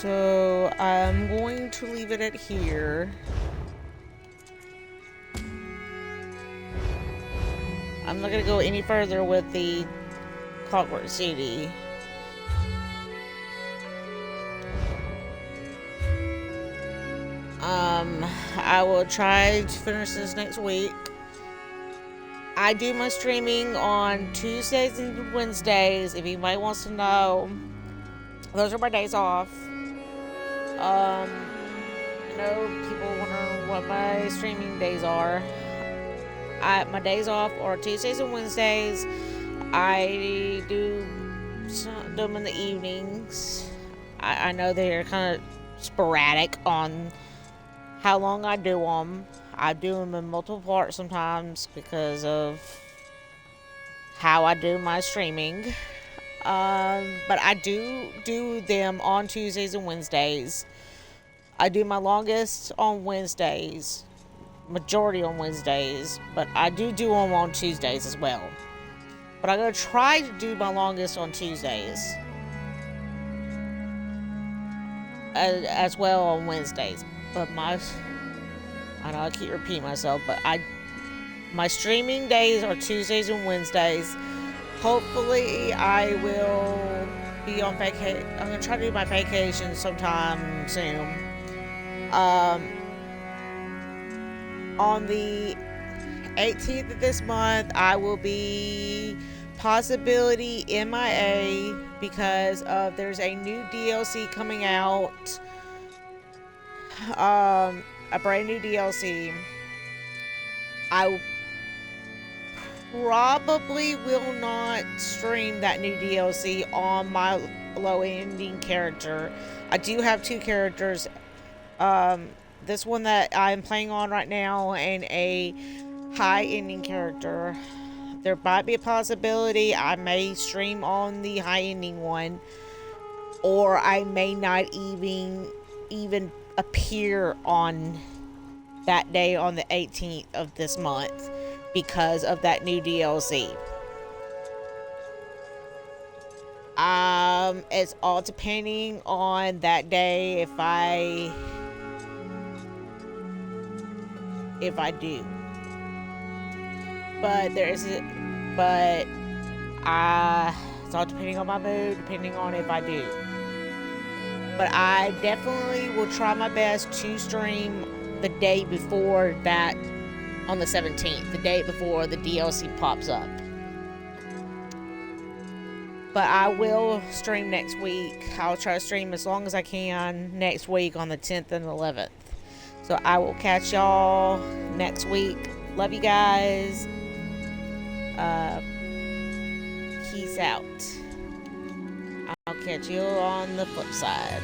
So I'm going to leave it at here. I'm not going to go any further with the Clockwork CD. I will try to finish this next week. I do my streaming on Tuesdays and Wednesdays. If anybody wants to know, those are my days off. People wonder what my streaming days are. My days off are Tuesdays and Wednesdays. I do them in the evenings. I know they're kind of sporadic on how long I do them. I do them in multiple parts sometimes because of how I do my streaming. But I do them on Tuesdays and Wednesdays. I do my longest on Wednesdays, majority on Wednesdays, but I do them on Tuesdays as well. But I'm going to try to do my longest on Tuesdays as well on Wednesdays. But I know I keep repeating myself, but my streaming days are Tuesdays and Wednesdays. Hopefully, I will be on vacation. I'm gonna try to do my vacation sometime soon. On the 18th of this month, I will be possibility MIA because of there's a new DLC coming out. A brand new DLC. I probably will not stream that new DLC on my low ending character. I do have 2 characters. This one that I'm playing on right now and a high ending character. There might be a possibility I may stream on the high ending one, or I may not even appear on that day on the 18th of this month because of that new DLC. It's all depending on that day if I do. But it's all depending on my mood, depending on if I do. But I definitely will try my best to stream the day before that, on the 17th, the day before the DLC pops up. But I will stream next week. I'll try to stream as long as I can next week on the 10th and 11th. So I will catch y'all next week. Love you guys. Peace out. I'll catch you on the flip side.